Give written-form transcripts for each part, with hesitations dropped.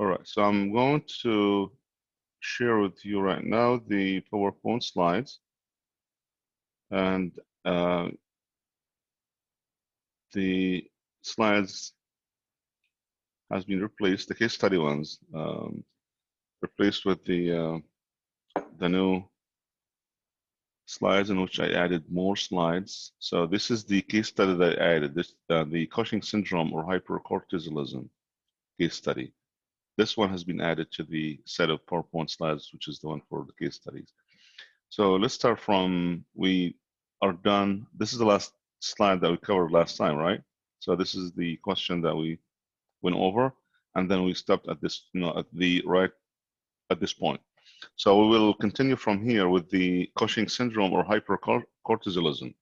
All right, so I'm going to share with you right now the PowerPoint slides, and the slides has been replaced, the case study ones, replaced with the new slides in which I added more slides. So this is the case study that I added, this the Cushing syndrome or hypercortisolism case study. This one has been added to the set of PowerPoint slides, which is the one for the case studies. So let's start from, we are done. This is the last slide that we covered last time, right? So this is the question that we went over, and then we stopped at this, at this point. So we will continue from here with the Cushing syndrome or hypercortisolism.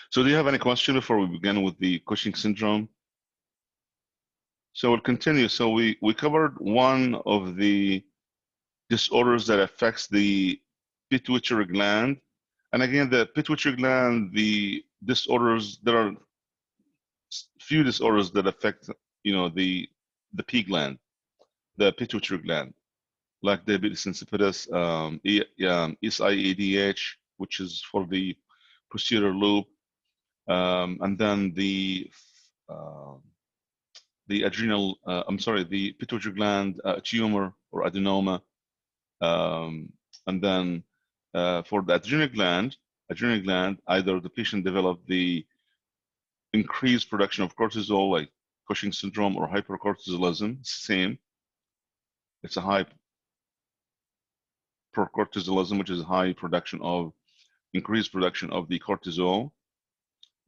So do you have any question before we begin with the Cushing syndrome? So we'll continue. So we covered one of the disorders that affects the pituitary gland. And again, the pituitary gland, the disorders, there are few disorders that affect, the P gland, the pituitary gland, like diabetes insipidus, SIADH, which is for the posterior lobe, and then the adrenal, the pituitary gland tumor or adenoma, and then for the adrenal gland, either the patient developed the increased production of cortisol, like Cushing syndrome or hypercortisolism, same. It's a hypercortisolism, which is a high production of, increased production of the cortisol,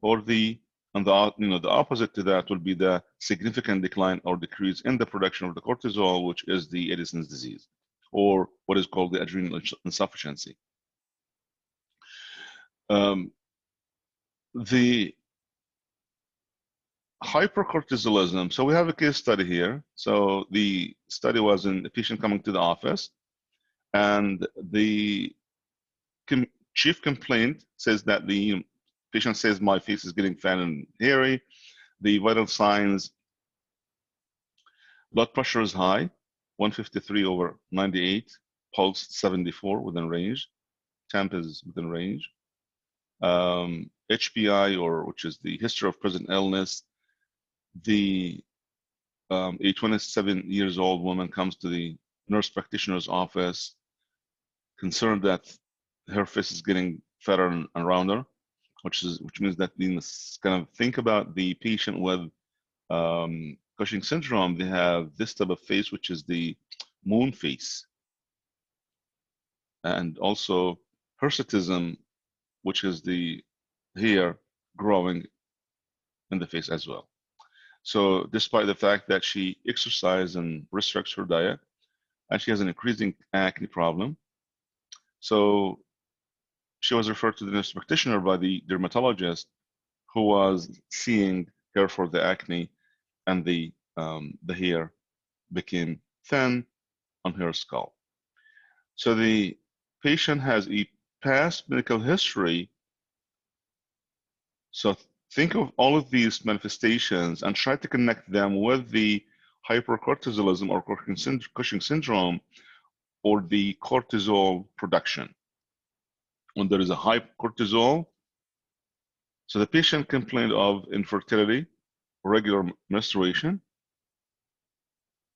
or the opposite to that will be the significant decline or decrease in the production of the cortisol, which is the Addison's disease, or what is called the adrenal insufficiency. The hypercortisolism, so we have a case study here. So the study was in a patient coming to the office, and the chief complaint says that the patient says, my face is getting fat and hairy. The vital signs, blood pressure is high, 153/98, pulse 74 within range, temp is within range. HPI, which is the history of present illness, a 27 years old woman comes to the nurse practitioner's office, concerned that her face is getting fatter and rounder, which means that we must kind of think about the patient with Cushing syndrome. They have this type of face, which is the moon face, and also hirsutism, which is the hair growing in the face as well. So despite the fact that she exercises and restricts her diet, and she has an increasing acne problem, so she was referred to the nurse practitioner by the dermatologist, who was seeing her for the acne, and the hair became thin on her skull. So the patient has a past medical history. So think of all of these manifestations and try to connect them with the hypercortisolism or Cushing syndrome, or the cortisol production. When there is a high cortisol, so the patient complained of infertility, regular menstruation,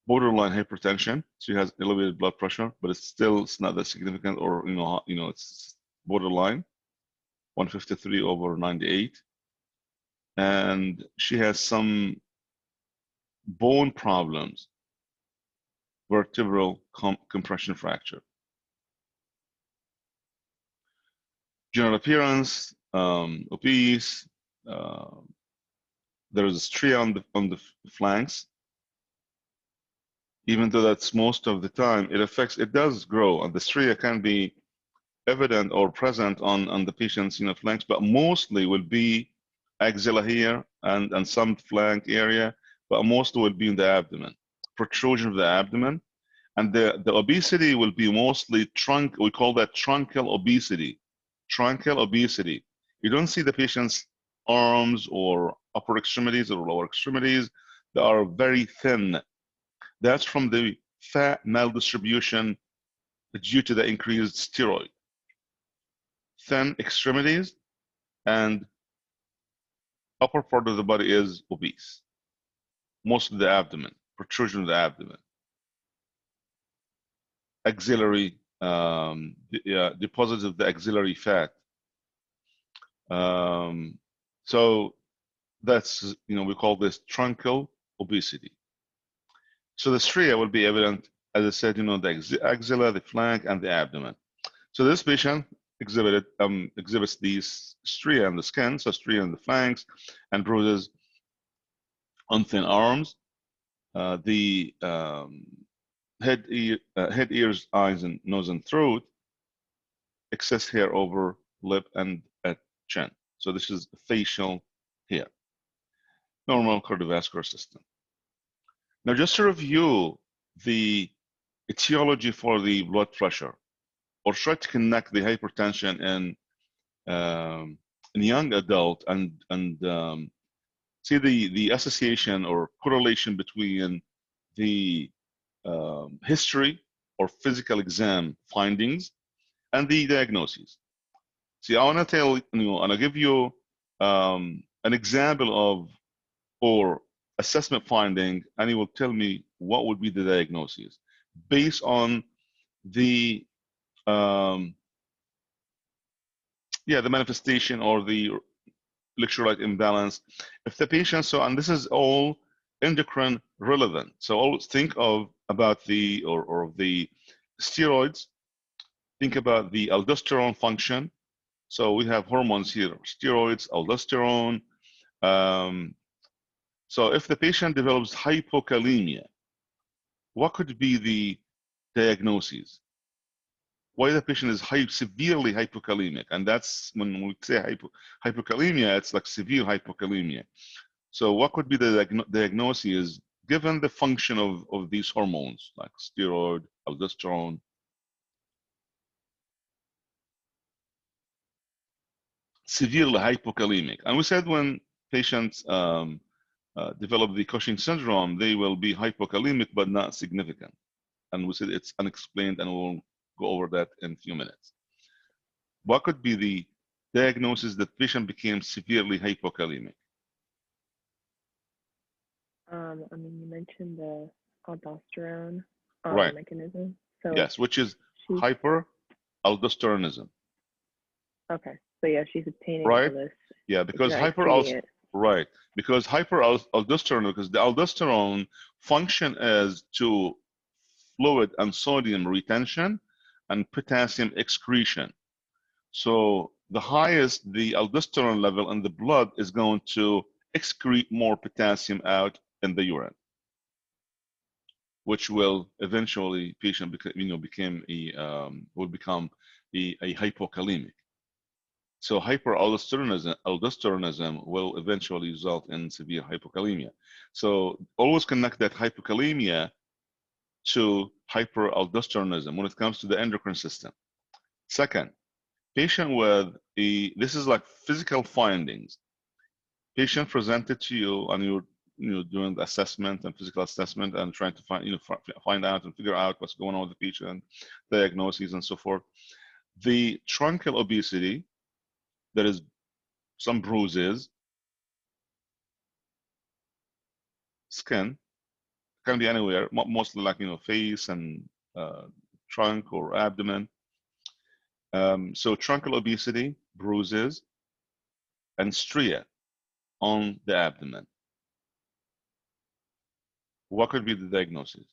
borderline hypertension. She has elevated blood pressure, but it's not that significant, or it's borderline, 153/98. And she has some bone problems, vertebral compression fracture. General appearance, obese. There is a stria on the flanks. Even though that's most of the time, it does grow, and the stria can be evident or present on the patient's flanks, but mostly will be axilla here and some flank area, but most will be in the abdomen, protrusion of the abdomen. And the obesity will be mostly we call that truncal obesity. Truncal obesity. You don't see the patient's arms or upper extremities or lower extremities. They are very thin. That's from the fat maldistribution due to the increased steroid. Thin extremities and upper part of the body is obese. Most of the abdomen, protrusion of the abdomen. Axillary, deposits of the axillary fat. So that's, we call this truncal obesity. So the stria will be evident, as I said, the axilla, the flank, and the abdomen. So this patient exhibits these stria in the skin, so stria in the flanks, and bruises on thin arms. The head, ears, eyes, and nose and throat, excess hair over lip and at chin. So this is facial hair. Normal cardiovascular system. Now, just to review the etiology for the blood pressure, or try to connect the hypertension in young adult and see the association or correlation between the history or physical exam findings and the diagnoses. See, I want to tell you, and I'll give you an example of or assessment finding, and you will tell me what would be the diagnosis based on the the manifestation or the electrolyte imbalance. If the patient, and this is all endocrine relevant. So always think about the steroids. Think about the aldosterone function. So we have hormones here: steroids, aldosterone. So if the patient develops hypokalemia, what could be the diagnosis? Why the patient is severely hypokalemic? And that's when we say hypokalemia, it's like severe hypokalemia. So what could be the diagnosis given the function of these hormones like steroid, aldosterone? Severely hypokalemic. And we said when patients develop the Cushing syndrome, they will be hypokalemic but not significant. And we said it's unexplained, and we'll go over that in a few minutes. What could be the diagnosis that patient became severely hypokalemic? You mentioned the aldosterone right. mechanism. So yes, which is hyperaldosteronism. Okay, so yeah, she's obtaining right. all this. Yeah, because hyperaldosteronism. Right, because hyperaldosterone, because the aldosterone function is to fluid and sodium retention and potassium excretion. So the highest the aldosterone level in the blood is going to excrete more potassium out in the urine, which will eventually patient become will become a hypokalemic. So hyperaldosteronism will eventually result in severe hypokalemia. So always connect that hypokalemia to hyperaldosteronism when it comes to the endocrine system. Second, patient with this is like physical findings. Patient presented to you and you're doing the assessment and physical assessment and trying to find out and figure out what's going on with the patient, diagnoses and so forth. The truncal obesity, there is some bruises, skin, can be anywhere, mostly like face and trunk or abdomen. So truncal obesity, bruises, and stria on the abdomen. What could be the diagnosis?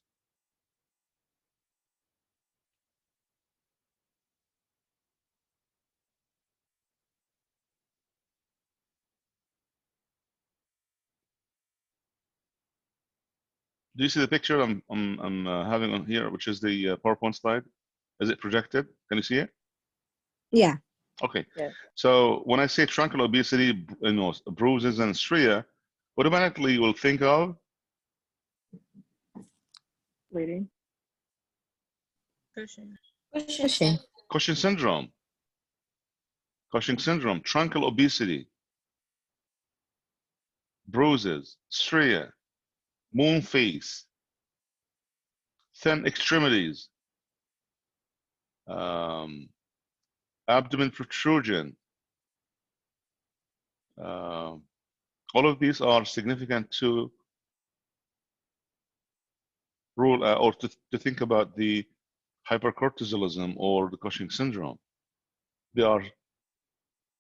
Do you see the picture I'm having on here, which is the PowerPoint slide? Is it projected? Can you see it? Yeah. Okay. Yeah. So when I say truncal obesity, bruises and stria, automatically you will think of bleeding. Cushing. Cushing syndrome. Cushing syndrome, truncal obesity, bruises, stria, moon face, thin extremities, abdomen protrusion. All of these are significant to rule or to think about the hypercortisolism or the Cushing syndrome. They are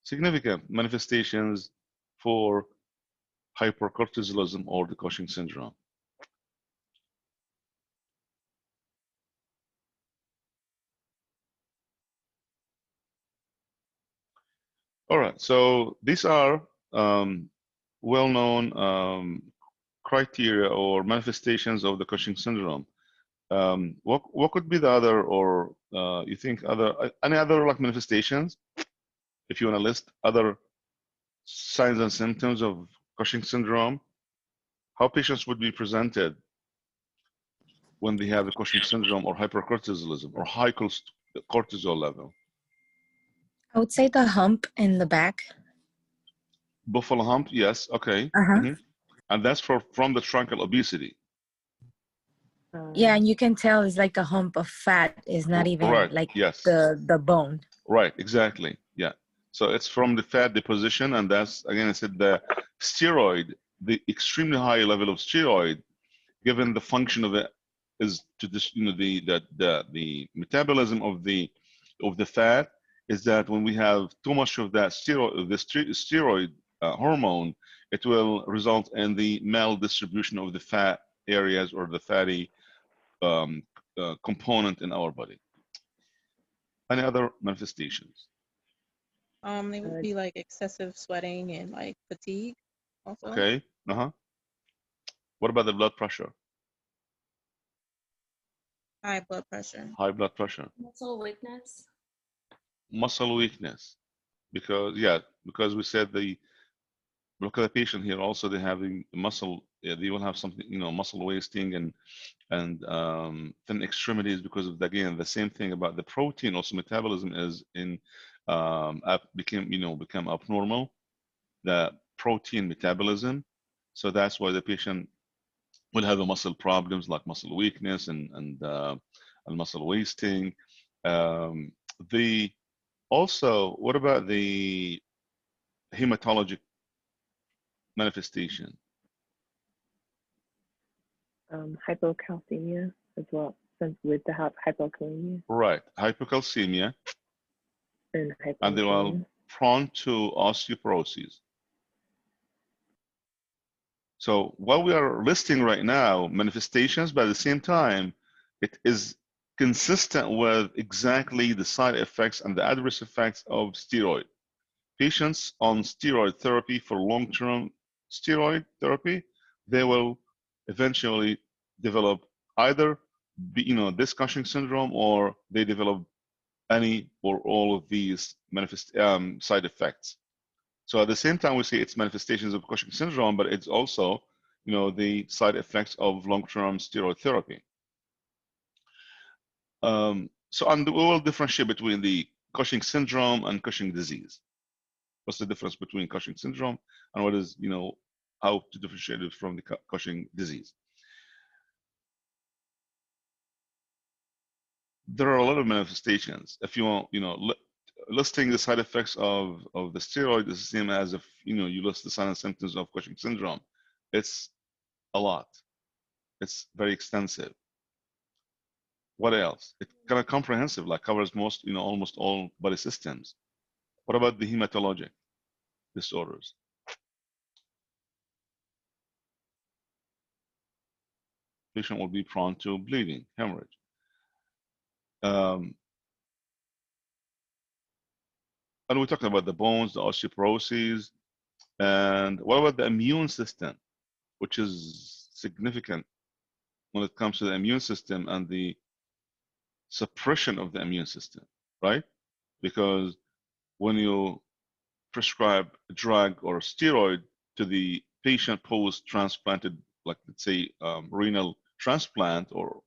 significant manifestations for hypercortisolism or the Cushing syndrome. All right, so these are well-known criteria or manifestations of the Cushing syndrome. What could be the other, or you think any other like manifestations? If you want to list other signs and symptoms of Cushing syndrome, how patients would be presented when they have the Cushing syndrome or hypercortisolism or high cortisol level? I would say the hump in the back. Buffalo hump, yes, okay. Uh-huh. And that's from the truncal obesity. Yeah, and you can tell it's like a hump of fat. It's not even Right, like yes. the bone. Right, exactly, yeah. So it's from the fat deposition, and that's, again, I said the steroid, the extremely high level of steroid, given the function of it is to this, the metabolism of the fat is that when we have too much of that steroid hormone, it will result in the maldistribution of the fat areas or the fatty component in our body. Any other manifestations? They would be like excessive sweating and like fatigue also. Okay. What about the blood pressure? High blood pressure. High blood pressure. Muscle weakness. Muscle weakness. Because we said look at the patient here also, they have the muscle, they will have something, muscle wasting and thin extremities because of, again, the same thing about the protein. Also metabolism is become abnormal, the protein metabolism. So that's why the patient will have the muscle problems like muscle weakness and muscle wasting. What about the hematologic manifestation? Hypocalcemia as well, since with the hypokalemia. Right, hypocalcemia, And and they are prone to osteoporosis. So what we are listing right now, manifestations, but at the same time, it is consistent with exactly the side effects and the adverse effects of steroid. Patients on steroid therapy for long-term steroid therapy, they will eventually develop either this Cushing syndrome, or they develop any or all of these side effects. So at the same time, we see it's manifestations of Cushing syndrome, but it's also, the side effects of long-term steroid therapy. And we will differentiate between the Cushing syndrome and Cushing disease. What's the difference between Cushing syndrome and what is, how to differentiate it from the Cushing disease? There are a lot of manifestations. If you want, listing the side effects of the steroid is the same as if, you list the signs and symptoms of Cushing syndrome. It's a lot. It's very extensive. What else? It's kind of comprehensive, like covers most, almost all body systems. What about the hematologic disorders? Patient will be prone to bleeding, hemorrhage. And we're talking about the bones, the osteoporosis, and what about the immune system, which is significant when it comes to the immune system and the suppression of the immune system, right? Because when you prescribe a drug or a steroid to the patient post-transplanted, like let's say renal transplant or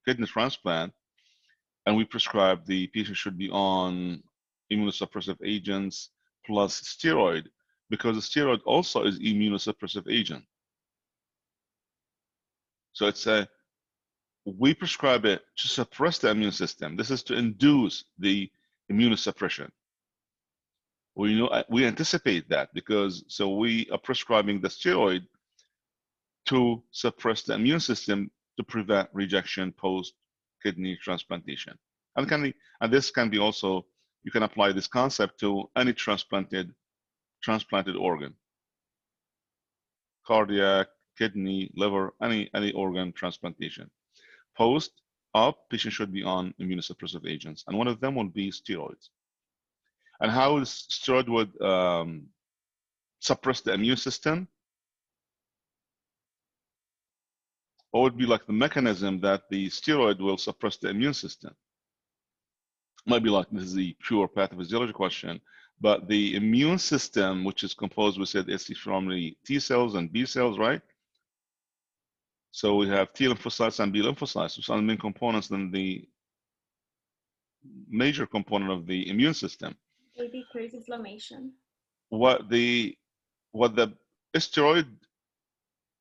kidney transplant, and we prescribe the patient should be on immunosuppressive agents plus steroid, because the steroid also is immunosuppressive agent. So it's we prescribe it to suppress the immune system. This is to induce the immunosuppression. We anticipate that because so we are prescribing the steroid to suppress the immune system to prevent rejection post kidney transplantation. And this can be also, you can apply this concept to any transplanted organ, cardiac, kidney, liver, any organ transplantation. Post-op, patient should be on immunosuppressive agents, and one of them will be steroids. And how is steroid would suppress the immune system? What would be like the mechanism that the steroid will suppress the immune system? Might be like, this is the pure pathophysiology question, but the immune system, which is composed, we said, it's from the T cells and B cells, right? So we have T lymphocytes and B lymphocytes, which are the main components and the major component of the immune system. They decrease inflammation. What the steroid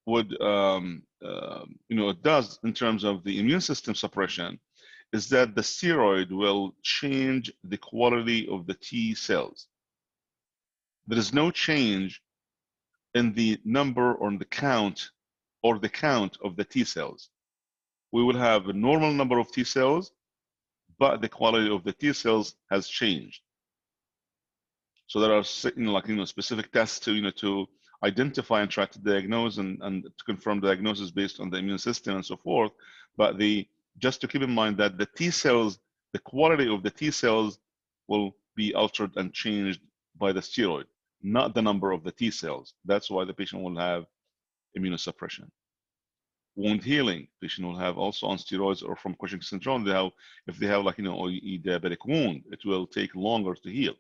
would it does in terms of the immune system suppression is that the steroid will change the quality of the T cells. There is no change in the number or the count of the T cells. We will have a normal number of T cells, but the quality of the T cells has changed. So there are specific tests to identify and try to diagnose and to confirm diagnosis based on the immune system and so forth. But just to keep in mind that the T cells, the quality of the T cells will be altered and changed by the steroid, not the number of the T cells. That's why the patient will have immunosuppression. Wound healing, patient will have also on steroids or from Cushing syndrome. If they have a diabetic wound, it will take longer to heal.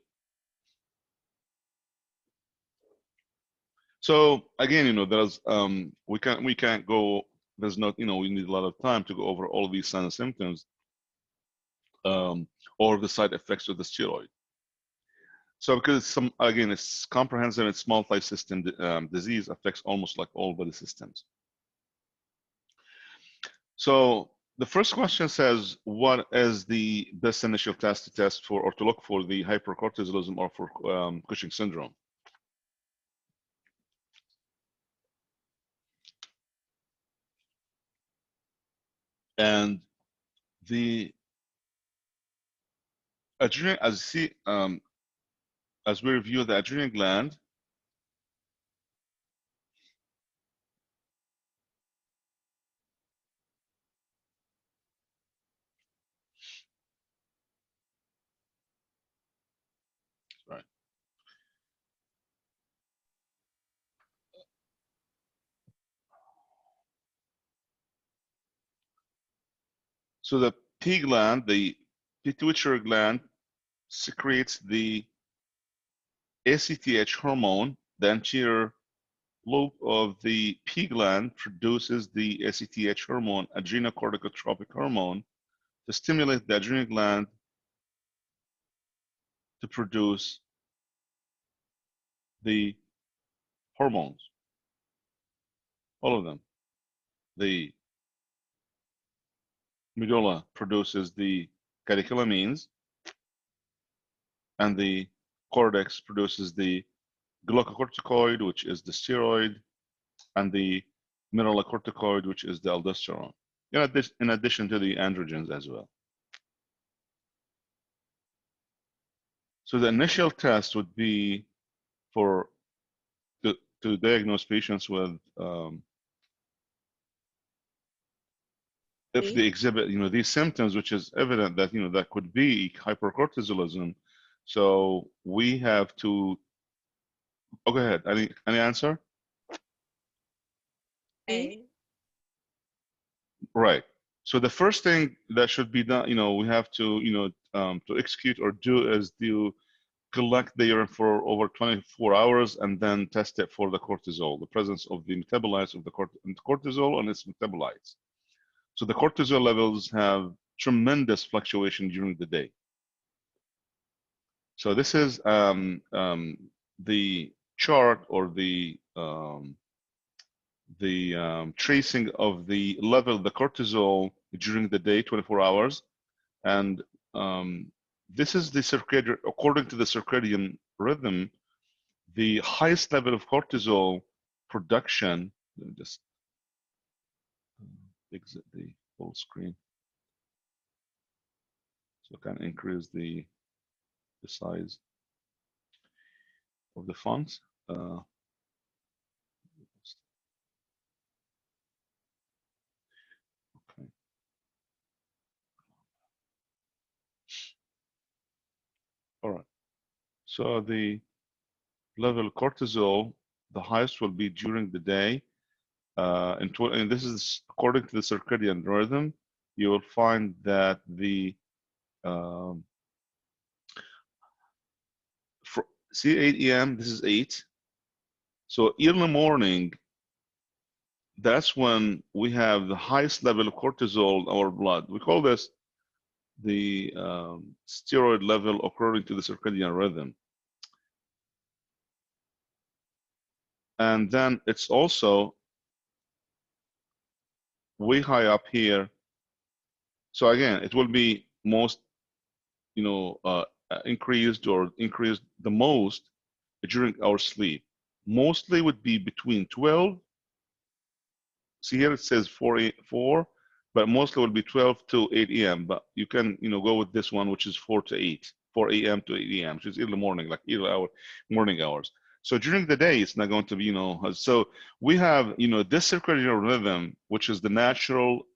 So again, there's we can't go. There's not we need a lot of time to go over all of these signs and symptoms, or the side effects of the steroid. So because it's comprehensive, it's multi-system disease, affects almost like all body systems. So the first question says, what is the best initial test to test for or to look for the hypercortisolism or for Cushing syndrome? And the adrenal, as we review the adrenal gland, right? So the P gland, the pituitary gland, secretes the ACTH hormone. The anterior lobe of the P gland produces the ACTH hormone, adrenocorticotropic hormone, to stimulate the adrenal gland to produce the hormones, all of them. The medulla produces the catecholamines, and the cortex produces the glucocorticoid, which is the steroid, and the mineralocorticoid, which is the aldosterone, in addition to the androgens as well. So the initial test would be to diagnose patients with if they exhibit these symptoms, which is evident that that could be hypercortisolism. So we have to. Oh, go ahead. Any answer? A. Right. So the first thing that should be done, we have to, to execute or do is to collect the urine for over 24 hours and then test it for the cortisol, the presence of the metabolites of the cortisol and its metabolites. So the cortisol levels have tremendous fluctuation during the day. So this is the chart or the tracing of the level of the cortisol during the day, 24 hours. And this is the circadian, according to the circadian rhythm, the highest level of cortisol production. Let me just exit the full screen so I can increase the size of the font. Okay. All right. So the level of cortisol, the highest will be during the day. And this is according to the circadian rhythm. You will find that the see 8 a.m. This is 8. So early morning, that's when we have the highest level of cortisol in our blood. We call this the steroid level according to the circadian rhythm. And then it's also way high up here. So again, it will be most, increased the most during our sleep. Mostly would be between 12. See here it says 4, but mostly will be 12 to 8 a.m. But you can, go with this one, which is 4 to 8, 4 a.m. to 8 a.m., which is early morning, like morning hours. So during the day, it's not going to be, so we have, this circadian rhythm, which is the natural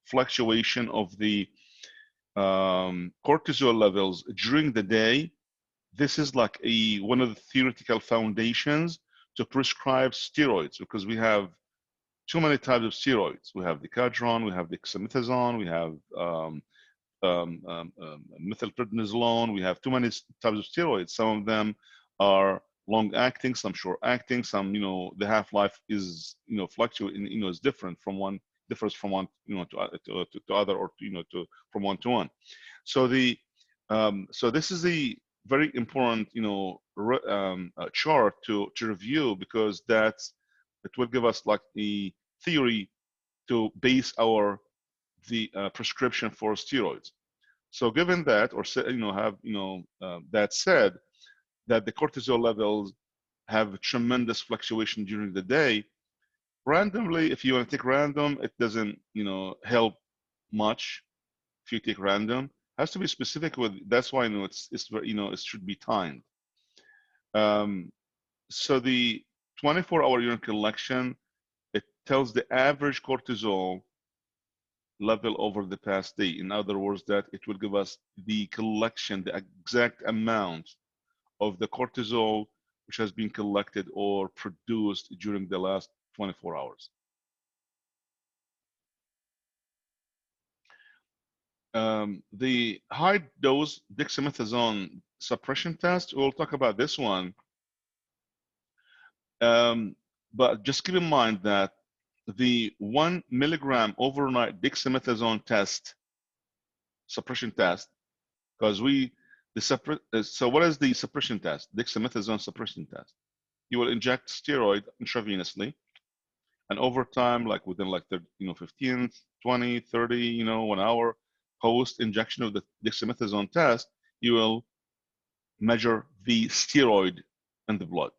fluctuation of the cortisol levels during the day. This is like one of the theoretical foundations to prescribe steroids, because we have too many types of steroids. We have the Decadron, we have the dexamethasone, we have methylprednisolone. We have too many types of steroids. Some of them are long-acting, some short-acting, some, the half-life is, fluctuating, is different from one, differs from one, to other, or, from one to one. So so this is the very important, chart to review, because it will give us like the theory to base the prescription for steroids. So given that, or have that said, that the cortisol levels have tremendous fluctuation during the day, randomly, if you want to take random, it doesn't help much. If you take random, it has to be specific with. That's why it's very, it should be timed. So the 24-hour urine collection, it tells the average cortisol level over the past day. In other words, that it will give us the collection, the exact amount of the cortisol which has been collected or produced during the last 24 hours. The high dose dexamethasone suppression test, we'll talk about this one. But just keep in mind that the 1 milligram overnight dexamethasone test, suppression test, because so what is the suppression test? Dexamethasone suppression test. You will inject steroid intravenously, and over time, like within 15, 20, 30, 1 hour post injection of the dexamethasone test, you will measure the steroid in the blood.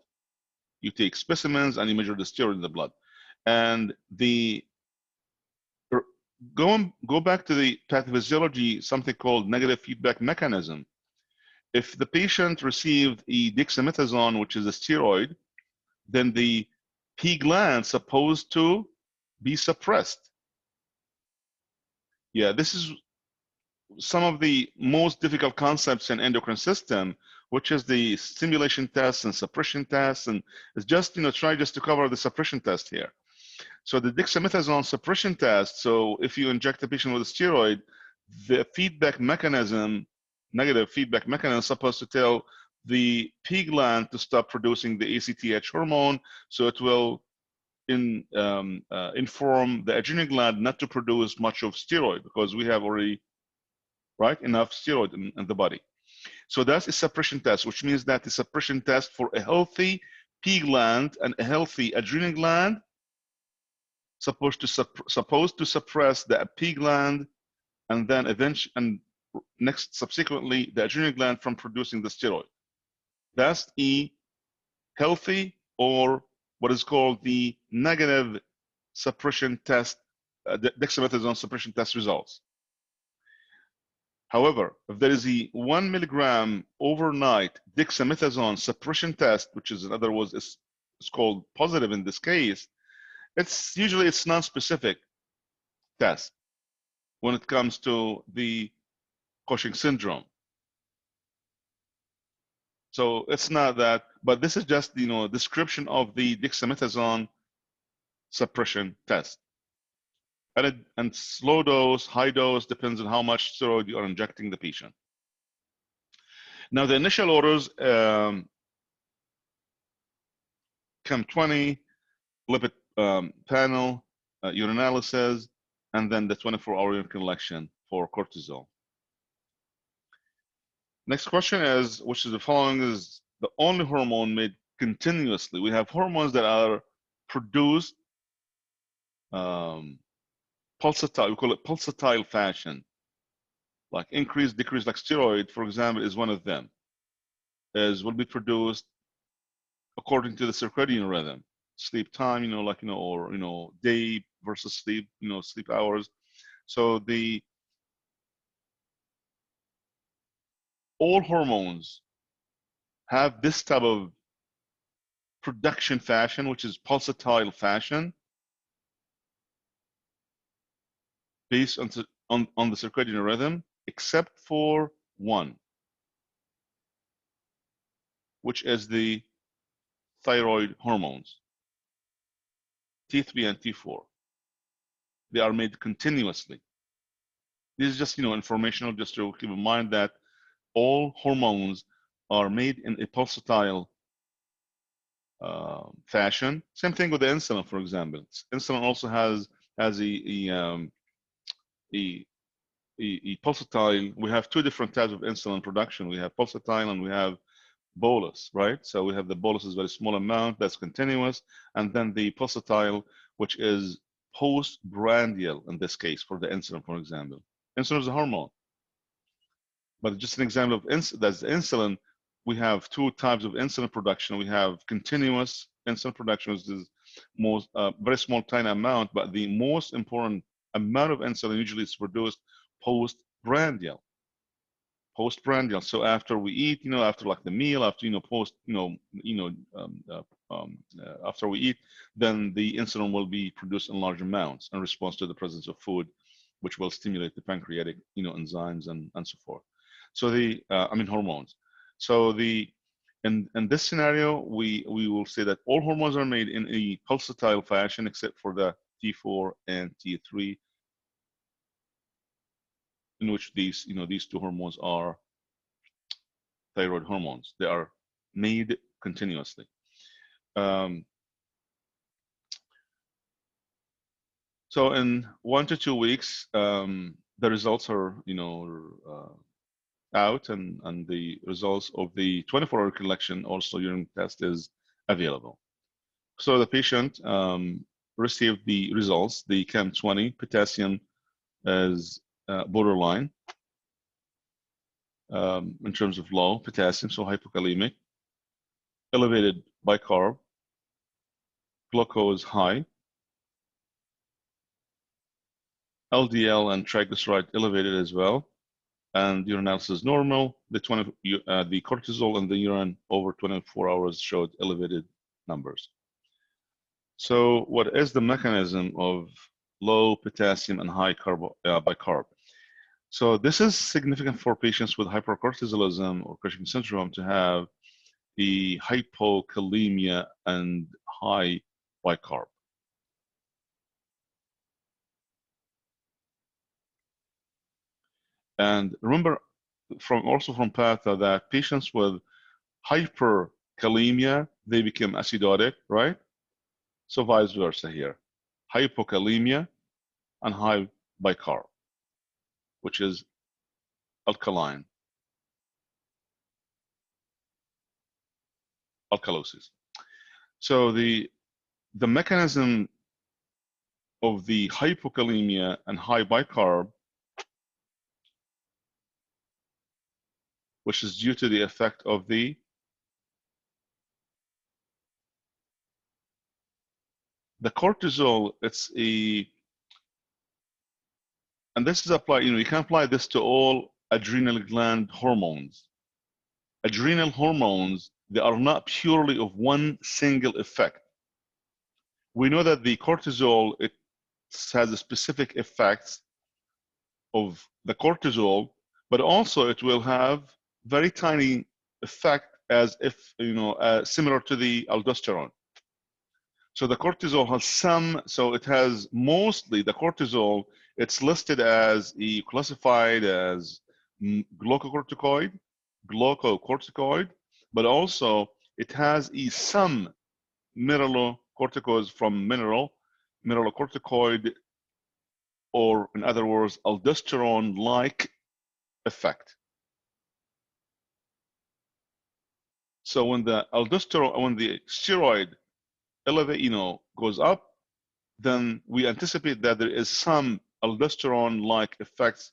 You take specimens and you measure the steroid in the blood. And go back to the pathophysiology, something called negative feedback mechanism. If the patient received a dexamethasone, which is a steroid, then the P gland is supposed to be suppressed. Yeah, this is some of the most difficult concepts in endocrine system, which is the stimulation test and suppression test. And it's just, try just to cover the suppression test here. So the dexamethasone suppression test, so if you inject a patient with a steroid, the feedback mechanism, negative feedback mechanism, is supposed to tell the P gland to stop producing the ACTH hormone, so it will inform the adrenal gland not to produce much of steroid, because we have already enough steroid in the body. So that's a suppression test, which means that the suppression test for a healthy P gland and a healthy adrenal gland supposed to suppress the P gland, and then subsequently the adrenal gland from producing the steroid. That's E healthy, or what is called the negative suppression test, dexamethasone suppression test results. However, if there is a 1 milligram overnight dexamethasone suppression test, which is in other words is called positive in this case, it's usually non-specific test when it comes to the Cushing syndrome. So it's not that, but this is just description of the dexamethasone suppression test. And slow dose, high dose depends on how much steroid you are injecting the patient. Now the initial orders, CAM20, lipid panel, urinalysis, and then the 24-hour urine collection for cortisol. Next question is, which is the following is the only hormone made continuously. We have hormones that are produced pulsatile, we call it pulsatile fashion, like increase, decrease, like steroid, for example, is one of them, will be produced according to the circadian rhythm, sleep time, or day versus sleep, sleep hours. So all hormones have this type of production fashion, which is pulsatile fashion, based on the circadian rhythm, except for one, which is the thyroid hormones, T3 and T4. They are made continuously. This is just informational, just to keep in mind that all hormones are made in a pulsatile fashion. Same thing with the insulin, for example. Insulin also has a pulsatile. We have two different types of insulin production. We have pulsatile and we have bolus, right? So we have the bolus is a very small amount that's continuous, and then the pulsatile, which is postprandial in this case for the insulin, for example. Insulin is a hormone, but just an example of that's the insulin. We have two types of insulin production. We have continuous insulin production, which is very small, tiny amount, but the most important amount of insulin usually is produced postprandial. Postprandial. So after we eat, after like the meal, after after we eat, then the insulin will be produced in large amounts in response to the presence of food, which will stimulate the pancreatic, enzymes and so forth. So hormones. So in this scenario, we will say that all hormones are made in a pulsatile fashion, except for the T4 and T3, in which these two hormones are thyroid hormones. They are made continuously. So in 1 to 2 weeks, the results are out, and the results of the 24-hour collection, also urine test, is available. So the patient received the results. The CAM20 potassium is borderline in terms of low potassium, so hypokalemic, elevated bicarb, glucose high, LDL and triglyceride elevated as well, and urinalysis normal. The cortisol in the urine over 24 hours showed elevated numbers. So what is the mechanism of low potassium and high bicarb? So this is significant for patients with hypercortisolism or Cushing syndrome to have the hypokalemia and high bicarb. And remember also from PATHA that patients with hyperkalemia, they become acidotic, right? So vice versa here. Hypokalemia and high bicarb, which is alkaline, alkalosis. So the mechanism of the hypokalemia and high bicarb, which is due to the effect of the cortisol. It's a, and this is applied, you can apply this to all adrenal gland hormones. Adrenal hormones, they are not purely of one single effect. We know that the cortisol, it has a specific effects of the cortisol, but also it will have very tiny effect as if, similar to the aldosterone. So the cortisol has some, so it has mostly the cortisol, it's listed as classified as glucocorticoid, but also it has some mineralocorticoids from mineralocorticoid, or in other words, aldosterone-like effect. So when the aldosterone, when the steroid elevate, goes up, then we anticipate that there is some aldosterone-like effects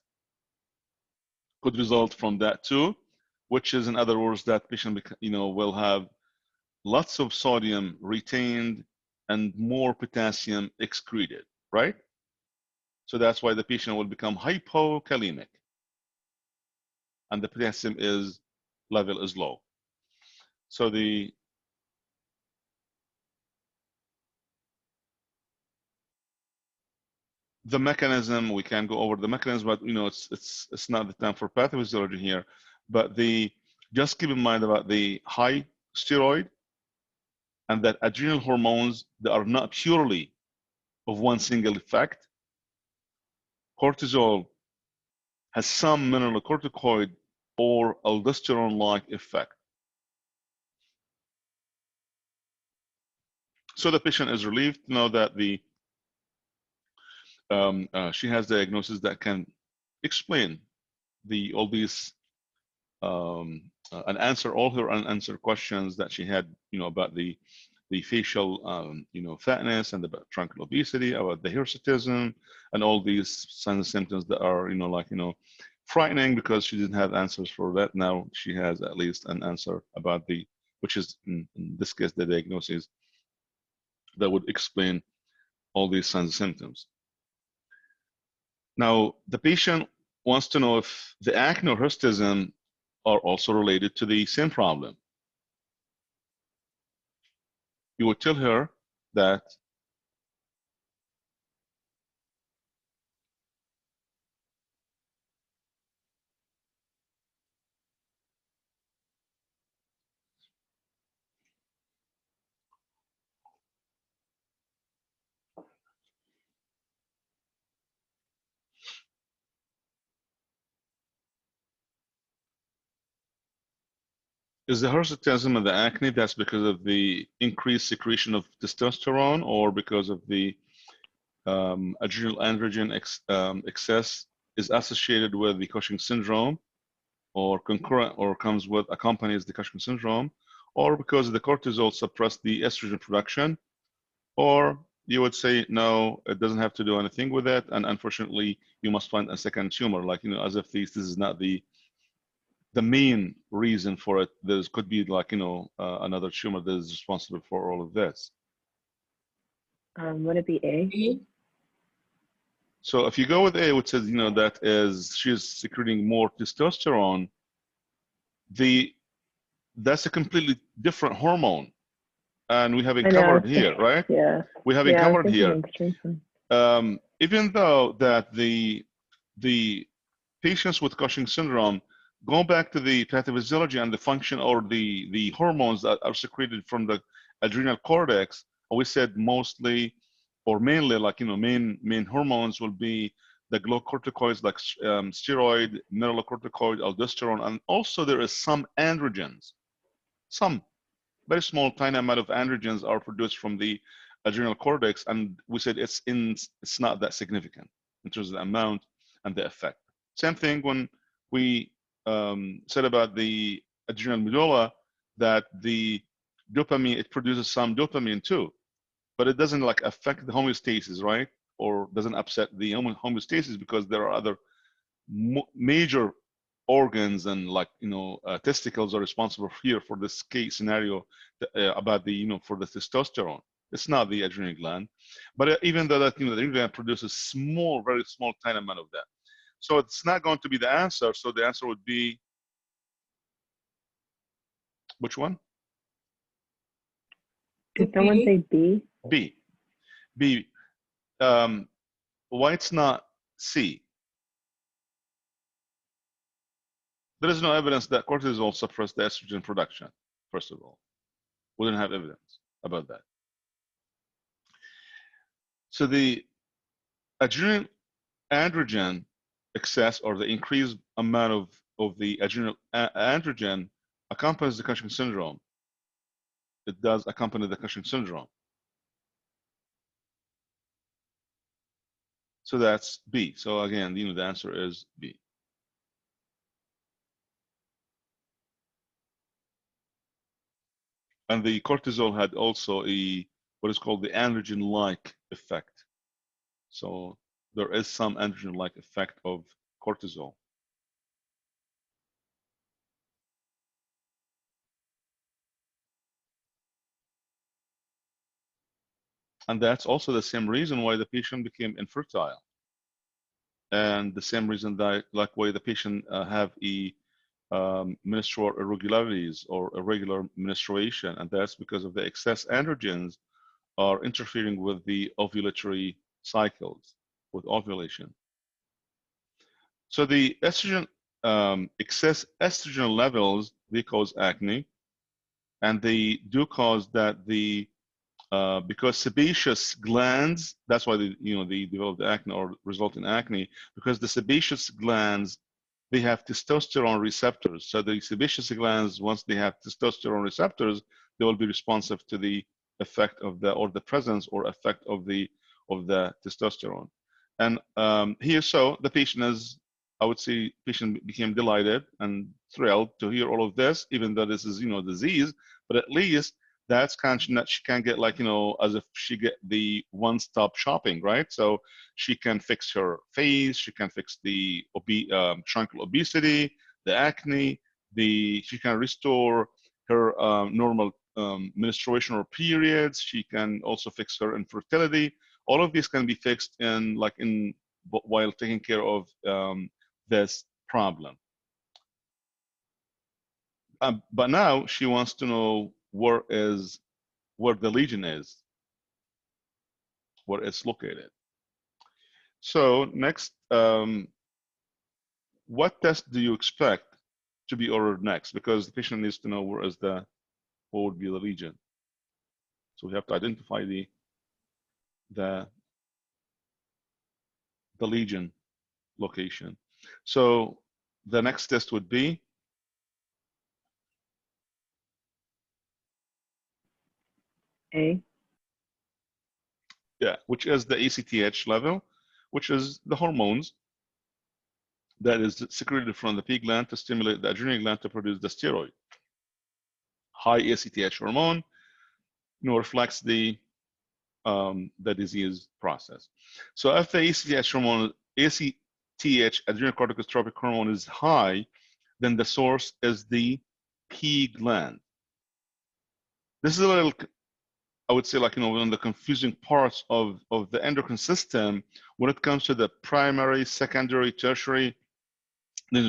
could result from that too, which is, in other words, that patient, will have lots of sodium retained and more potassium excreted, right? So that's why the patient will become hypokalemic, and the potassium level is low. So the mechanism, we can go over the mechanism, but it's not the time for pathophysiology here. But just keep in mind about the high steroid, and that adrenal hormones, they are not purely of one single effect. Cortisol has some mineralocorticoid or aldosterone-like effect. So the patient is relieved to know that she has diagnosis that can explain all these and answer all her unanswered questions that she had, about the facial, fatness, and about truncal obesity, about the hirsutism, and all these signs and symptoms that are, frightening because she didn't have answers for that. Now she has at least an answer about which is in this case the diagnosis that would explain all these signs and symptoms. Now the patient wants to know if the acne or hirsutism are also related to the same problem. You would tell her that is the hirsutism and the acne, that's because of the increased secretion of testosterone, or because of the adrenal androgen excess is associated with the Cushing syndrome, or concurrent, or accompanies the Cushing syndrome, or because the cortisol suppressed the estrogen production, or you would say, no, it doesn't have to do anything with it, and unfortunately, you must find a second tumor, like, as if this is not the main reason for it. There could be another tumor that is responsible for all of this. Would it be A? So if you go with A, which says, that is, she's secreting more testosterone, that's a completely different hormone. And we have it covered here, right? Yeah. We have it covered here. Even though that the patients with Cushing syndrome, go back to the pathophysiology and the function, or the hormones that are secreted from the adrenal cortex, we said mostly or mainly, main hormones will be the glucocorticoids, like steroid, mineralocorticoid, aldosterone, and also there is some androgens. Some very small, tiny amount of androgens are produced from the adrenal cortex, and we said it's not that significant in terms of the amount and the effect. Same thing when we said about the adrenal medulla, that the dopamine, it produces some dopamine too, but it doesn't affect the homeostasis, right? or doesn't upset the homeostasis, because there are other major organs and testicles are responsible here for this case scenario about the for the testosterone. It's not the adrenal gland, but even though that the adrenal gland produces small, very small, tiny amount of that, so it's not going to be the answer. So the answer would be which one? Did someone say B? B. B. Why it's not C? There is no evidence that cortisol suppresses the estrogen production, first of all. We don't have evidence about that. So the adrenal androgen excess, or the increased amount of the adrenal androgen, accompanies the Cushing syndrome. It does accompany the Cushing syndrome. So that's B. So again, the answer is B. And the cortisol had also what is called the androgen-like effect. So there is some androgen-like effect of cortisol. And that's also the same reason why the patient became infertile. And the same reason that, like, why the patient have menstrual irregularities or irregular menstruation, and that's because of the excess androgens are interfering with the ovulatory cycles, with ovulation. So the estrogen, excess estrogen levels, they cause acne, and they do cause that because sebaceous glands, that's why they develop the acne or result in acne, because the sebaceous glands, they have testosterone receptors. So the sebaceous glands, once they have testosterone receptors, they will be responsive to the effect of the presence or effect of the testosterone. And here, so the patient is, I would say, patient became delighted and thrilled to hear all of this, even though this is disease, but at least that's kind of, she can get as if she get the one-stop shopping, right? So she can fix her face, she can fix the truncal obesity, the acne, she can restore her normal menstruation or periods. She can also fix her infertility. All of these can be fixed while taking care of this problem. But now she wants to know where the lesion is, where it's located. So next, what test do you expect to be ordered next? Because the patient needs to know what would be the lesion. So we have to identify the lesion location. So the next test would be A. Yeah, which is the ACTH level, which is the hormones that is secreted from the P gland to stimulate the adrenal gland to produce the steroid. High ACTH hormone reflects the disease process. So if the ACTH hormone, ACTH, adrenocorticotropic hormone, is high, then the source is the P gland. This is a little, I would say, one of the confusing parts of the endocrine system when it comes to the primary, secondary, tertiary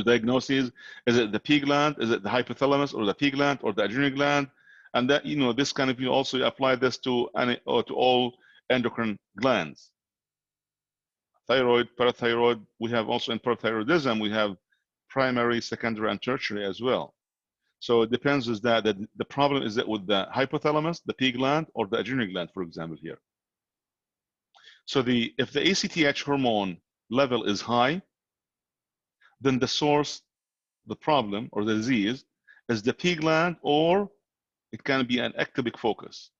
diagnoses. Is it the P gland? Is it the hypothalamus, or the P gland, or the adrenal gland? And that, this kind of, you also apply this to all endocrine glands. Thyroid, parathyroid, we have also in parathyroidism, we have primary, secondary, and tertiary as well. So it depends, is that the problem is that with the hypothalamus, the P gland, or the adrenal gland, for example, here. So if the ACTH hormone level is high, then the source, the problem or the disease, is the P gland, or it can be an ectopic focus,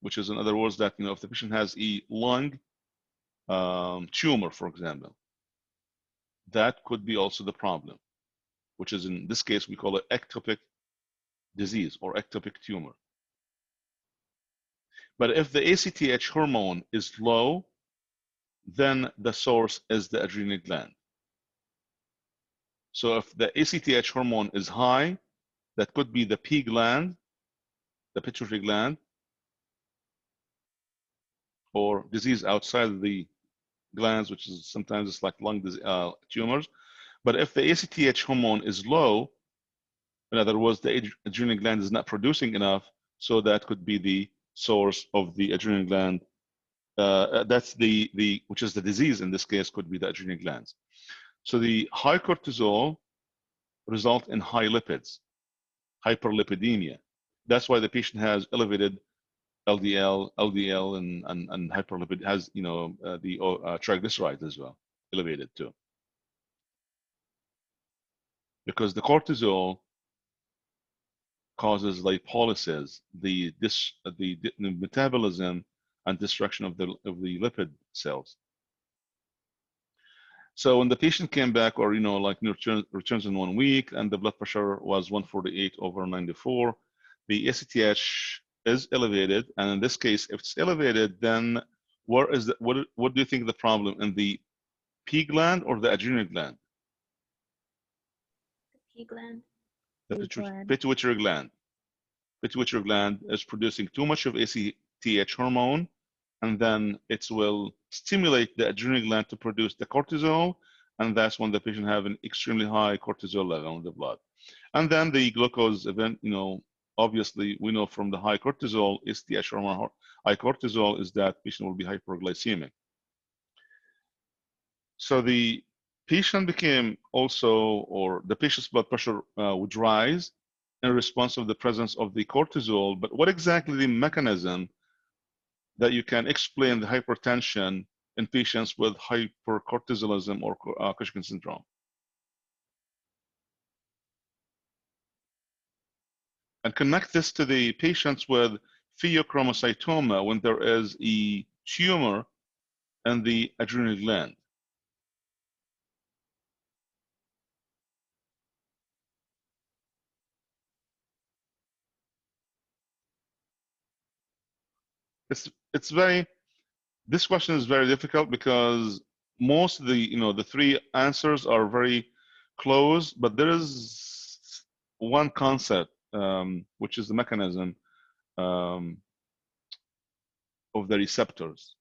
which is, in other words, that if the patient has a lung tumor, for example, that could be also the problem, which is, in this case, we call it ectopic disease or ectopic tumor. But if the ACTH hormone is low, then the source is the adrenal gland. So if the ACTH hormone is high, that could be the P gland, the pituitary gland, or disease outside of the glands, which is sometimes it's like lung tumors. But if the ACTH hormone is low, in other words, the adrenal gland is not producing enough, so that could be the source of the adrenal gland. That's which is the disease in this case, could be the adrenal glands. So the high cortisol result in high lipids, hyperlipidemia. That's why the patient has elevated LDL, and hyperlipid, has the triglycerides as well, elevated too. Because the cortisol causes lipolysis, the metabolism and destruction of the lipid cells. So when the patient came back, or returns in 1 week, and the blood pressure was 148/94, the ACTH is elevated, and in this case, if it's elevated, then what do you think the problem, in the P gland or the adrenal gland? P gland. The P gland. pituitary gland. Pituitary gland is producing too much of ACTH hormone, and then it will stimulate the adrenal gland to produce the cortisol, and that's when the patient have an extremely high cortisol level in the blood. And then the glucose event, obviously we know from the high cortisol, ACTH hormone, high cortisol, is that patient will be hyperglycemic. So the patient became also, or the patient's blood pressure would rise in response of the presence of the cortisol. But what exactly the mechanism that you can explain the hypertension in patients with hypercortisolism or Cushing syndrome? And connect this to the patients with pheochromocytoma, when there is a tumor in the adrenal gland. It's very, this question is very difficult because most of the three answers are very close, but there is one concept, which is the mechanism of the receptors.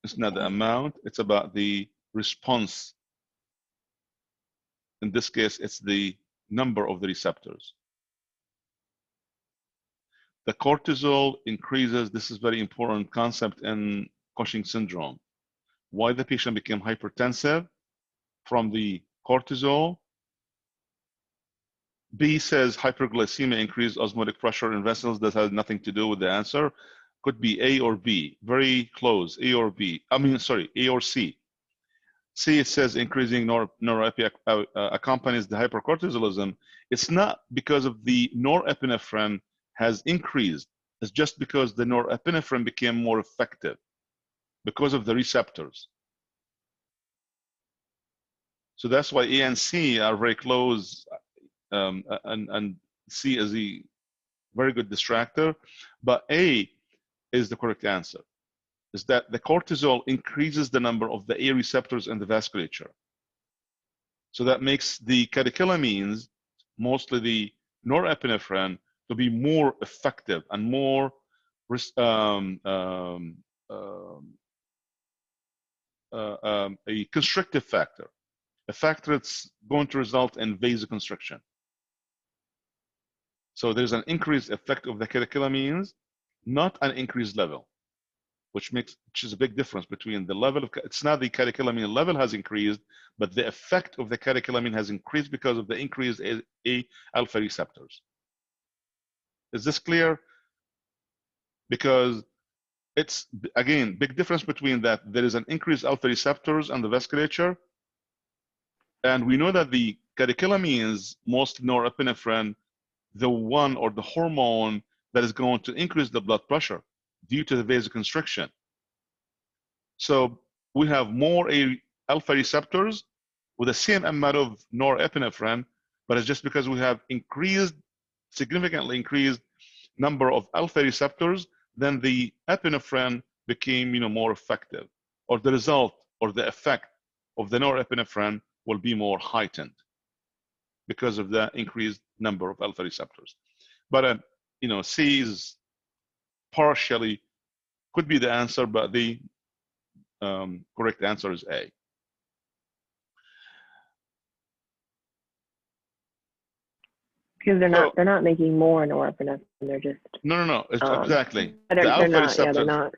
It's not the amount, it's about the response. In this case, it's the number of the receptors. The cortisol increases. This is very important concept in Cushing syndrome. Why the patient became hypertensive? From the cortisol. B says hyperglycemia, increased osmotic pressure in vessels. That has nothing to do with the answer. Could be A or B, very close, A or B. I mean, sorry, A or C. C, it says increasing norepi accompanies the hypercortisolism. It's not because of the norepinephrine has increased. It's just because the norepinephrine became more effective because of the receptors. So that's why A and C are very close, and C is a very good distractor, but A is the correct answer. Is that the cortisol increases the number of the A receptors in the vasculature. So that makes the catecholamines, mostly the norepinephrine, to be more effective and more a constrictive factor, a factor that's going to result in vasoconstriction. So there's an increased effect of the catecholamines, not an increased level, which is a big difference between the level of, it's not the catecholamine level has increased, but the effect of the catecholamine has increased because of the increased A alpha receptors. Is this clear? Because it's, again, big difference between that. There is an increased alpha receptors on the vasculature, and we know that the catecholamines, most norepinephrine, the one or the hormone that is going to increase the blood pressure due to the vasoconstriction. So we have more alpha receptors with the same amount of norepinephrine, but it's just because we have significantly increased number of alpha receptors, then the epinephrine became more effective. or the result or the effect of the norepinephrine will be more heightened because of the increased number of alpha receptors. But C is partially could be the answer, but the correct answer is A. Because they're not making more norepinephrine. They're just No. Exactly. They're The alpha not. receptors. Yeah, they're not.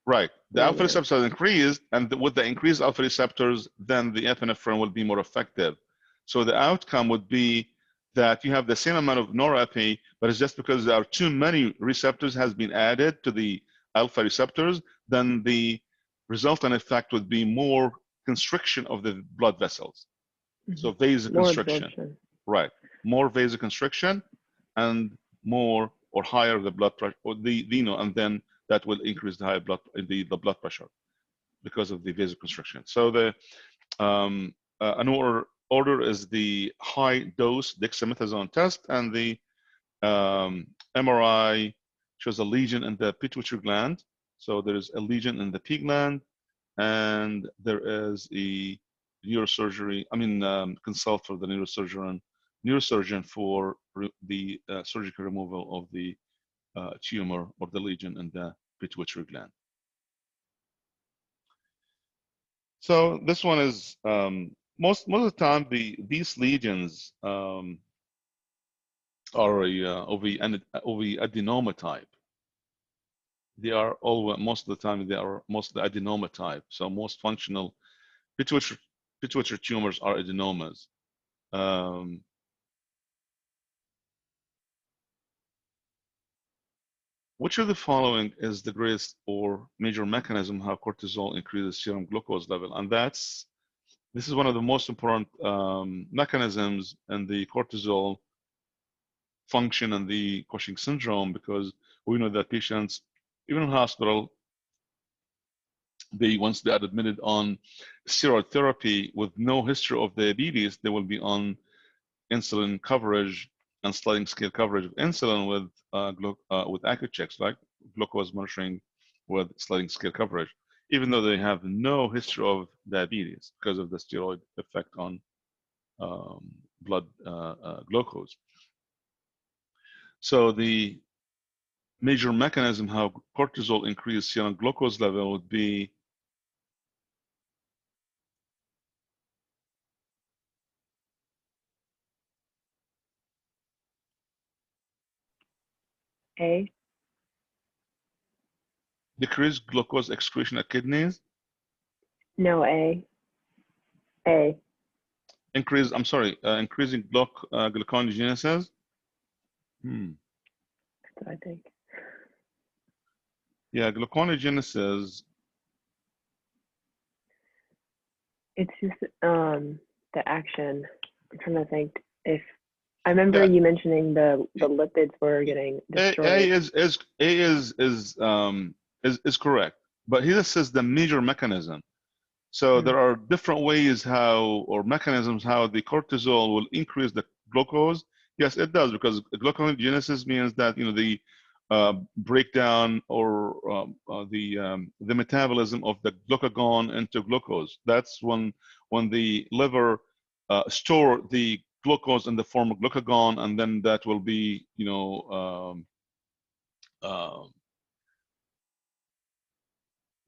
Right. The alpha Negative. receptors increased, and with the increased alpha receptors, then the epinephrine will be more effective. So the outcome would be that you have the same amount of norepi, but it's just because there are too many receptors has been added to the alpha receptors, then the resultant effect would be more constriction of the blood vessels. So vasoconstriction. Absorption. Right. More vasoconstriction and more or higher the blood pressure, or and then that will increase the blood pressure because of the vasoconstriction. So the an order is the high dose dexamethasone test, and the MRI shows a lesion in the pituitary gland. So there is a lesion in the P gland, and there is a neurosurgery. Consult for the neurosurgeon for the surgical removal of the tumor or the lesion in the pituitary gland. So this one is most of the time these lesions are of the adenoma type. They are all most of the time they are mostly adenoma type. So most functional pituitary tumors are adenomas. Which of the following is the greatest or major mechanism how cortisol increases serum glucose level? And this is one of the most important mechanisms in the cortisol function and the Cushing syndrome, because we know that patients, even in hospital, once they are admitted on steroid therapy with no history of diabetes, they will be on insulin coverage and sliding scale coverage of insulin with Accu-Checks, like glucose monitoring with sliding scale coverage, even though they have no history of diabetes because of the steroid effect on blood glucose. So the major mechanism how cortisol increases serum glucose level would be A. decreased glucose excretion at kidneys. No, A. A. Increasing gluconeogenesis. That's what I think. Yeah, gluconeogenesis. It's just the action. I'm trying to think if I remember you mentioning the lipids were getting destroyed. A is correct, but here it says the major mechanism. So there are different ways or mechanisms how the cortisol will increase the glucose. Yes, it does, because gluconeogenesis means that the breakdown or the metabolism of the glucagon into glucose. That's when the liver store the glucose in the form of glucagon, and then that will be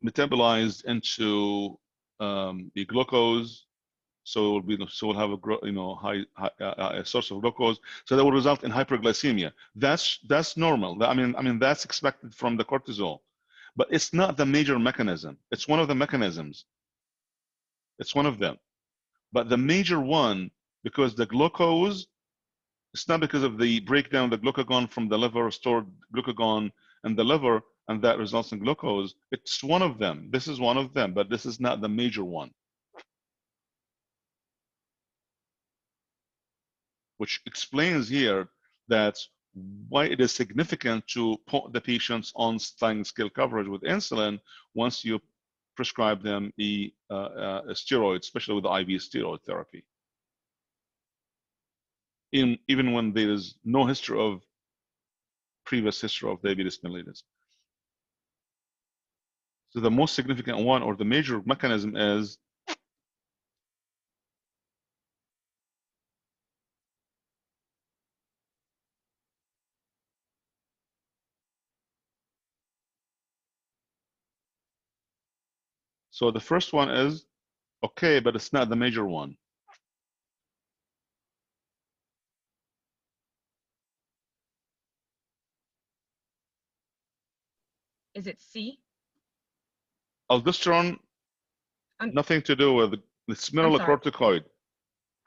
metabolized into the glucose. So we'll have a source of glucose. So that will result in hyperglycemia. That's normal. That's expected from the cortisol, but it's not the major mechanism. It's one of the mechanisms. It's one of them, but the major one, because the glucose, it's not because of the breakdown of the glucagon from the liver, stored glucagon in the liver, and that results in glucose. It's one of them. This is one of them, but this is not the major one. Which explains here that why it is significant to put the patients on sliding scale coverage with insulin once you prescribe them a steroid, especially with the IV steroid therapy. Even when there is no previous history of diabetes mellitus. So the most significant one or the major mechanism is so the first one is okay, but it's not the major one. Is it C? Aldosterone, nothing to do with it's mineralocorticoid.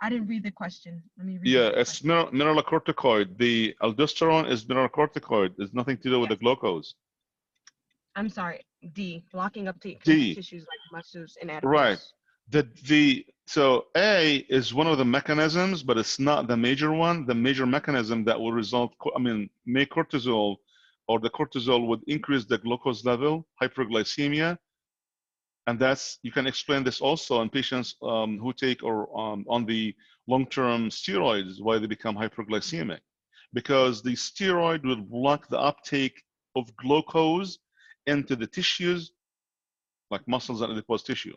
I didn't read the question. Let me read Yeah, the it's question. mineralocorticoid. The aldosterone is mineralocorticoid. It's nothing to do with the glucose. I'm sorry. D, blocking uptake D. into tissues like muscles and adipose. Right. So A is one of the mechanisms, but it's not the major one. The major mechanism that will result, make cortisol, or the cortisol would increase the glucose level, hyperglycemia. And that's, you can explain this also in patients who take or on the long-term steroids, why they become hyperglycemic. Because the steroid will block the uptake of glucose into the tissues, like muscles and adipose tissue.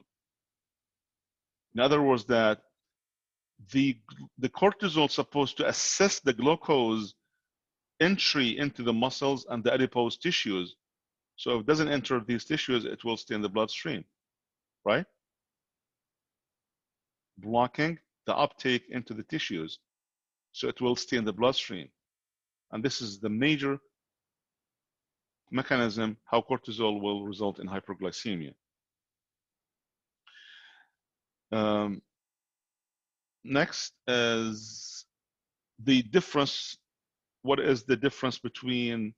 In other words, that the cortisol is supposed to assist the glucose entry into the muscles and the adipose tissues. So if it doesn't enter these tissues, it will stay in the bloodstream, right? Blocking the uptake into the tissues, so it will stay in the bloodstream. And this is the major mechanism how cortisol will result in hyperglycemia. Next is the difference. What is the difference between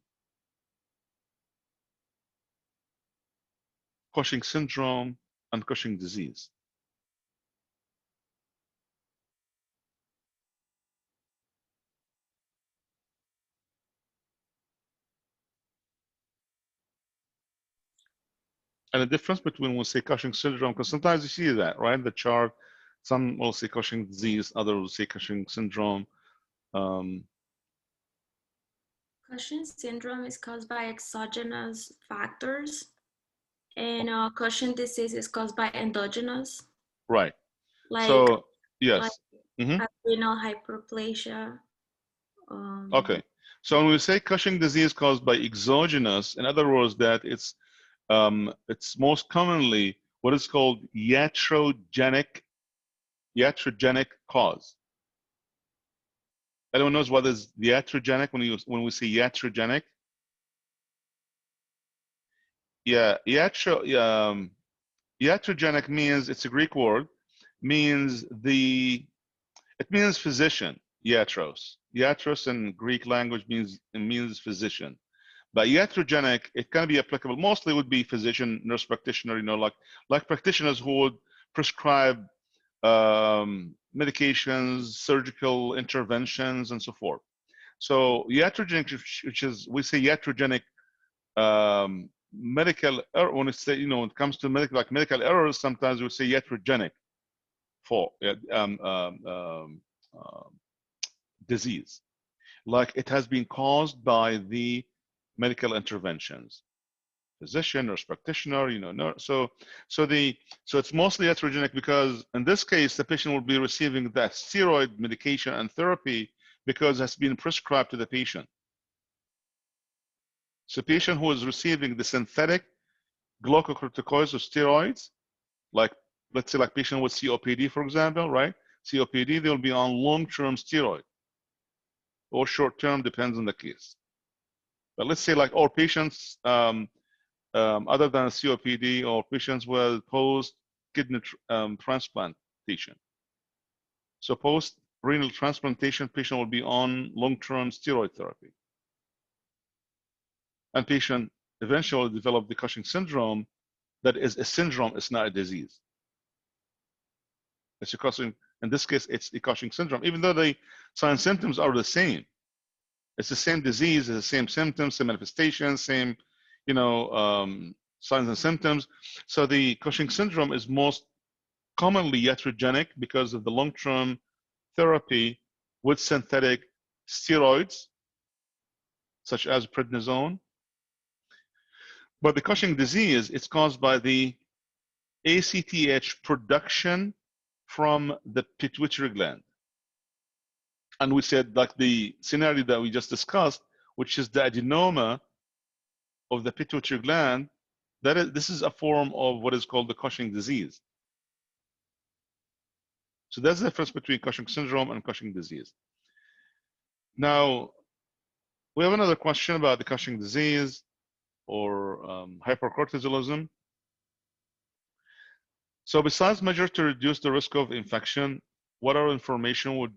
Cushing syndrome and Cushing disease? And the difference between when we say Cushing syndrome, because sometimes you see that, right? The chart, some will say Cushing disease, others will say Cushing syndrome. Cushing syndrome is caused by exogenous factors, and Cushing disease is caused by endogenous. Right. Like, so, yes. Like adrenal hyperplasia. Okay. So when we say Cushing disease caused by exogenous, in other words, that it's most commonly what is called iatrogenic cause. Anyone knows what is iatrogenic when we say iatrogenic? Yeah, iatrogenic means, it's a Greek word, means it means physician, iatros. Iatros in Greek language means physician. But iatrogenic, it can be applicable, mostly would be physician, nurse practitioner, like practitioners who would prescribe medications, surgical interventions, and so forth. So iatrogenic, which is, we say iatrogenic medical error, when it's, when it comes to medical errors, sometimes we say iatrogenic for disease, like it has been caused by the medical interventions, physician, nurse practitioner, so it's mostly iatrogenic because in this case the patient will be receiving that steroid medication and therapy because it has been prescribed to the patient. So patient who is receiving the synthetic glucocorticoids or steroids, like let's say like patient with COPD, for example, right? COPD, they'll be on long-term steroid or short-term, depends on the case. But let's say like all patients other than COPD or patients with post-kidney transplantation. So post-renal transplantation, patient will be on long-term steroid therapy. And patient eventually develop the Cushing syndrome. That is a syndrome, it's not a disease. It's a Cushing, in this case, it's the Cushing syndrome, even though the signs and symptoms are the same. It's the same disease, it's the same symptoms, same manifestations, same, signs and symptoms. So the Cushing syndrome is most commonly iatrogenic because of the long-term therapy with synthetic steroids, such as prednisone, But the Cushing disease, it's caused by the ACTH production from the pituitary gland. And we said, like the scenario that we just discussed, which is the adenoma of the pituitary gland, this is a form of what is called the Cushing disease. So that's the difference between Cushing syndrome and Cushing disease. Now, we have another question about the Cushing disease or hypercortisolism. So besides measures to reduce the risk of infection, what other information would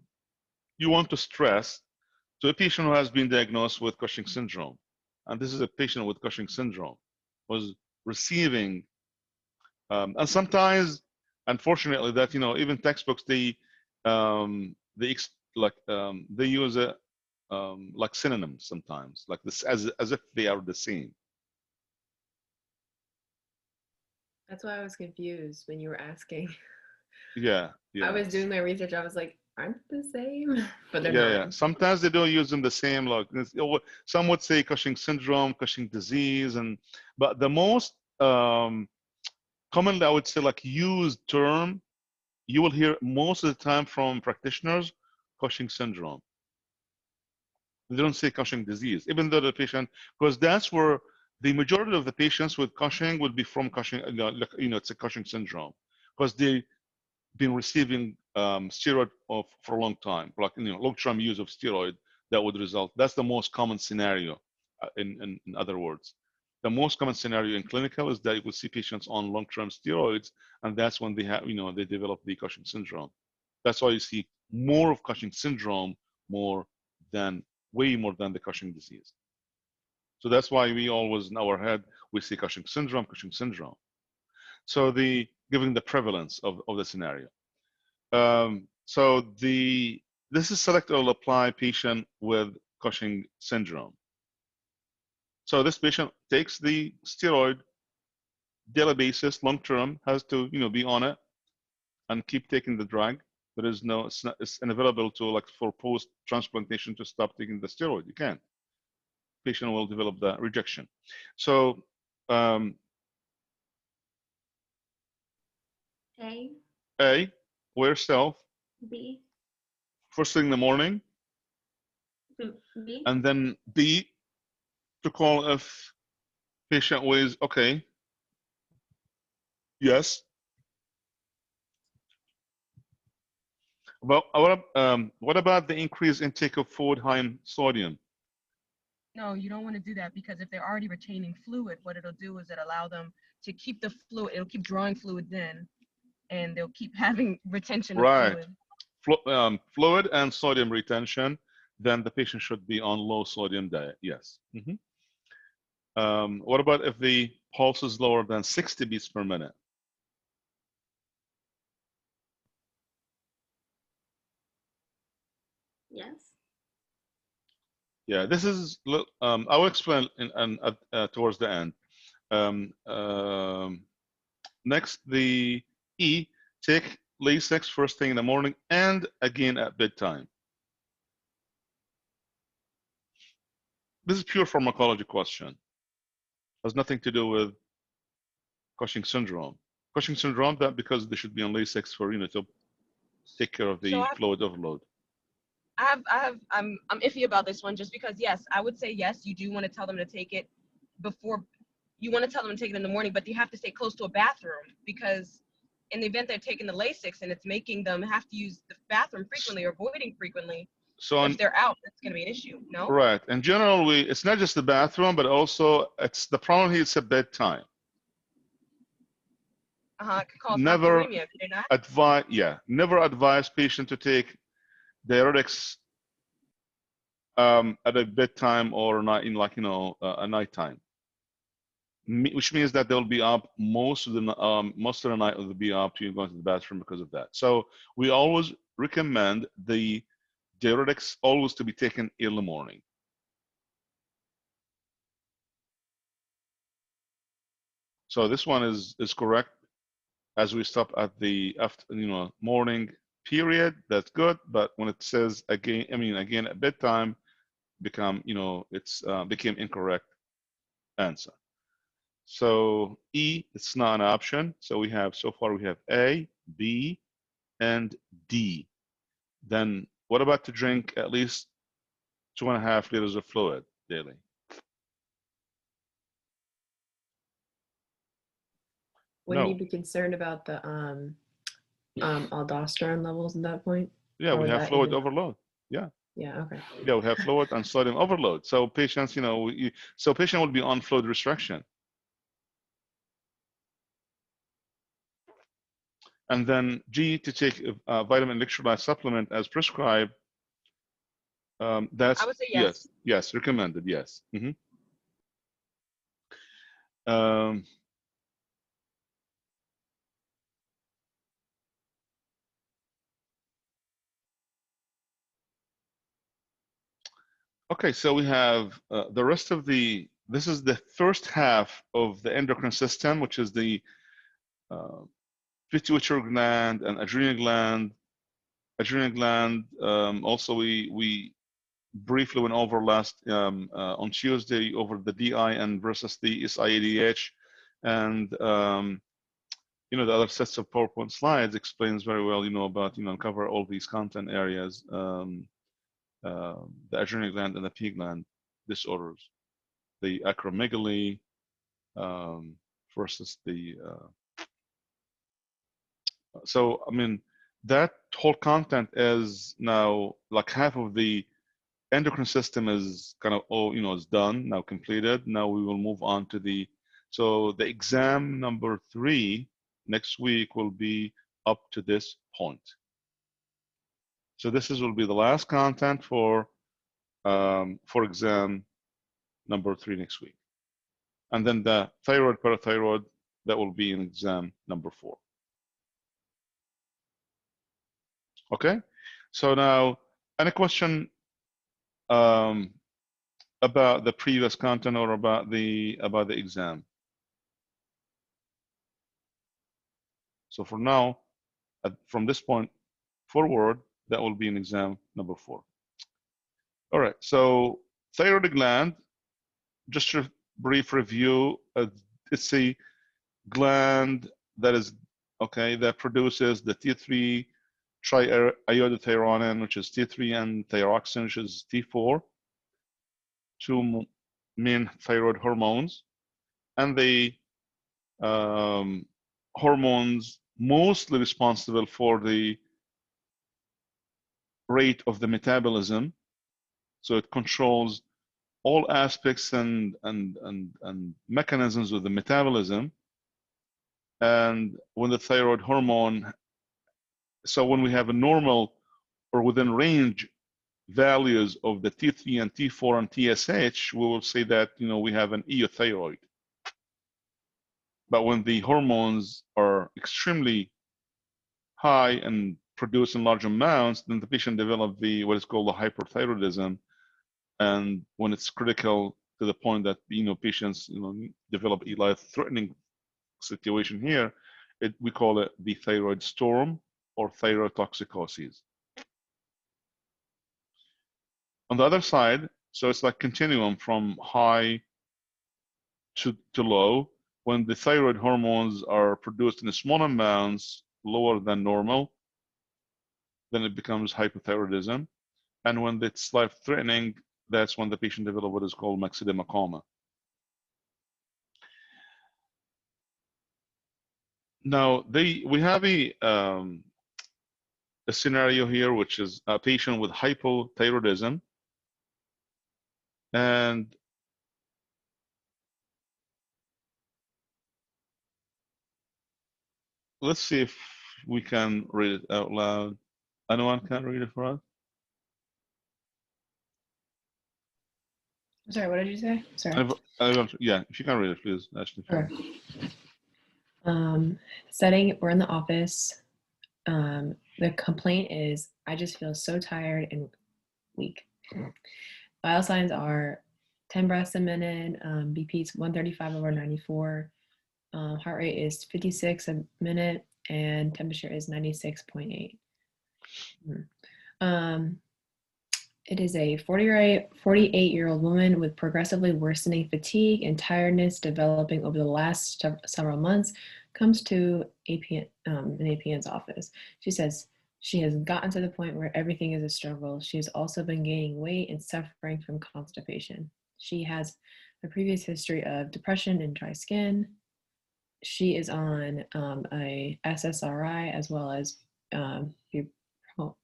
you want to stress to a patient who has been diagnosed with Cushing syndrome? And this is a patient with Cushing syndrome, was receiving, and sometimes, unfortunately, that even textbooks they use it like synonyms sometimes, like this as if they are the same. That's why I was confused when you were asking. Yeah. I was doing my research. I was like, aren't the same? But they're Yeah. not. Sometimes they don't use them the same. Like some would say Cushing syndrome, Cushing disease, but the most commonly I would say like used term you will hear most of the time from practitioners, Cushing syndrome. They don't say Cushing disease, even though the patient, because that's where the majority of the patients with Cushing would be from Cushing. It's a Cushing syndrome because they've been receiving steroid for a long time, like long-term use of steroid that would result. That's the most common scenario. In other words, the most common scenario in clinical is that you will see patients on long-term steroids, and that's when they have, they develop the Cushing syndrome. That's why you see more of Cushing syndrome way more than the Cushing disease. So that's why we always in our head we see Cushing syndrome, Cushing syndrome. So giving the prevalence of the scenario. This is select or apply patient with Cushing syndrome. So this patient takes the steroid daily basis, long term, has to be on it and keep taking the drug. There is it's unavailable to like for post transplantation to stop taking the steroid. You can't. Patient will develop the rejection. So A, wear self. B. First thing in the morning. B. And then B, to call if patient weighs okay. Yes. Well, what about the increased intake of food high in sodium? No, you don't want to do that because if they're already retaining fluid, what it'll do is it allow them to keep the fluid. It'll keep drawing fluid in, and they'll keep having retention of fluid. Fluid and sodium retention. Then the patient should be on low sodium diet. Yes. What about if the pulse is lower than 60 beats per minute? Yes. Yeah, this is. I will explain towards the end. Next, the E. Take Lasix first thing in the morning and again at bedtime. This is pure pharmacology question. Has nothing to do with Cushing syndrome. Cushing syndrome, that because they should be on Lasix for to take care of the fluid overload. I'm iffy about this one just because yes, I would say yes, you do want to tell them to take it before. You want to tell them to take it in the morning, but you have to stay close to a bathroom because in the event they're taking the Lasix and it's making them have to use the bathroom frequently or voiding frequently, so if they're out, that's going to be an issue, no? Right. In general, it's not just the bathroom, but also it's the problem here. It's a bedtime. It could cause never hyperemia, could it not? advise. Yeah, never advise patient to take diuretics at a bedtime or not in a nighttime. Which means that they'll be up most of the night. They'll be up to going to the bathroom because of that. So we always recommend the diuretics always to be taken in the morning. So this one is correct. As we stop at the morning period, that's good. But when it says again at bedtime, became incorrect answer. So E, it's not an option. So we have, so far we have A, B, and D. Then what about to drink at least 2.5 liters of fluid daily? Wouldn't No. you be concerned about the aldosterone levels at that point? Yeah, Or we have that fluid even- overload. Yeah. Yeah, okay. Yeah, we have fluid and sodium overload. So patients, so patient will be on fluid restriction. And then G, to take a vitamin electrolyte supplement as prescribed. That's, I would say yes. Yes, recommended, yes. Okay, so we have the rest of this is the first half of the endocrine system, which is the pituitary gland and adrenal gland. Adrenal gland, also we briefly went over last on Tuesday over the DI and versus the SIADH, and the other sets of PowerPoint slides explains very well, about cover all these content areas, the adrenal gland and the P gland disorders, the acromegaly versus the. So I mean that whole content is now like half of the endocrine system is kind of is done now, completed. Now we will move on to the exam number 3 next week will be up to this point. So this will be the last content for exam number 3 next week, and then the thyroid parathyroid, that will be in exam number 4. Okay, so now any question about the previous content or about the exam? So for now, from this point forward, that will be in exam number 4. All right, so thyroid gland, just a brief review. It's a gland that is, that produces the T3 triiodothyronin, which is T3, and thyroxine, which is T4, 2 main thyroid hormones. And the hormones mostly responsible for the rate of the metabolism. So it controls all aspects and mechanisms of the metabolism. And when the thyroid hormone, so when we have a normal or within range values of the T3 and T4 and TSH, we will say that we have an euthyroid. But when the hormones are extremely high and produced in large amounts, then the patient develops what is called the hyperthyroidism. And when it's critical to the point that patients develop a life-threatening situation here, we call it the thyroid storm or thyroid toxicoses. On the other side, so it's like continuum from high to low. When the thyroid hormones are produced in small amounts, lower than normal, then it becomes hypothyroidism. And when it's life-threatening, that's when the patient develops what is called myxedema coma. Now, we have a scenario here, which is a patient with hypothyroidism, and let's see if we can read it out loud. Anyone can read it for us? Sorry, what did you say? Sorry. Yeah, if you can read it, please, Ashley. Sure. Setting, we're in the office. The complaint is, I just feel so tired and weak. Vital signs are 10 breaths a minute, BP is 135/94, heart rate is 56 a minute, and temperature is 96.8. It is a 48-year-old woman with progressively worsening fatigue and tiredness developing over the last several months. Comes to an APN's office. She says she has gotten to the point where everything is a struggle. She has also been gaining weight and suffering from constipation. She has a previous history of depression and dry skin. She is on a SSRI as well as I don't even know.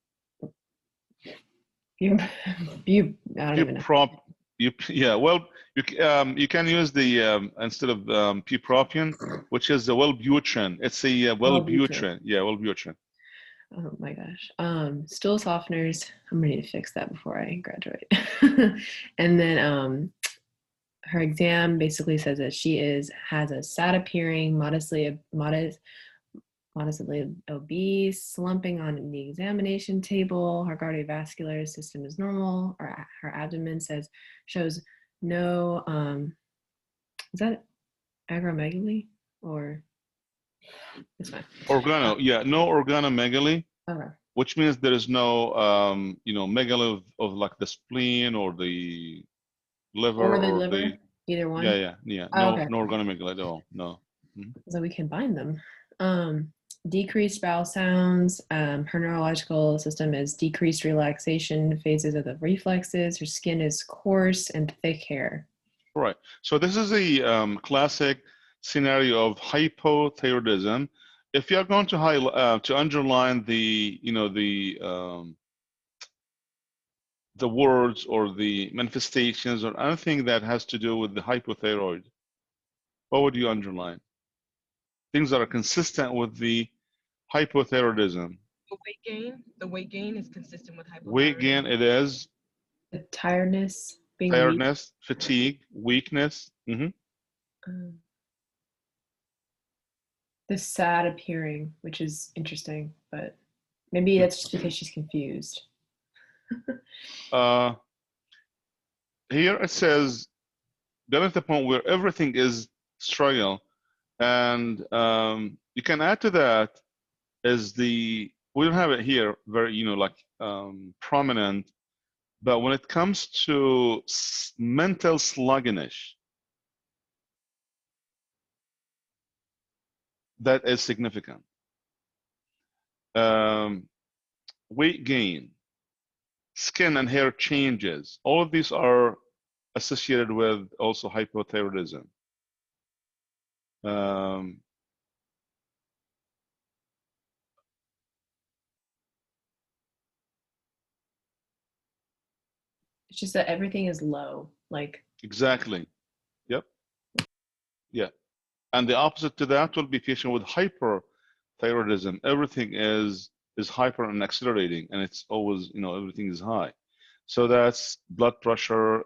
Yeah, well, you can use the instead of bupropion, which is the Wellbutrin. It's a Wellbutrin. Yeah, Wellbutrin. Oh my gosh. Stool softeners. I'm ready to fix that before I graduate. And then her exam basically says that she has a sad appearing, modestly obese, slumping on the examination table. Her cardiovascular system is normal. Her abdomen shows no, is that acromegaly or it's fine. Yeah, no organomegaly, Okay. which means there is no, megaly of like the spleen or the liver or the liver, either one. Yeah. Oh, okay. No organomegaly at all. No. So we combine them. Decreased bowel sounds. Her neurological system is decreased relaxation phases of the reflexes. Her skin is coarse and thick hair. Right. So this is a classic scenario of hypothyroidism. If you are going to underline the the words or the manifestations or anything that has to do with the hypothyroid, what would you underline? Things that are consistent with the hypothyroidism. The weight gain is consistent with hypothyroidism. Weight gain, it is. The tiredness, being tiredness, weak. Fatigue, weakness. The sad appearing, which is interesting, but maybe that's just because she's confused. Here it says, getting to the point where everything is struggle, and you can add to that is we don't have it here very prominent, but when it comes to mental sluggishness, that is significant. Weight gain, skin and hair changes, all of these are associated with also hypothyroidism. It's just that everything is low, like. Exactly. Yep. Yeah. And the opposite to that will be patient with hyperthyroidism. Everything is hyper and accelerating, and it's always, everything is high. So that's blood pressure,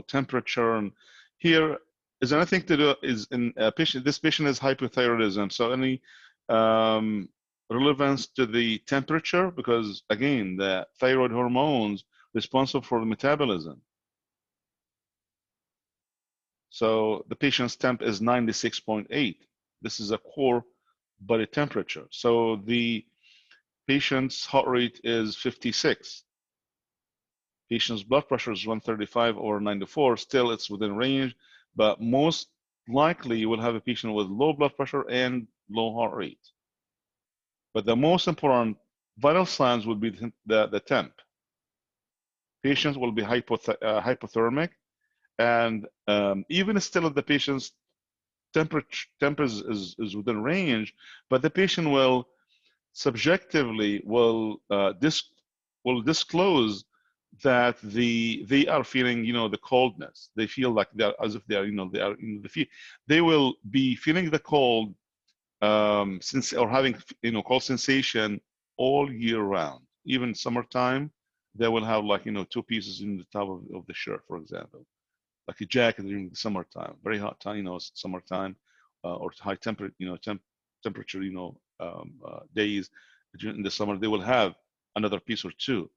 temperature. And here is anything to do is in a patient. This patient is hypothyroidism. So any relevance to the temperature, because again, the thyroid hormones responsible for the metabolism. So the patient's temp is 96.8. This is a core body temperature. So the patient's heart rate is 56. Patient's blood pressure is 135/94. Still, it's within range, but most likely you will have a patient with low blood pressure and low heart rate. But the most important vital signs will be the temp. Patients will be hypothermic, and even still if the patient's temp is within range, but the patient will subjectively disclose that they are feeling the coldness. They feel like they are as if they are they will be feeling the cold or having cold sensation all year round. Even summertime, they will have like 2 pieces in the top of the shirt, for example, like a jacket during the summertime, very hot time, summertime, or high temperature, temperature, days during the summer, they will have another piece or 2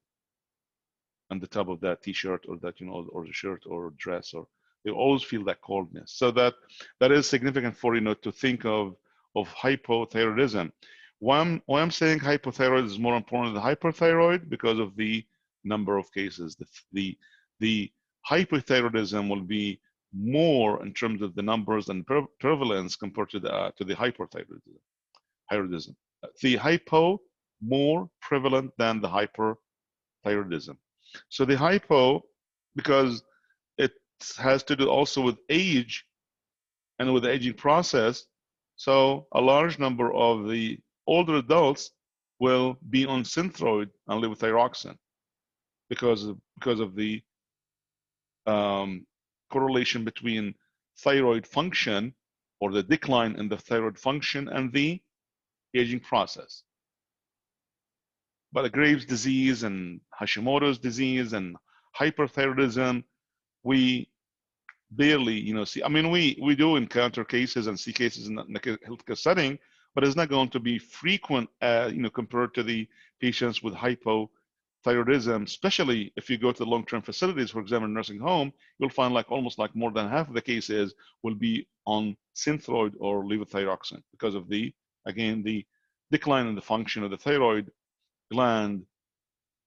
on the top of that t-shirt or that, or the shirt or dress, or they always feel that coldness. So that is significant for, to think of hypothyroidism. Why I'm saying hypothyroid is more important than hyperthyroid, because of the number of cases. The hypothyroidism will be more in terms of the numbers and prevalence compared to the hyperthyroidism. The hypo more prevalent than the hyperthyroidism. So the hypo, because it has to do also with age and with the aging process, so a large number of the older adults will be on Synthroid and levothyroxine because of the correlation between thyroid function or the decline in the thyroid function and the aging process. But Graves' disease and Hashimoto's disease and hyperthyroidism, we barely, see. I mean, we do encounter cases and see cases in the healthcare setting, but it's not going to be frequent, compared to the patients with hypothyroidism. Especially if you go to the long-term facilities, for example, nursing home, you'll find almost more than half of the cases will be on Synthroid or levothyroxine because of the decline in the function of the thyroid gland,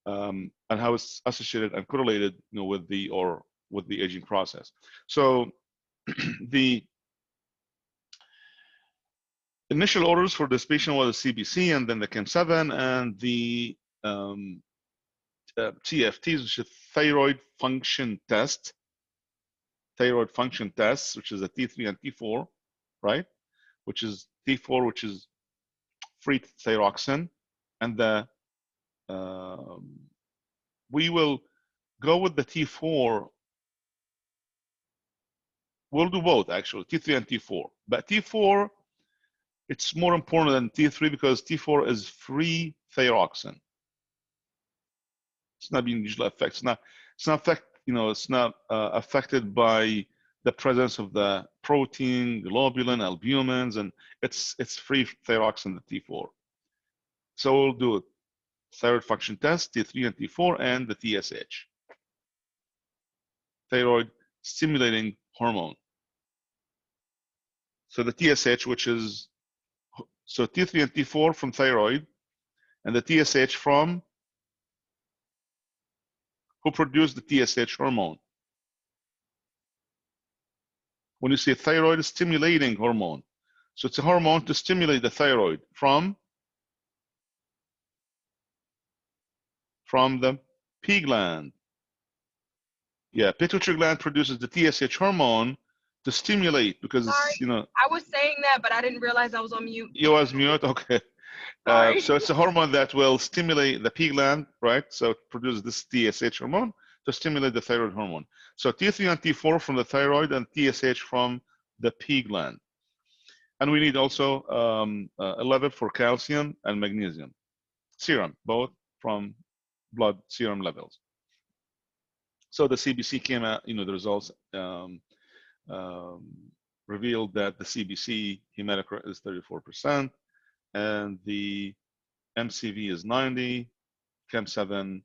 and how it's associated and correlated, with the aging process. So the initial orders for this patient was the CBC and then the Chem7 and the TFTs, which is thyroid function test, which is a T3 and T4, right? Which is T4, which is free thyroxine, and the we will go with the T4. We'll do both actually, T3 and T4. But T4, it's more important than T3 because T4 is free thyroxine. It's not being usually affected. It's not affected by the presence of the protein, globulin, albumins, and it's free thyroxine, the T4. So we'll do a thyroid function test, T3 and T4, and the TSH, thyroid stimulating hormone. So the TSH, which is T3 and T4 from thyroid, and the TSH from who produced the TSH hormone. When you say thyroid stimulating hormone, so it's a hormone to stimulate the thyroid from the P gland. Yeah, pituitary gland produces the TSH hormone to stimulate because Sorry, I was saying that, but I didn't realize I was on mute. You was mute, okay. So it's a hormone that will stimulate the P gland, right? So it produces this TSH hormone to stimulate the thyroid hormone. So T3 and T4 from the thyroid and TSH from the P gland. And we need also a level for calcium and magnesium, serum, both from blood serum levels. So the CBC came out, the results revealed that the CBC hematocrit is 34%, and the MCV is 90, Chem7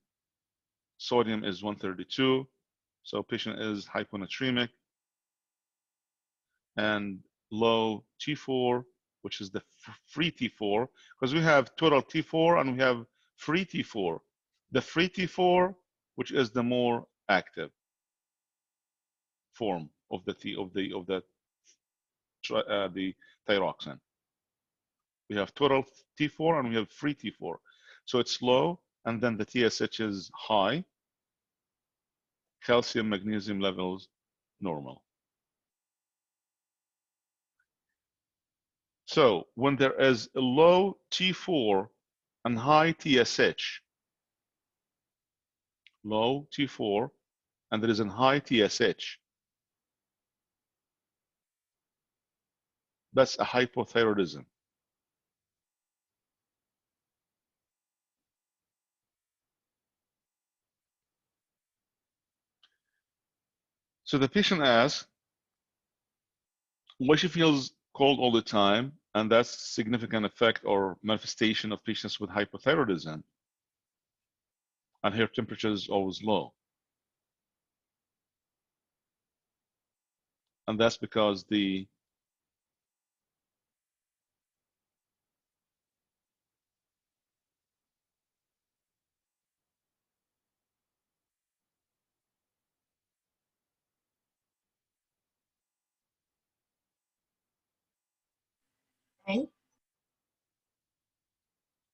sodium is 132, so patient is hyponatremic, and low T4, which is the free T4, because we have total T4 and we have free T4. The free T4, which is the more active form of the thyroxine. We have total T4 and we have free T4. So it's low, and then the TSH is high. Calcium, magnesium levels, normal. So when there is a low T4 and high TSH, low T4, and there is a high TSH, that's a hypothyroidism. So the patient asks why she feels cold all the time, and that's significant effect or manifestation of patients with hypothyroidism, and her temperature is always low. And that's because the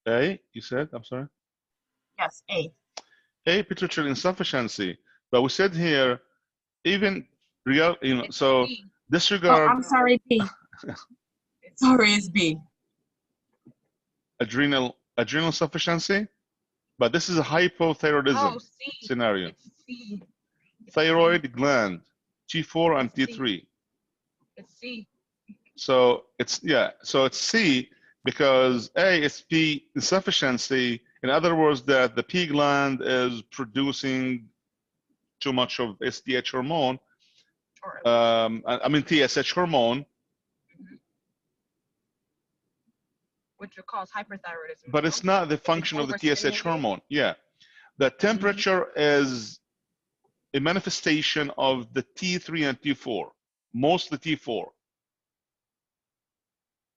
A, you said, I'm sorry? Yes, A. A, pituitary insufficiency. But we said here, even real, so B. Oh, disregard I'm sorry, B. Sorry, it's B. adrenal insufficiency, but this is a hypothyroidism Oh, C. scenario. It's C. It's Thyroid C. gland, T4 and It's C. T3. It's C. So it's, yeah, so it's C because A is P insufficiency. In other words, that the P gland is producing too much of STH hormone, Or I mean TSH hormone, which would cause hyperthyroidism. but it's not the function of the TSH hormone. Yeah, the temperature is a manifestation of the T3 and T4, mostly T4.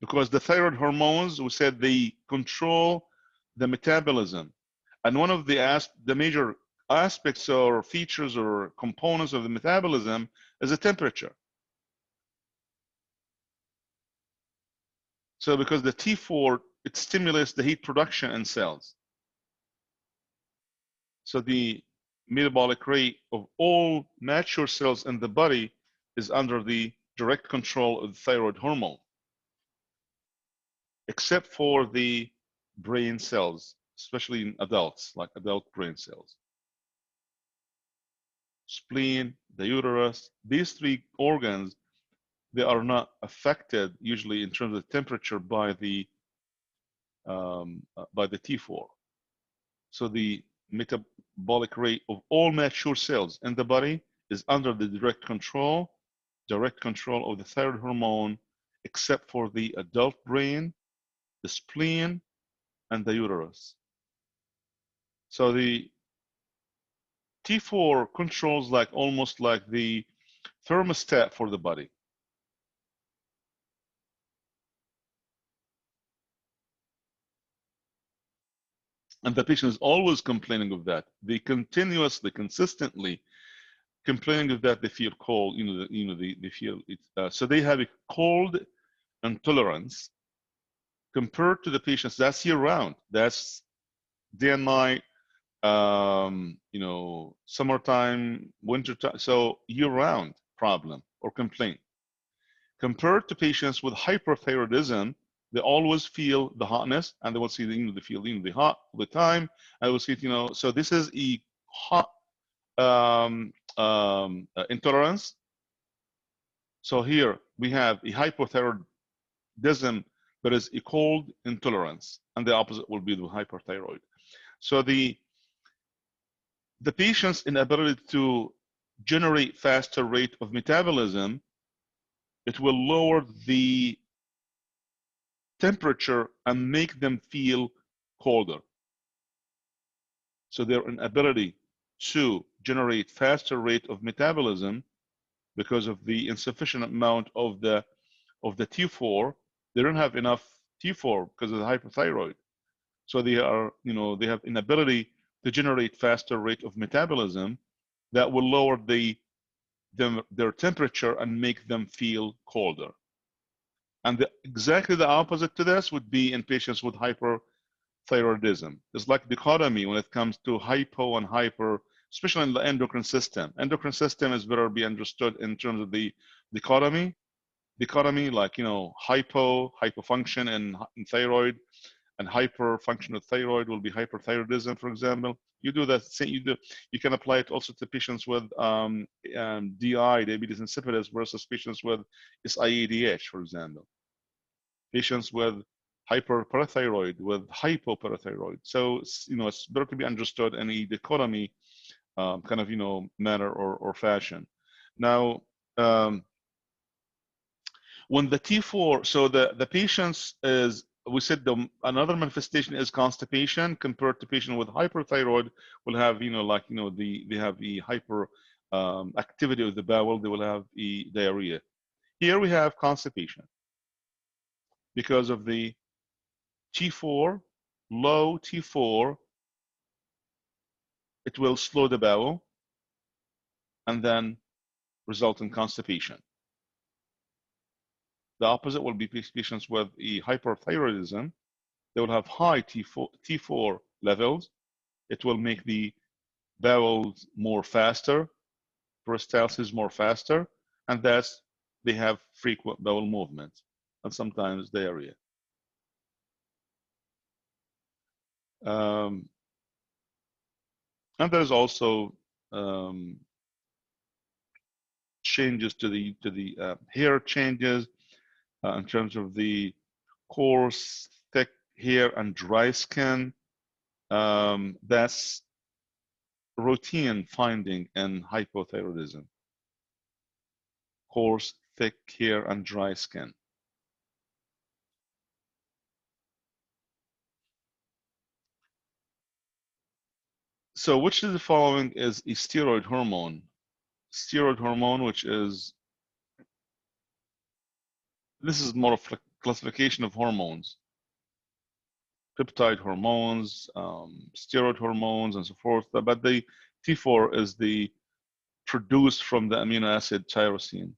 Because the thyroid hormones, we said they control the metabolism. And one of the major aspects or features or components of the metabolism is the temperature. So because the T4, it stimulates the heat production in cells. So the metabolic rate of all mature cells in the body is under the direct control of the thyroid hormone, except for the brain cells, especially in adults, like adult brain cells. Spleen, the uterus, these three organs, they are not affected usually in terms of temperature by the T4. So the metabolic rate of all mature cells in the body is under the direct control of the thyroid hormone, except for the adult brain, the spleen, and the uterus. So the T4 controls almost like the thermostat for the body. And the patient is always complaining of that. They consistently complaining of that. They feel cold. They feel it. So they have a cold intolerance compared to the patients that's year round. That's day and night. Summertime, wintertime. So year round problem or complaint. Compared to patients with hyperthyroidism, they always feel the hotness, and they will see they feel the hot all the time. I will see it, so this is a hot intolerance. So here we have a hypothyroidism, but is a cold intolerance, and the opposite will be the hyperthyroid. So the patient's inability to generate faster rate of metabolism, it will lower the temperature and make them feel colder. So their inability to generate faster rate of metabolism because of the insufficient amount of the T4, they don't have enough T4 because of the hypothyroid. So they have inability to generate faster rate of metabolism that will lower their temperature and make them feel colder. And exactly the opposite to this would be in patients with hyperthyroidism. It's like dichotomy when it comes to hypo and hyper, especially in the endocrine system. Endocrine system is better to be understood in terms of the dichotomy. Dichotomy, like hypofunction in thyroid, and hyperfunction of thyroid will be hyperthyroidism, for example. You do that. You can apply it also to patients with DI, diabetes insipidus, versus patients with SIADH, for example. Patients with hyperparathyroid, with hypoparathyroid. So it's better to be understood in a dichotomy kind of manner or fashion. Now, when the T4, so the patients is, we said another manifestation is constipation compared to patient with hyperthyroid will have, they have the hyper activity of the bowel, they will have the diarrhea. Here we have constipation because of the T4, low T4, it will slow the bowel and then result in constipation. The opposite will be patients with a hyperthyroidism. they will have high T4 levels. It will make the bowels more faster, peristalsis more faster, and thus they have frequent bowel movements and sometimes diarrhea. And there's also changes to the hair changes in terms of the coarse, thick hair and dry skin. That's routine finding in hypothyroidism. Coarse, thick hair and dry skin. So which of the following is a steroid hormone? Steroid hormone, which is, this is more of a classification of hormones. Peptide hormones, steroid hormones, and so forth. But the T4 is the produced from the amino acid tyrosine.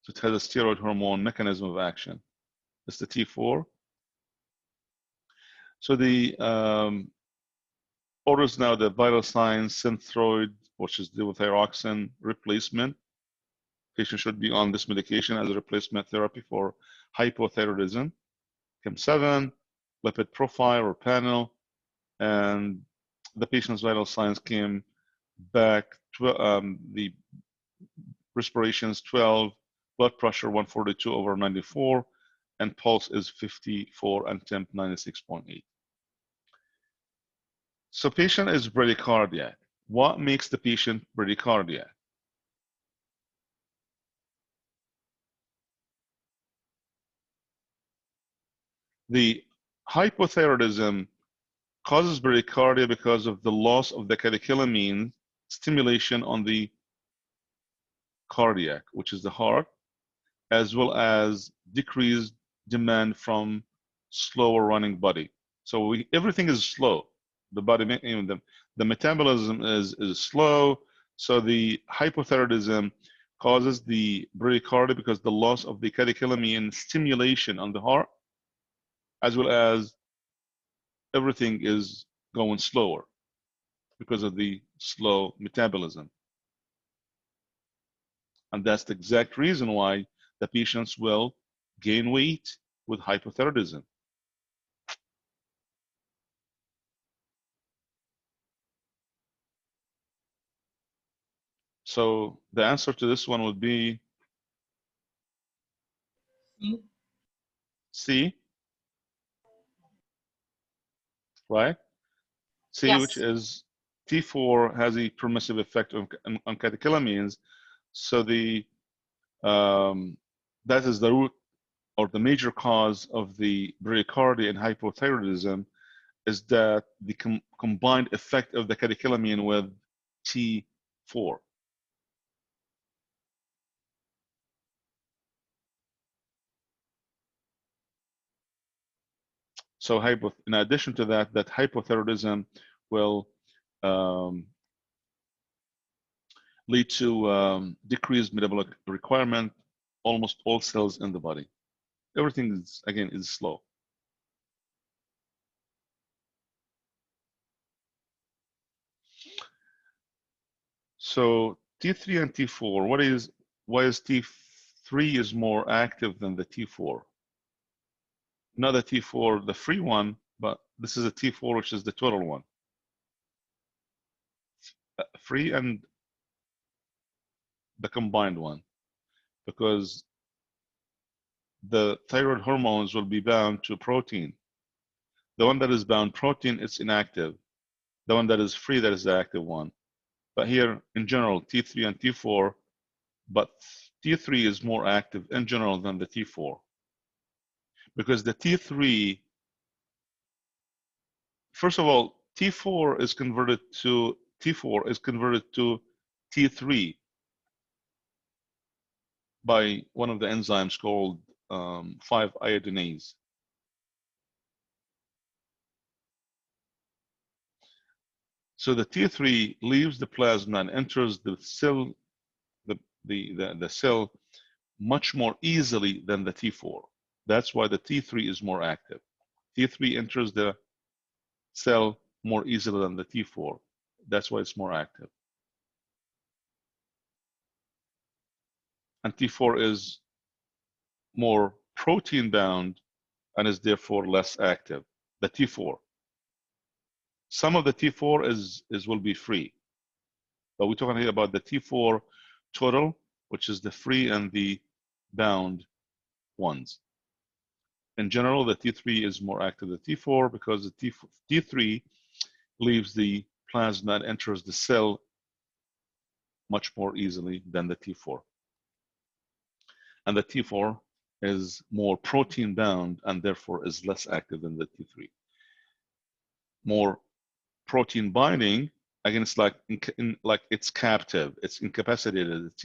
So it has a steroid hormone mechanism of action. It's the T4. So the orders now the vital signs, Synthroid, which is levothyroxine replacement. Patient should be on this medication as a replacement therapy for hypothyroidism. Chem7, lipid profile or panel, and the patient's vital signs came back. The respirations 12, blood pressure 142/94, and pulse is 54 and temp 96.8. So patient is bradycardiac. What makes the patient bradycardiac? The hypothyroidism causes bradycardia because of the loss of the catecholamine stimulation on the cardiac, which is the heart, as well as decreased demand from slower running body. So everything is slow. The body, the metabolism is slow. So the hypothyroidism causes the bradycardia because the loss of the catecholamine stimulation on the heart, as well as everything is going slower because of the slow metabolism. And that's the exact reason why the patients will gain weight with hypothyroidism. So the answer to this one would be C, right? C, Yes. which is T4 has a permissive effect on catecholamines. So that is the root or the major cause of the bradycardia and hypothyroidism is that the combined effect of the catecholamine with T4. So in addition to that, that hypothyroidism will lead to decreased metabolic requirement, almost all cells in the body. Everything is, again, is slow. So T3 and T4, why is T3 is more active than the T4? Not the T4, the free one, but this is a T4, which is the total one. Free and the combined one, because the thyroid hormones will be bound to protein. The one that is bound protein is inactive. The one that is free, that is the active one. But here, in general, T3 and T4, but T3 is more active in general than the T4. Because the T3, first of all, T4 is converted to T3 by one of the enzymes called 5-iodinase. So the T3 leaves the plasma and enters the cell, the cell much more easily than the T4. That's why the T3 is more active. T3 enters the cell more easily than the T4. That's why it's more active. And T4 is more protein bound and is therefore less active. The T4. Some of the T4 will be free. But we're talking here about the T4 total, which is the free and the bound ones. In general, the T3 is more active than T4 because the T3 leaves the plasma and enters the cell much more easily than the T4. And the T4 is more protein bound and therefore is less active than the T3. More protein binding, again, it's like it's captive, it's incapacitated. It's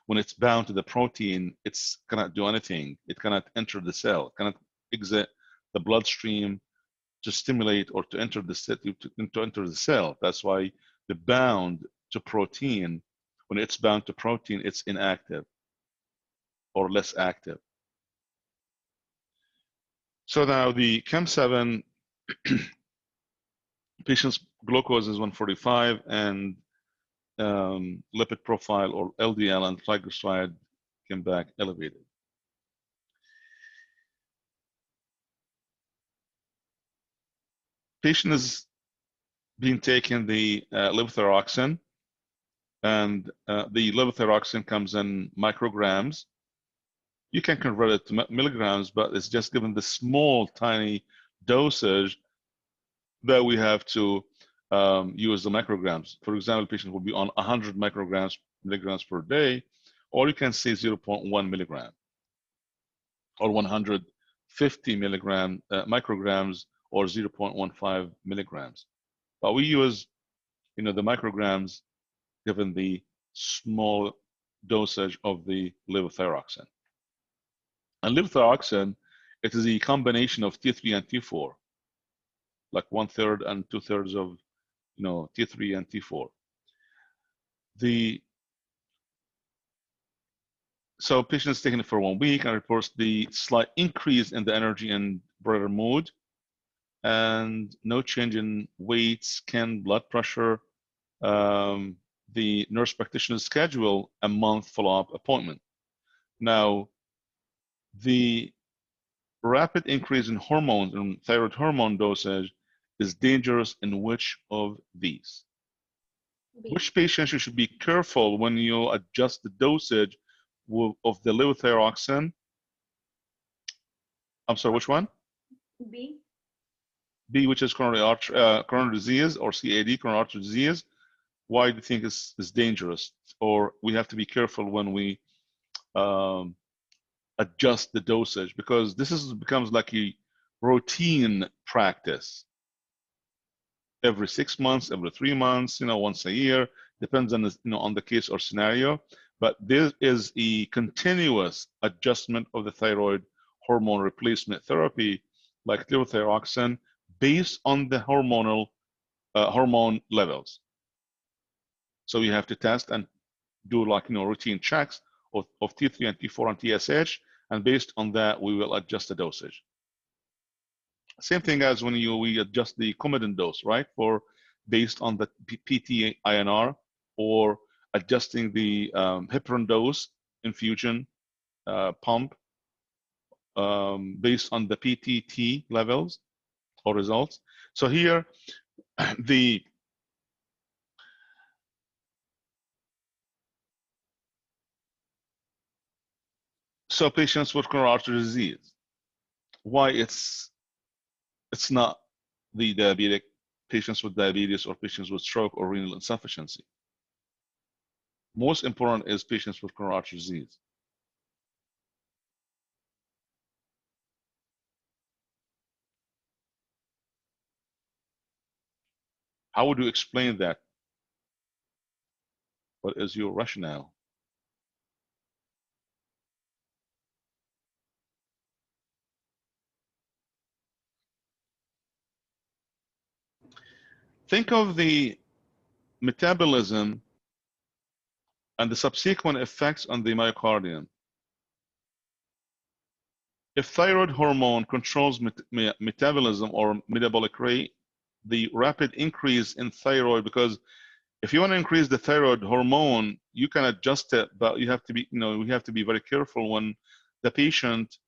when it's bound to the protein, it cannot do anything. It cannot enter the cell, cannot exit the bloodstream to stimulate or to enter the cell. That's why the bound to protein, when it's bound to protein, it's inactive or less active. So now the CAM7 patient's glucose is 145 and lipid profile or LDL and triglyceride came back elevated. Patient is being taken the levothyroxine, and the levothyroxine comes in micrograms. You can convert it to milligrams, but it's just given the small, tiny dosage that we have to use the micrograms. For example, the patient will be on 100 milligrams per day, or you can say 0.1 milligram, or 150 micrograms, or 0.15 milligrams. But we use, the micrograms given the small dosage of the levothyroxine. And levothyroxine, it is a combination of T3 and T4, like 1/3 and 2/3 of T3 and T4. So patient is taking it for 1 week and reports the slight increase in the energy and brighter mood, and no change in weight, skin, blood pressure. The nurse practitioner schedule a month follow-up appointment. Now, the rapid increase in hormones and thyroid hormone dosage is dangerous in which of these? Which patients you should be careful when you adjust the dosage of the levothyroxine? I'm sorry, which one? B. B, which is coronary disease, or CAD, coronary artery disease. Why do you think it's dangerous? Or we have to be careful when we adjust the dosage, because this becomes like a routine practice. Every 6 months, every 3 months, once a year, depends on the, on the case or scenario. But there is a continuous adjustment of the thyroid hormone replacement therapy, like levothyroxine, based on the hormonal hormone levels. So you have to test and do routine checks of T3 and T4 and TSH, and based on that, we will adjust the dosage. Same thing as when we adjust the Coumadin dose, right? Based on the PT-INR, or adjusting the heparin dose infusion pump based on the PTT levels or results. So here, so patients with coronary artery disease, why it's not the diabetic patients with diabetes or patients with stroke or renal insufficiency. Most important is patients with coronary artery disease. How would you explain that? What is your rationale? Think of the metabolism and the subsequent effects on the myocardium. if thyroid hormone controls metabolism or metabolic rate, the rapid increase in thyroid, because if you want to increase the thyroid hormone, you can adjust it, but you have to be, we have to be very careful when the patient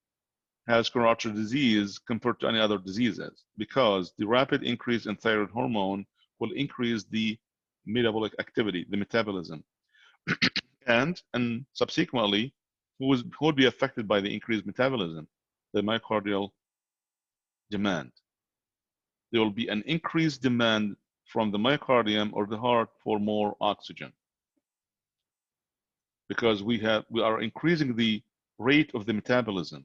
has coronary artery disease compared to any other diseases, because the rapid increase in thyroid hormone will increase the metabolic activity, the metabolism. and subsequently, who would be affected by the increased metabolism? The myocardial demand. There will be an increased demand from the myocardium or the heart for more oxygen, because we are increasing the rate of the metabolism.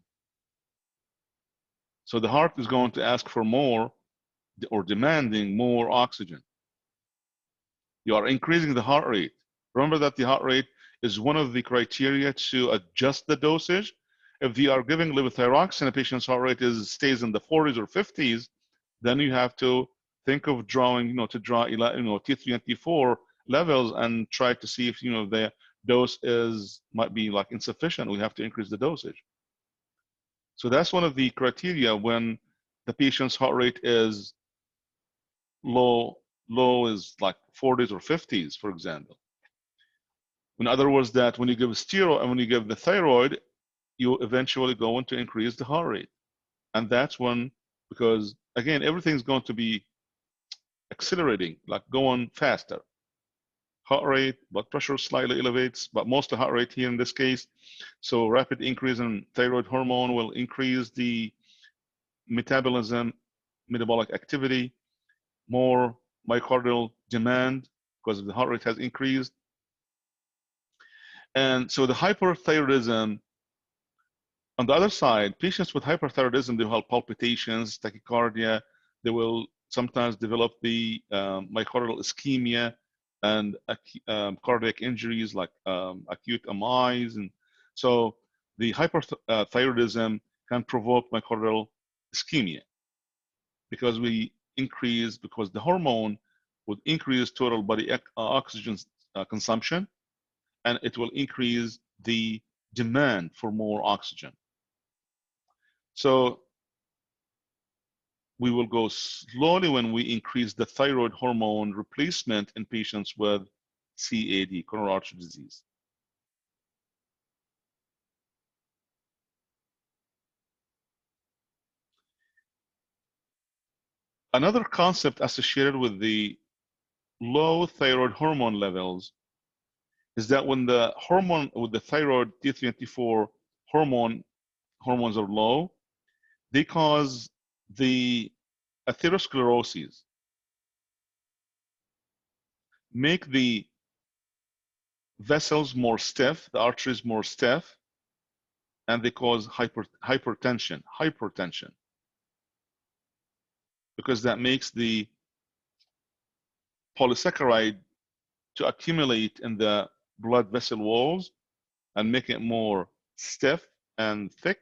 So the heart is going to ask for more, or demanding more oxygen. You are increasing the heart rate. Remember that the heart rate is one of the criteria to adjust the dosage. If you are giving levothyroxine, a patient's heart rate stays in the 40s or 50s, then you have to think of drawing, to draw, T3 and T4 levels and try to see if, the dose might be like insufficient. We have to increase the dosage. So that's one of the criteria when the patient's heart rate is low is like 40s or 50s, for example. In other words, that when you give steroid and when you give the thyroid, you eventually going to increase the heart rate. And that's when, because again, everything's going to be accelerating, like going faster. Heart rate, blood pressure slightly elevates, but mostly heart rate here in this case. So rapid increase in thyroid hormone will increase the metabolism, metabolic activity, more myocardial demand because the heart rate has increased. And so the hyperthyroidism, on the other side, patients with hyperthyroidism, they will have palpitations, tachycardia, they will sometimes develop the myocardial ischemia and cardiac injuries like acute MIs. And so the hyperthyroidism can provoke myocardial ischemia because the hormone would increase total body oxygen consumption, and it will increase the demand for more oxygen. So we will go slowly when we increase the thyroid hormone replacement in patients with CAD, coronary artery disease. Another concept associated with the low thyroid hormone levels is that when the thyroid T3 and T4 hormones are low, they cause the atherosclerosis, make the vessels more stiff, the arteries more stiff, and they cause hypertension, because that makes the polysaccharide to accumulate in the blood vessel walls and make it more stiff and thick,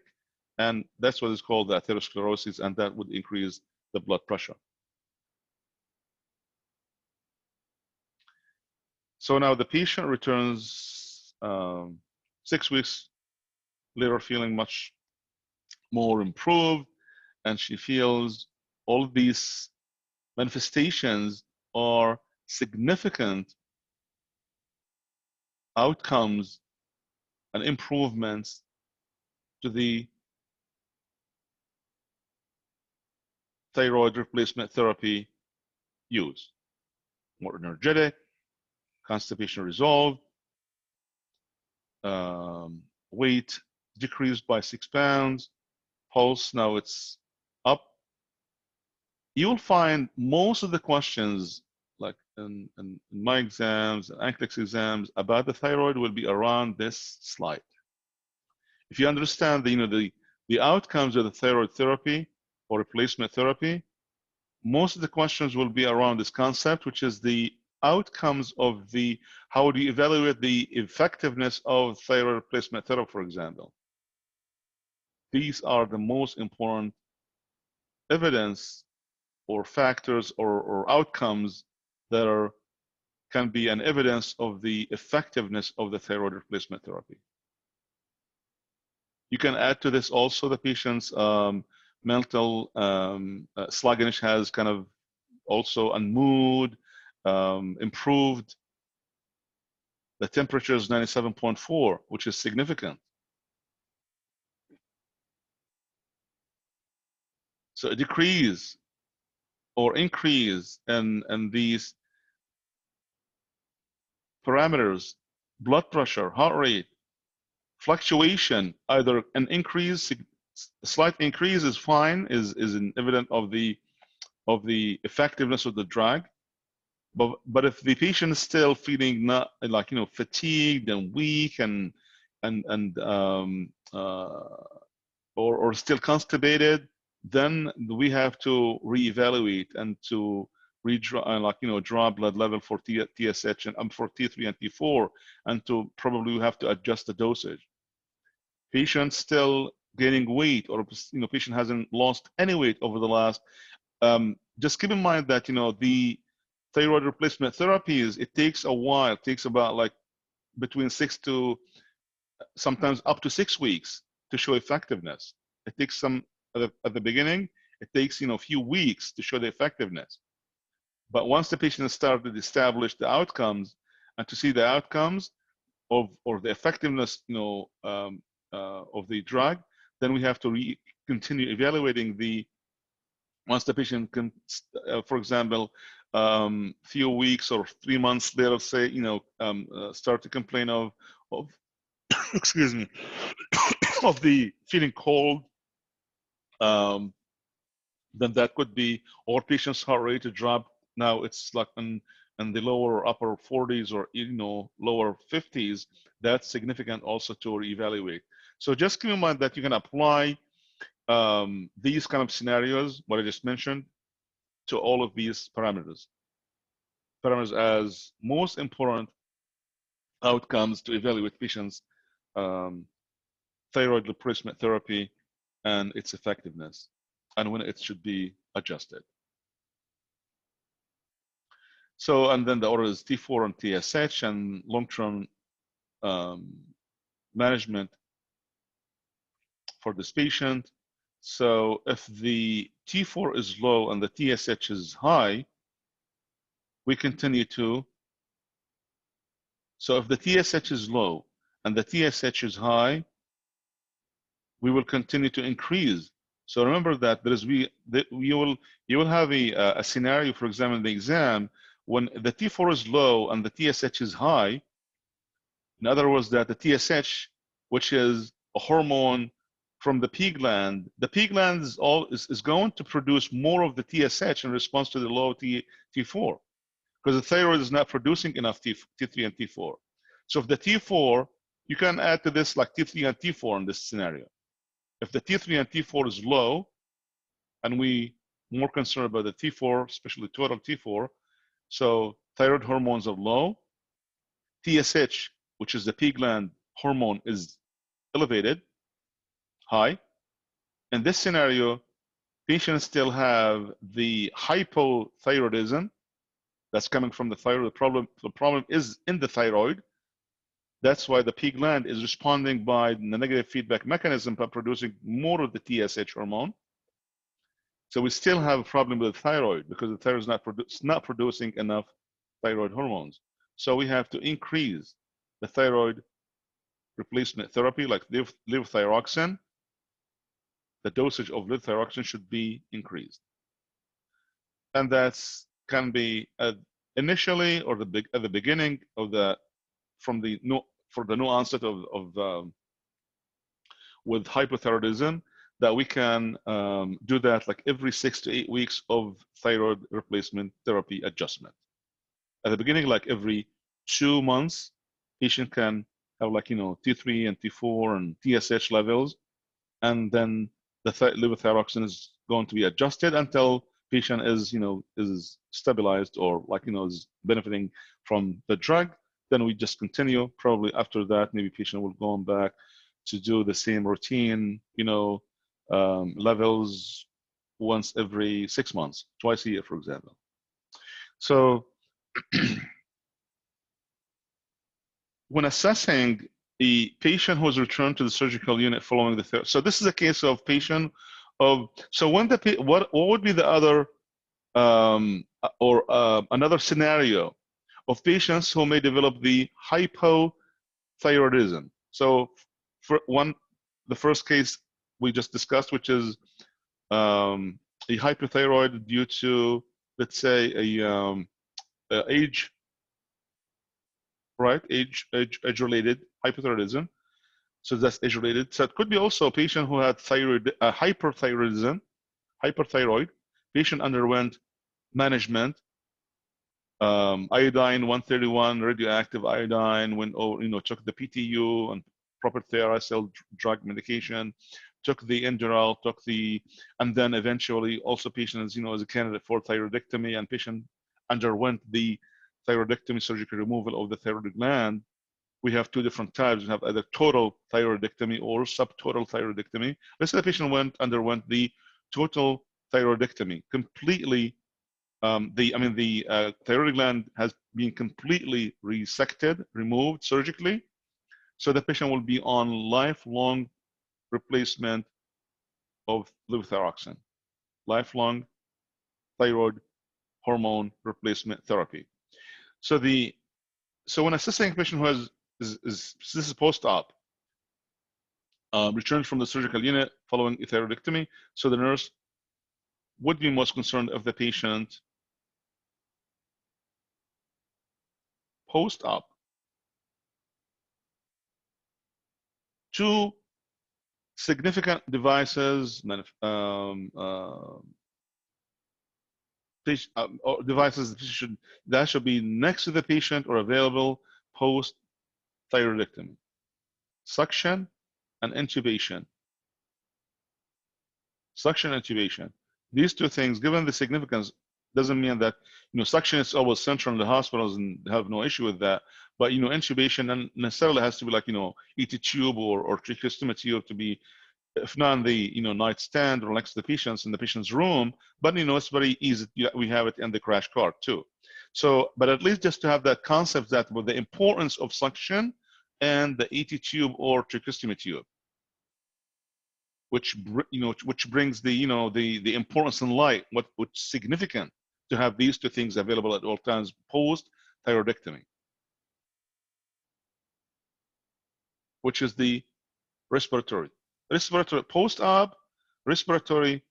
and that's what is called the atherosclerosis, and that would increase the blood pressure. So now the patient returns 6 weeks later feeling much more improved, and she feels all of these manifestations are significant outcomes and improvements to the thyroid replacement therapy use. More energetic, constipation resolved, weight decreased by 6 pounds, pulse now it's up. You'll find most of the questions, like in my exams, NCLEX exams, about the thyroid will be around this slide. If you understand the outcomes of the thyroid therapy or replacement therapy, most of the questions will be around this concept, which is the outcomes of how do you evaluate the effectiveness of thyroid replacement therapy, for example. These are the most important evidence or factors or outcomes that can be an evidence of the effectiveness of the thyroid replacement therapy. You can add to this also the patient's mental sluggishness has kind of also, and mood improved. The temperature is 97.4, which is significant. So a decrease or increase in these parameters, blood pressure, heart rate, fluctuation, either an increase, slight increase is fine, is an evidence of the effectiveness of the drug. But if the patient is still feeling not like, you know, fatigued and weak and or still constipated, then we have to reevaluate and to draw blood level for TSH and for T3 and T4, and to probably have to adjust the dosage. Patient still gaining weight, or patient hasn't lost any weight over the last. Just keep in mind that the thyroid replacement therapies, it takes a while. It takes about like between 6 to sometimes up to 6 weeks to show effectiveness. It takes some at the beginning. It takes a few weeks to show the effectiveness. But once the patient has started to establish the outcomes and to see the outcomes of or the effectiveness of the drug, then we have to continue evaluating once the patient can, for example, few weeks or 3 months later, say, start to complain of excuse me, of the feeling cold, then that could be, or patient's heart rate to drop. Now it's like in the lower or upper 40s or lower 50s. That's significant also to reevaluate. So just keep in mind that you can apply these kind of scenarios, what I just mentioned, to all of these parameters as most important outcomes to evaluate patients' thyroid replacement therapy and its effectiveness, and when it should be adjusted. So, and then the order is T4 and TSH, and long-term management for this patient. So if the T4 is low and the TSH is high, we continue to. So if the TSH is low and the TSH is high, we will continue to increase. So remember that you will have a scenario, for example, in the exam, when the T4 is low and the TSH is high. In other words, that the TSH, which is a hormone from the P gland, the P gland is going to produce more of the TSH in response to the low T4, because the thyroid is not producing enough T3 and T4. So if the T4, you can add to this like T3 and T4 in this scenario. If the T3 and T4 is low, and we more concerned about the T4, especially total T4, so thyroid hormones are low, TSH, which is the P gland hormone, is elevated, high. In this scenario, patients still have the hypothyroidism that's coming from the thyroid. The problem is in the thyroid. That's why the P gland is responding by the negative feedback mechanism by producing more of the TSH hormone. So we still have a problem with the thyroid because the thyroid is not producing enough thyroid hormones. So we have to increase the thyroid replacement therapy like levothyroxine. The dosage of levothyroxine should be increased. And that's can be initially or at the beginning of for the new onset of with hypothyroidism, that we can do that like every 6 to 8 weeks of thyroid replacement therapy adjustment. At the beginning, like every 2 months, patient can have like T3 and T4 and TSH levels, and then the levothyroxine is going to be adjusted until patient is is stabilized or is benefiting from the drug. Then we just continue. Probably after that, maybe patient will go back to do the same routine, levels once every 6 months, twice a year, for example. So when assessing the patient who was returned to the surgical unit following the therapy. So this is a case of patient of, so when the, what would be the other, another scenario of patients who may develop the hypothyroidism. So for one, the first case we just discussed, which is a hypothyroid due to, let's say, age, right? Age-related hypothyroidism. So that's age-related. So it could be also a patient who had thyroid, hyperthyroidism, hyperthyroid. Patient underwent management, iodine 131, radioactive iodine, when took the PTU and proper thiacell drug medication, took the Endural, took the, and then eventually also patient is a candidate for thyroidectomy, and patient underwent the thyroidectomy, surgical removal of the thyroid gland. We have two different types. We have either total thyroidectomy or subtotal thyroidectomy. Let's say the patient underwent the total thyroidectomy, completely. The thyroid gland has been completely resected, removed surgically, so the patient will be on lifelong replacement of levothyroxine, lifelong thyroid hormone replacement therapy. So when assessing a patient who has this is post-op, returns from the surgical unit following a thyroidectomy, so the nurse would be most concerned if the patient post-op. Two significant devices, or devices that should be next to the patient or available post thyroidectomy: suction and intubation. Suction and intubation. These two things, given the significance, doesn't mean that suction is always central in the hospitals and have no issue with that. But intubation necessarily has to be like ET tube or tracheostomy tube to be, if not in the nightstand or next to the patients in the patient's room, but it's very easy. We have it in the crash cart too. So, but at least just to have that concept that with the importance of suction and the ET tube or tracheostomy tube, which brings the importance in light, what's significant to have these two things available at all times post thyroidectomy, which is the respiratory post-op. Respiratory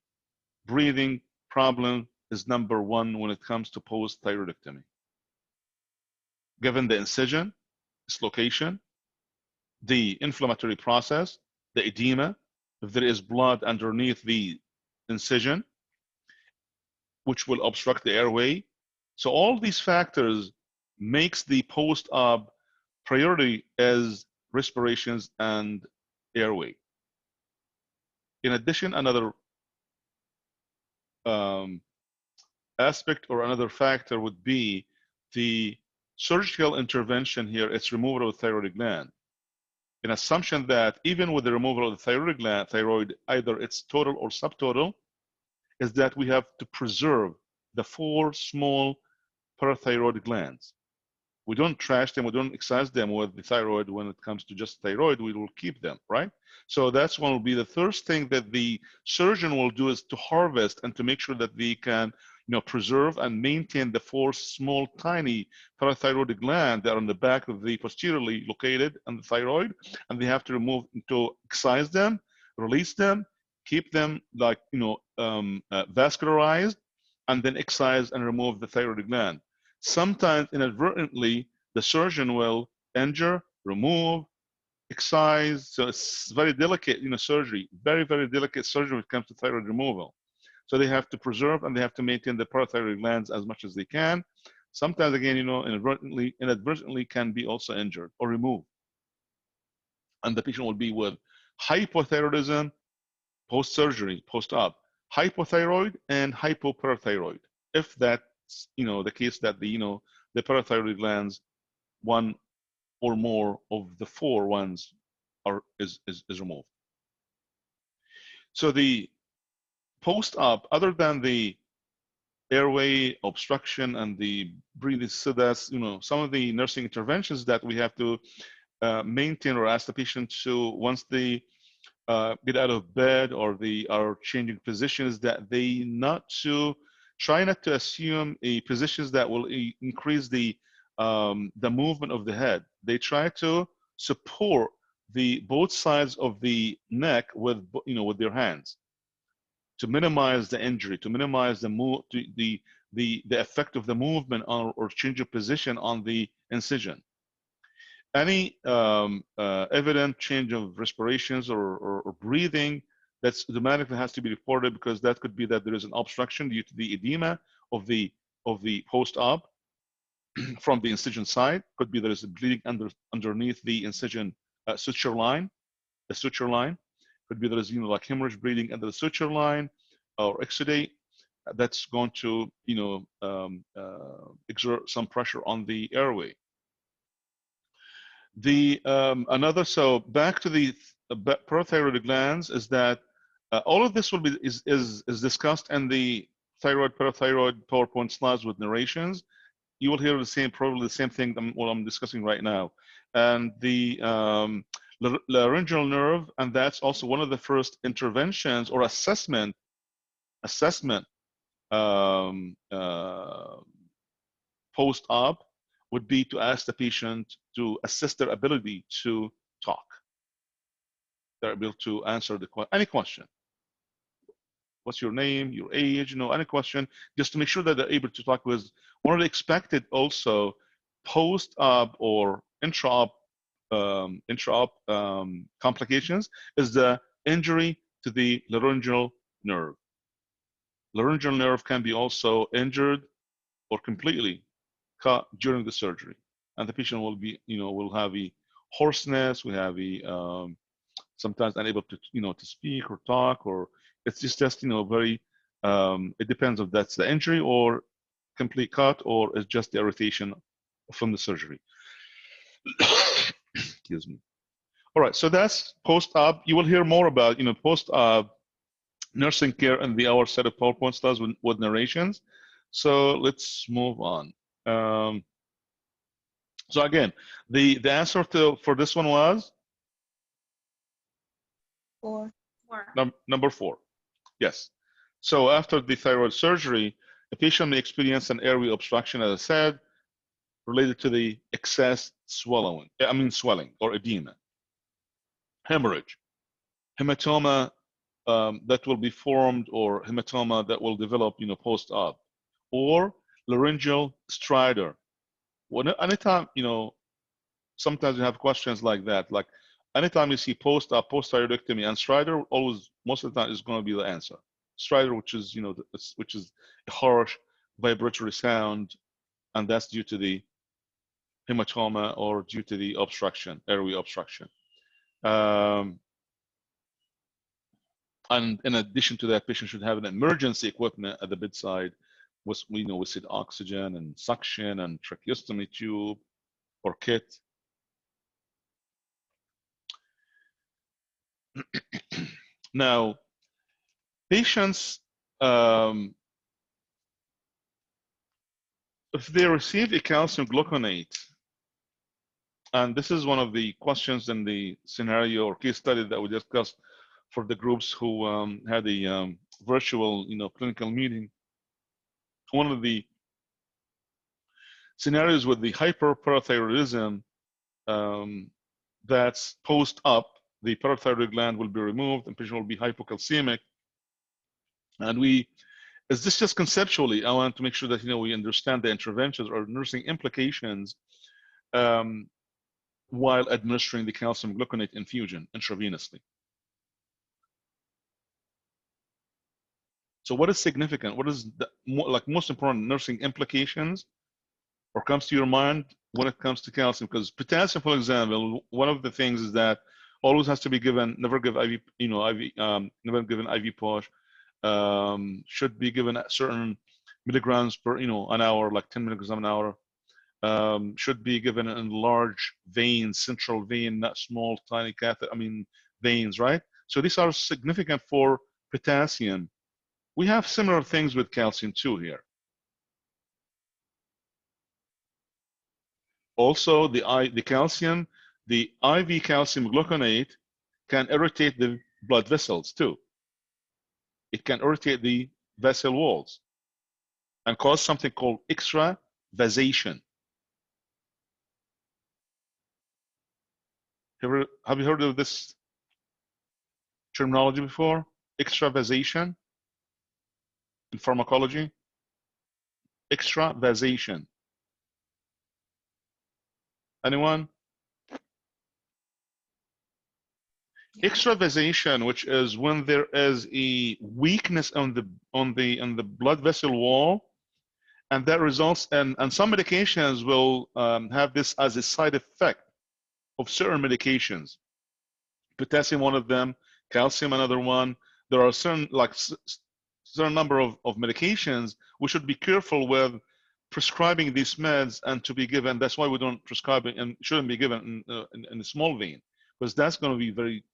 breathing problem is number one when it comes to post thyroidectomy, given the incision, dislocation, the inflammatory process, the edema, if there is blood underneath the incision, which will obstruct the airway. So all these factors makes the post-op priority as respirations and airway. In addition, another aspect or another factor would be the surgical intervention here. It's removal of the thyroid gland. An assumption that even with the removal of the thyroid, either it's total or subtotal, is that we have to preserve the 4 small parathyroid glands. We don't trash them, we don't excise them with the thyroid. When it comes to just thyroid, we will keep them, right? So that's one will be the first thing that the surgeon will do, is to harvest and to make sure that they can preserve and maintain the 4 small tiny parathyroid glands that are on the back of the posteriorly located on the thyroid, and they have to remove, to excise them, release them, keep them like vascularized, and then excise and remove the thyroid gland. Sometimes inadvertently, the surgeon will injure, remove, excise. So it's very delicate, surgery, very, very delicate surgery when it comes to thyroid removal. So they have to preserve and they have to maintain the parathyroid glands as much as they can. Sometimes, again, inadvertently can be also injured or removed. And the patient will be with hypothyroidism post-surgery, post-op, hypothyroid and hypoparathyroid. If that's the case that the parathyroid glands, one or more of the 4 ones is removed. So the post-op, other than the airway obstruction and the breathing, so that's some of the nursing interventions that we have to maintain or ask the patient to, once they get out of bed or they are changing positions, that they not to try not to assume a positions that will increase the movement of the head. They try to support the both sides of the neck with with their hands to minimize the injury, to minimize the effect of the movement on, or change of position on the incision. Any evident change of respirations or breathing that's automatically has to be reported, because that could be that there is an obstruction due to the edema of the post-op from the incision side. Could be there is a bleeding underneath the incision suture line, the suture line. Could be there is like hemorrhage bleeding under the suture line or exudate. That's going to exert some pressure on the airway. The so back to the parathyroid glands, is that all of this will be is discussed in the thyroid parathyroid PowerPoint slides with narrations. You will hear probably the same thing what I'm discussing right now. And the laryngeal nerve, and that's also one of the first interventions or assessment post-op would be to ask the patient to assess their ability to talk, their ability to answer any question. What's your name, your age, any question, just to make sure that they're able to talk. With one of the expected also post-op or intra-op complications is the injury to the laryngeal nerve. Laryngeal nerve can be also injured or completely cut during the surgery, and the patient will be, will have a hoarseness, will have a sometimes unable to, to speak or talk, or it's just very. It depends if that's the injury or complete cut, or it's just the irritation from the surgery. Excuse me. All right, so that's post-op. You will hear more about, post-op nursing care in our set of PowerPoint slides with narrations. So let's move on. So again, the answer for this one was 4. Number 4. Yes. So after the thyroid surgery, the patient may experience an airway obstruction, as I said, related to the excess swelling or edema, hemorrhage, hematoma that will be formed, or hematoma that will develop, post-op, or laryngeal stridor. Anytime, sometimes you have questions like that, like anytime you see post-op, post-thyroidectomy and stridor, always, most of the time, is going to be the answer. Stridor, which is, which is a harsh vibratory sound, and that's due to the hematoma or due to the obstruction, airway obstruction. And in addition to that, patient should have an emergency equipment at the bedside with, with oxygen and suction and tracheostomy tube or kit. Now, patients, if they receive a calcium gluconate, and this is one of the questions in the scenario or case study that we discussed for the groups who had a virtual, clinical meeting. One of the scenarios with the hyperparathyroidism, that's post-op, the parathyroid gland will be removed and patient will be hypocalcemic. And is this just conceptually? I want to make sure that we understand the interventions or nursing implications while administering the calcium gluconate infusion intravenously. So what is significant? What is the most important nursing implications or comes to your mind when it comes to calcium? Because potassium, for example, one of the things is that always has to be given, never give IV, never given IV push. Should be given at certain milligrams per, an hour, like 10 milligrams an hour. Should be given in large veins, central vein, not small, tiny veins, right? So these are significant for potassium. We have similar things with calcium too here. Also, the calcium the IV calcium gluconate can irritate the blood vessels too. It can irritate the vessel walls and cause something called extravasation. Have you heard of this terminology before? Extravasation in pharmacology? Extravasation. Anyone? Extravasation, which is when there is a weakness on the blood vessel wall, and that results in, and some medications will have this as a side effect of certain medications. Potassium, one of them, calcium, another one. There are certain, like certain number of medications we should be careful with prescribing these meds and to be given. That's why we don't prescribe it and shouldn't be given in a small vein, because that's going to be very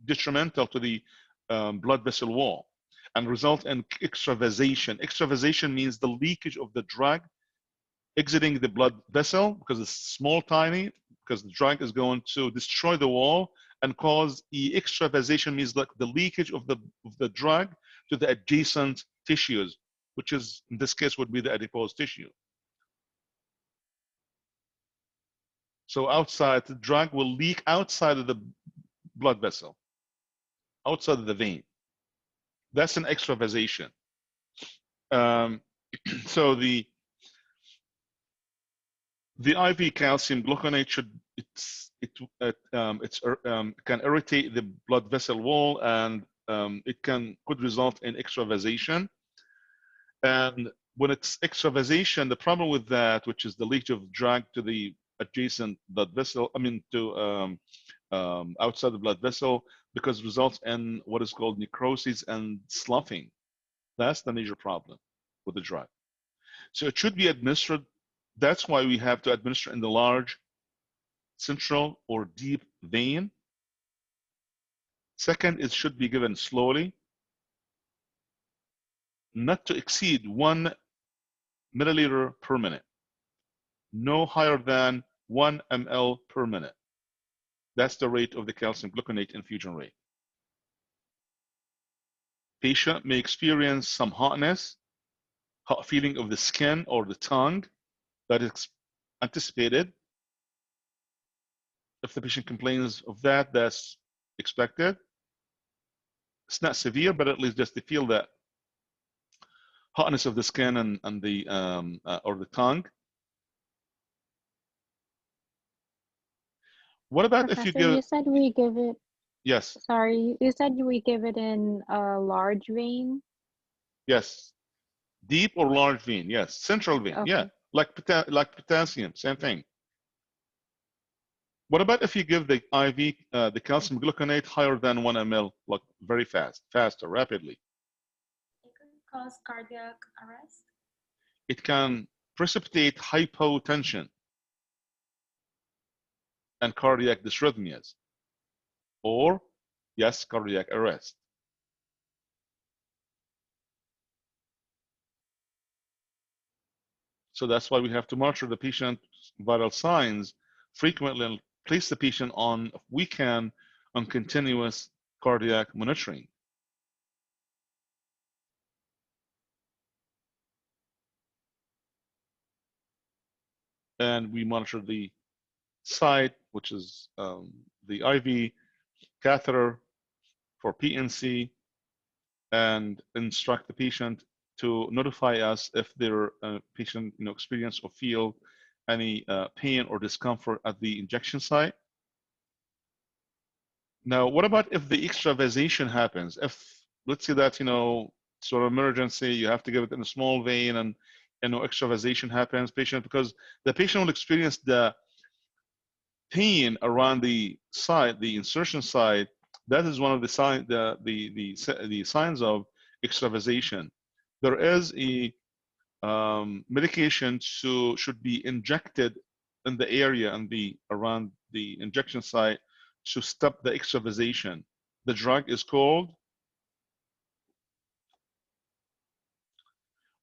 detrimental to the blood vessel wall and result in extravasation. Extravasation means the leakage of the drug exiting the blood vessel because it's small, tiny, because the drug is going to destroy the wall and cause extravasation, means like the leakage of the drug to the adjacent tissues, which is in this case would be the adipose tissue. So outside, the drug will leak outside of the blood vessel, outside of the vein. That's an extravasation. So the IV calcium gluconate can irritate the blood vessel wall, and it could result in extravasation. And when it's extravasation, the problem with that, which is the leakage of drug to the adjacent blood vessel, to outside the blood vessel, because it results in what is called necrosis and sloughing. That's the major problem with the drug. So it should be administered. That's why we have to administer in the large, central, or deep vein. Second, it should be given slowly, not to exceed 1 milliliter per minute, no higher than 1 ml per minute. That's the rate of the calcium gluconate infusion rate. Patient may experience some hotness, hot feeling of the skin or the tongue that is anticipated. If the patient complains of that, that's expected. It's not severe, but at least just to feel that hotness of the skin and the or the tongue. What about Professor, if you give? You said we give it. Yes. Sorry, you said we give it in a large vein. Yes. Deep or large vein? Yes. Central vein. Okay. Yeah. Like potassium, same thing. What about if you give the IV, the calcium gluconate higher than 1 ml, like very faster, rapidly? It could cause cardiac arrest. It can precipitate hypotension and cardiac dysrhythmias, or yes, cardiac arrest. So that's why we have to monitor the patient's vital signs frequently and place the patient on, if we can, on continuous cardiac monitoring. And we monitor the site, which is the IV catheter for PNC, and instruct the patient to notify us if their patient experience or feel any pain or discomfort at the injection site. Now, what about if the extravasation happens? If, let's say that, sort of emergency, you have to give it in a small vein, and extravasation happens, because the patient will experience the pain around the site, the insertion site. That is one of the signs of extravasation. There is a medication should be injected in the area and around the injection site to stop the extravasation. The drug is called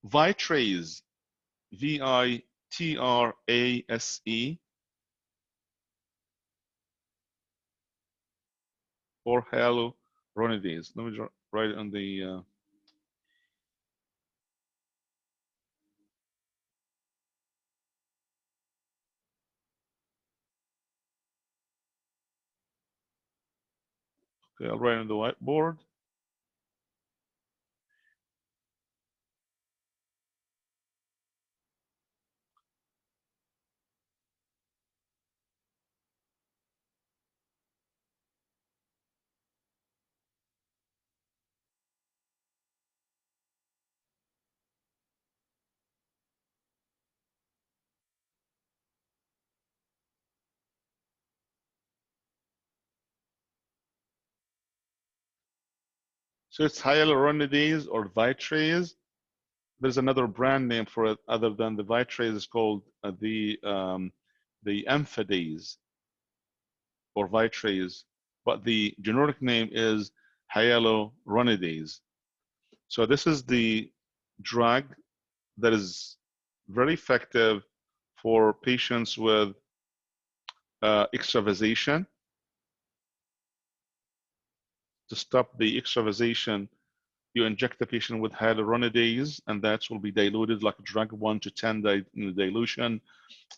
Vitrase, Vitrase. or hyaluronidase. Let me write it on the okay, I'll write on the whiteboard. So it's hyaluronidase or Vitrase. There's another brand name for it other than the Vitrase. It's called the Amphadase or Vitrase, but the generic name is hyaluronidase. So this is the drug that is very effective for patients with extravasation. To stop the extravasation, you inject the patient with hyaluronidase, and that will be diluted like a drug 1 to 10 dilution.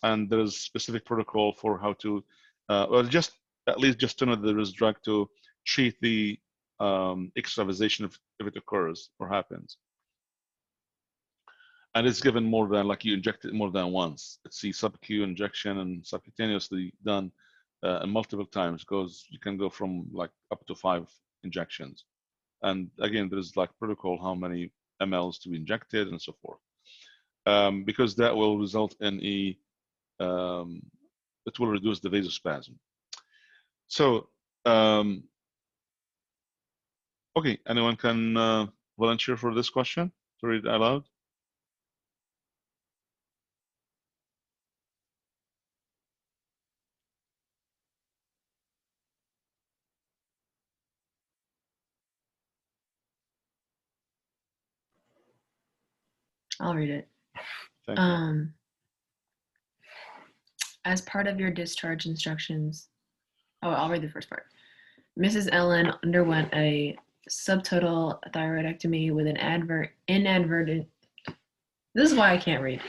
And there's specific protocol for how to, well, just at least just to know that there is drug to treat the extravasation if it occurs or happens. And it's given more than, like you inject it more than once. It's the sub-Q injection and subcutaneously done multiple times. You can go from like up to 5 injections. And again, there's like protocol how many mLs to be injected and so forth. Because that will result in it will reduce the vasospasm. So, okay, anyone can volunteer for this question to read it aloud? I'll read it. Thank you. As part of your discharge instructions, I'll read the first part. Mrs. Ellen underwent a subtotal thyroidectomy with an inadvertent, this is why I can't read,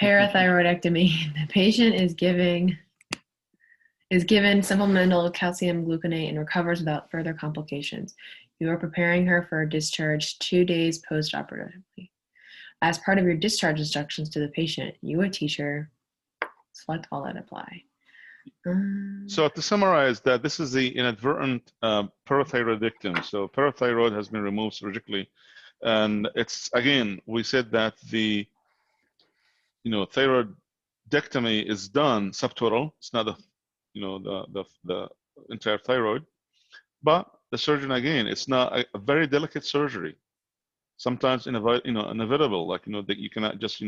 parathyroidectomy. The patient is given supplemental calcium gluconate and recovers without further complications. You are preparing her for discharge 2 days post-operatively. As part of your discharge instructions to the patient, you, a teacher, select all that apply. So to summarize that, this is the inadvertent parathyroidectomy. So parathyroid has been removed surgically. And it's, again, we said that the thyroidectomy is done subtotal. It's not the entire thyroid. But the surgeon, again, it's not a very delicate surgery. Sometimes inevitable, like that you cannot just the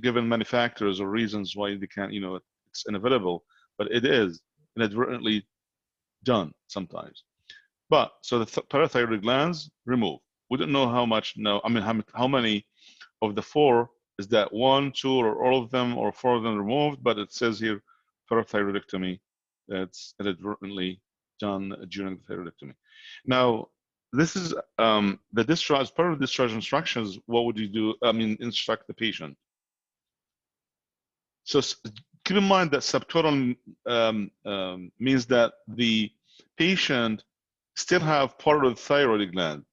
given many factors or reasons why they can't, it's inevitable, but it is inadvertently done sometimes. But so the parathyroid glands removed. We don't know how much now. I mean, how many of the 4 is that 1, 2, or all of them, or 4 of them removed? But it says here parathyroidectomy. That's inadvertently done during the thyroidectomy. Now, this is the discharge, part of the discharge instructions. What would you do? I mean, instruct the patient. So keep in mind that subtotal means that the patient still have part of the thyroid gland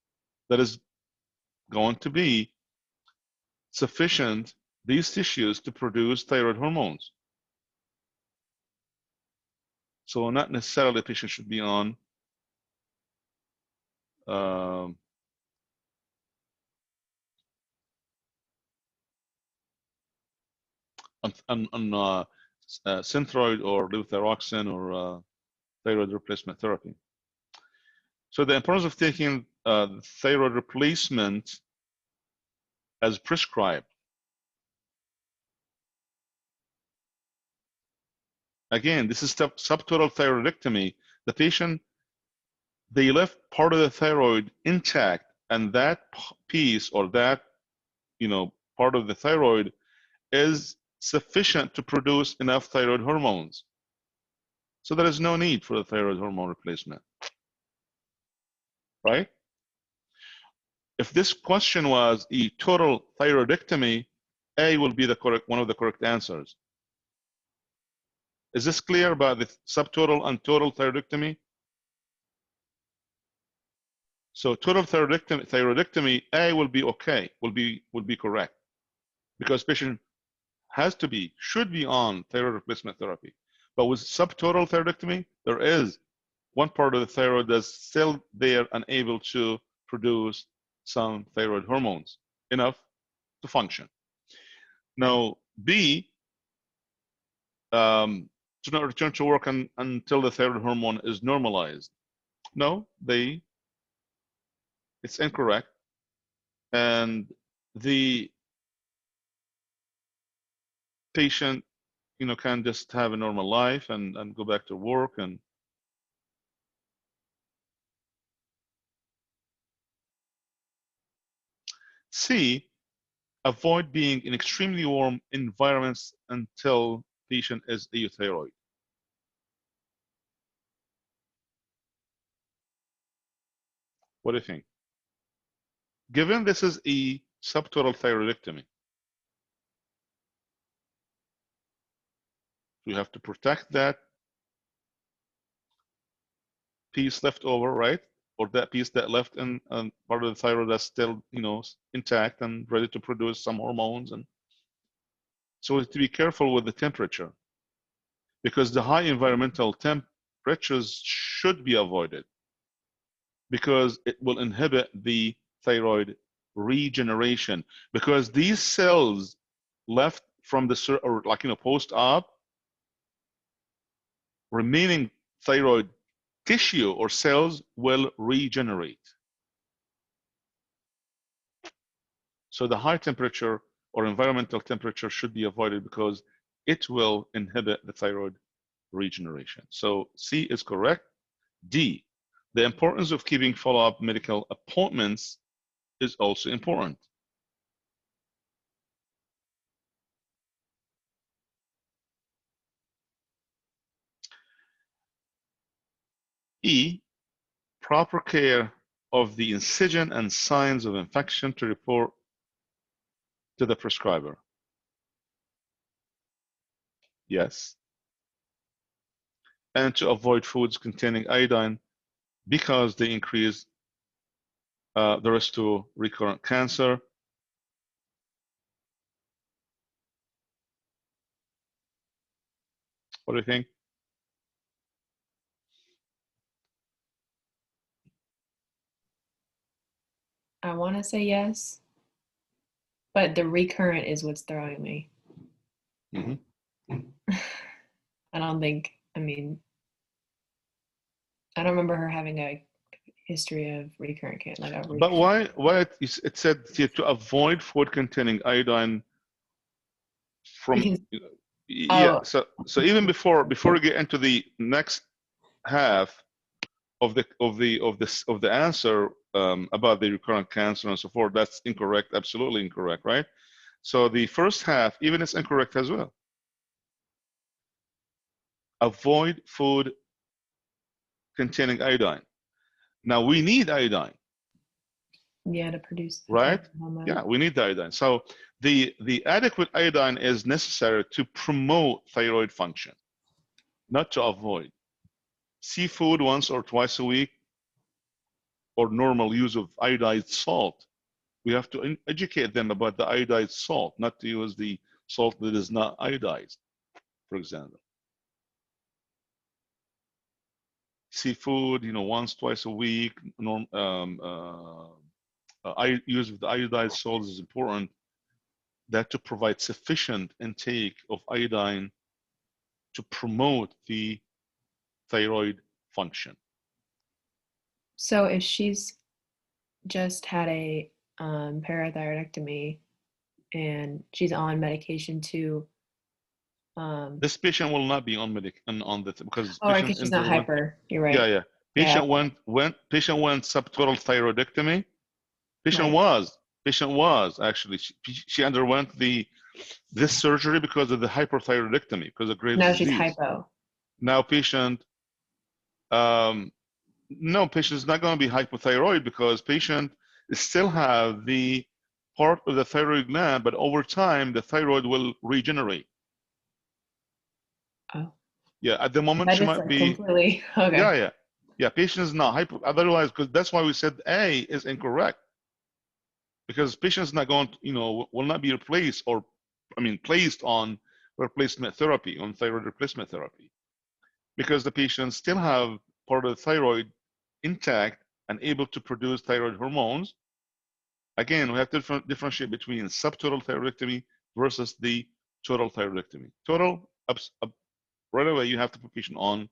that is going to be sufficient, these tissues, to produce thyroid hormones. So not necessarily the patient should be on Synthroid or levothyroxine or thyroid replacement therapy. So the importance of taking thyroid replacement as prescribed. Again, this is subtotal thyroidectomy. The patient, they left part of the thyroid intact, and that piece or that part of the thyroid is sufficient to produce enough thyroid hormones. So there is no need for the thyroid hormone replacement, right? If this question was a total thyroidectomy, A will be the correct, one of the correct answers. Is this clear about the subtotal and total thyroidectomy? So total thyroidectomy, A will be okay, will be correct, because patient has to be, should be on thyroid replacement therapy. But with subtotal thyroidectomy, there is one part of the thyroid that's still there, unable to produce some thyroid hormones enough to function. Now, B, to not return to work until the thyroid hormone is normalized. No, it's incorrect. And the patient, can just have a normal life and go back to work. And C, avoid being in extremely warm environments until patient is euthyroid. What do you think? Given this is a subtotal thyroidectomy, we have to protect that piece left over, right? Or that piece that left in part of the thyroid that's still, intact and ready to produce some hormones. And so we have to be careful with the temperature, because the high environmental temperatures should be avoided, because it will inhibit the thyroid regeneration, because these cells left from the, or like, post-op, remaining thyroid tissue or cells will regenerate. So the high temperature or environmental temperature should be avoided, because it will inhibit the thyroid regeneration. So C is correct. D, the importance of keeping follow-up medical appointments is also important. E, proper care of the incision and signs of infection to report to the prescriber. Yes. And to avoid foods containing iodine, because they increase the risk to recurrent cancer. What do you think? I want to say yes, but the recurrent is what's throwing me. Mm-hmm. I don't think, I don't remember her having a history of recurrent cancer. But why it said here to avoid food containing iodine from, yeah. So even before we get into the next half of the answer about the recurrent cancer and so forth, that's incorrect, absolutely incorrect, right? So the first half, even is incorrect as well. Avoid food containing iodine. Now we need iodine. Yeah, to produce. Right? Yeah, we need the iodine. So the adequate iodine is necessary to promote thyroid function, not to avoid. Seafood once or twice a week, or normal use of iodized salt. We have to educate them about the iodized salt, not to use the salt that is not iodized, for example. Seafood, once, twice a week. Use of the iodized salt is important. That to provide sufficient intake of iodine to promote the thyroid function. So if she's just had a parathyroidectomy and she's on medication to this patient will not be on because because she's not hyper. You're right. Yeah. Patient went subtotal thyroidectomy. Patient was actually she underwent this surgery because of the hyperthyroidectomy, because of Graves' disease. Now she's hypo. Now patient, no, patient is not going to be hypothyroid because patient still have the part of the thyroid gland, but over time the thyroid will regenerate. Oh. Yeah, at the moment That she is might like be. completely okay. Yeah. Patient is not hypo. Otherwise, because that's why we said A is incorrect. Because patient is not going, will not be replaced or, placed on replacement therapy, on thyroid replacement therapy, because the patients still have part of the thyroid intact and able to produce thyroid hormones. Again, we have to differentiate between subtotal thyroidectomy versus the total thyroidectomy. Total, right away, you have to put patient on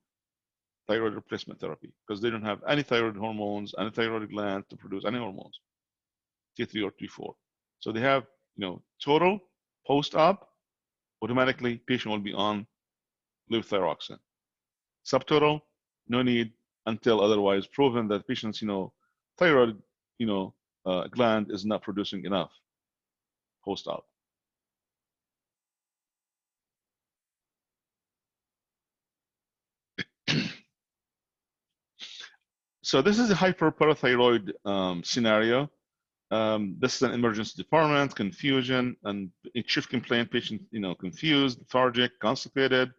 thyroid replacement therapy because they don't have any thyroid hormones, any thyroid gland to produce any hormones, T3 or T4. So they have, total post-op, automatically patient will be on levothyroxine. Subtotal, no need until otherwise proven that patient's, thyroid, gland is not producing enough post-op. So this is a hyperparathyroid scenario. This is an emergency department, confusion, and chief complaint patient, confused, lethargic, constipated,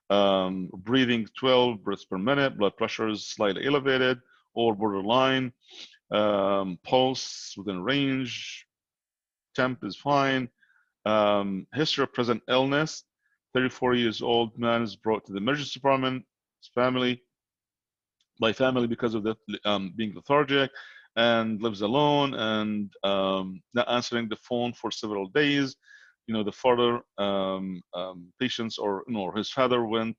breathing 12 breaths per minute, blood pressure is slightly elevated or borderline, pulse within range, temp is fine, history of present illness, 34 years old man is brought to the emergency department, his family, by family because of the being lethargic and lives alone and not answering the phone for several days. The father patients or his father went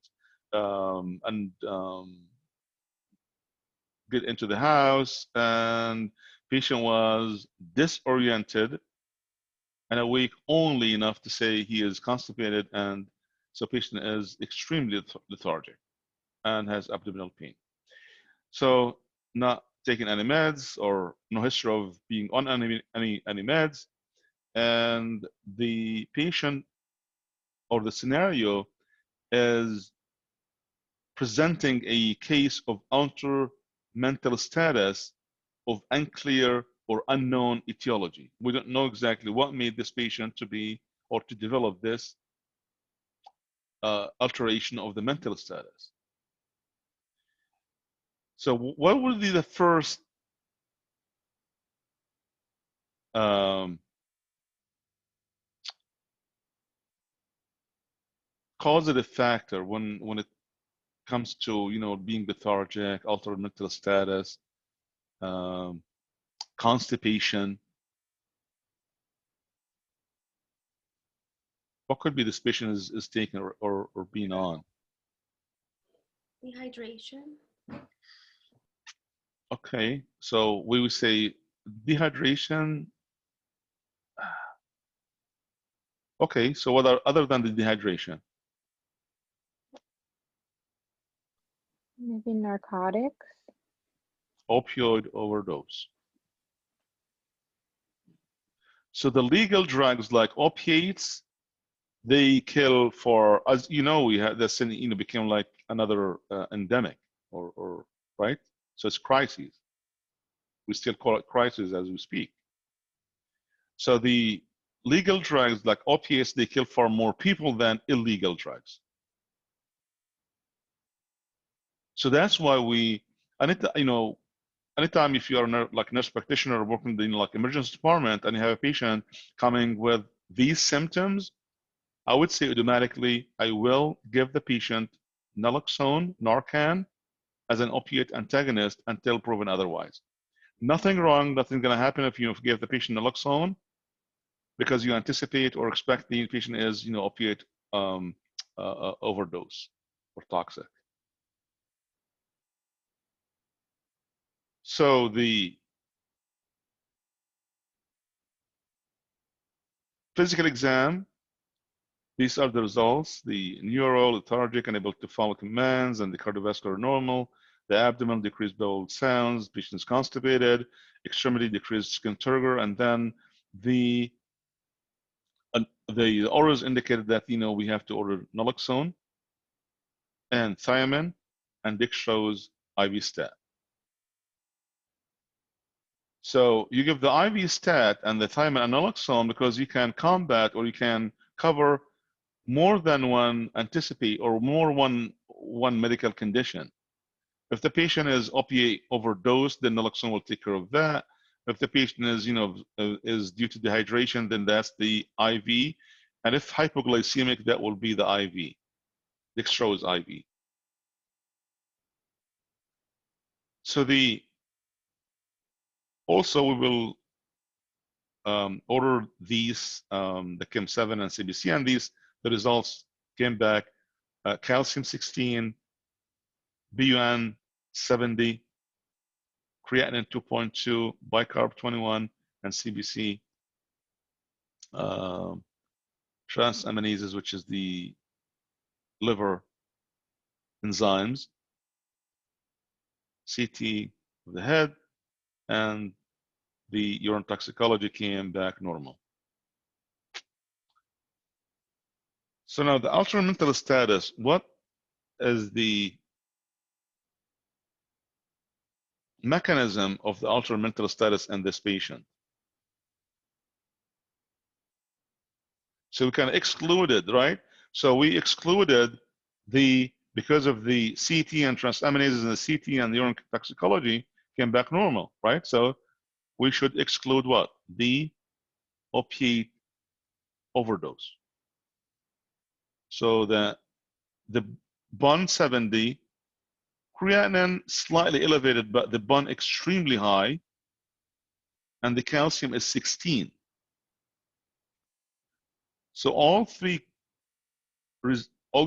and get into the house, and patient was disoriented and awake only enough to say he is constipated, and so patient is extremely lethargic and has abdominal pain. So not taking any meds or no history of being on any meds, and the patient or the scenario is presenting a case of altered mental status of unclear or unknown etiology. We don't know exactly what made this patient to be or to develop this alteration of the mental status. So what would be the first causative factor when it comes to being lethargic, altered mental status, constipation? What could be this patient is taking or being on? Dehydration. Okay, so we would say dehydration. Okay, so what are other than the dehydration? Maybe narcotics. Opioid overdose. So the legal drugs like opiates, they kill for, as you know, we had this, became like another endemic or right? So it's crises. We still call it crisis as we speak. So the legal drugs like opiates, they kill far more people than illegal drugs. So that's why anytime if you are like nurse practitioner working in like emergency department and you have a patient coming with these symptoms, I would say automatically I will give the patient naloxone, Narcan, as an opiate antagonist until proven otherwise. Nothing wrong, nothing going to happen if you give the patient naloxone because you anticipate or expect the patient is, opiate overdose or toxic. So the physical exam, these are the results. The neuro, lethargic, unable to follow commands, and the cardiovascular normal. The abdomen, decreased bowel sounds, patient's constipated, extremity, decreased skin turgor, and then the orders indicated that we have to order naloxone and thiamine and dextrose IV stat. So you give the IV stat and the thiamine and naloxone because you can combat or you can cover more than one anticipate or more one medical condition. If the patient is opiate overdose, then naloxone will take care of that. If the patient is, is due to dehydration, then that's the IV. And if hypoglycemic, that will be the IV, dextrose IV. So also we will order these, the Chem7 and CBC, and the results came back, calcium 16, BUN 70, creatinine 2.2, bicarb 21, and CBC transaminases, which is the liver enzymes, CT of the head, and the urine toxicology came back normal. So now the altered mental status, what is the mechanism of the altered mental status in this patient? So we can exclude it, right? So we excluded because of the CT and transaminases and the CT and the urine toxicology came back normal, right? So we should exclude what? The opiate overdose. So the BUN 70, creatinine slightly elevated, but the BUN extremely high, and the calcium is 16. So all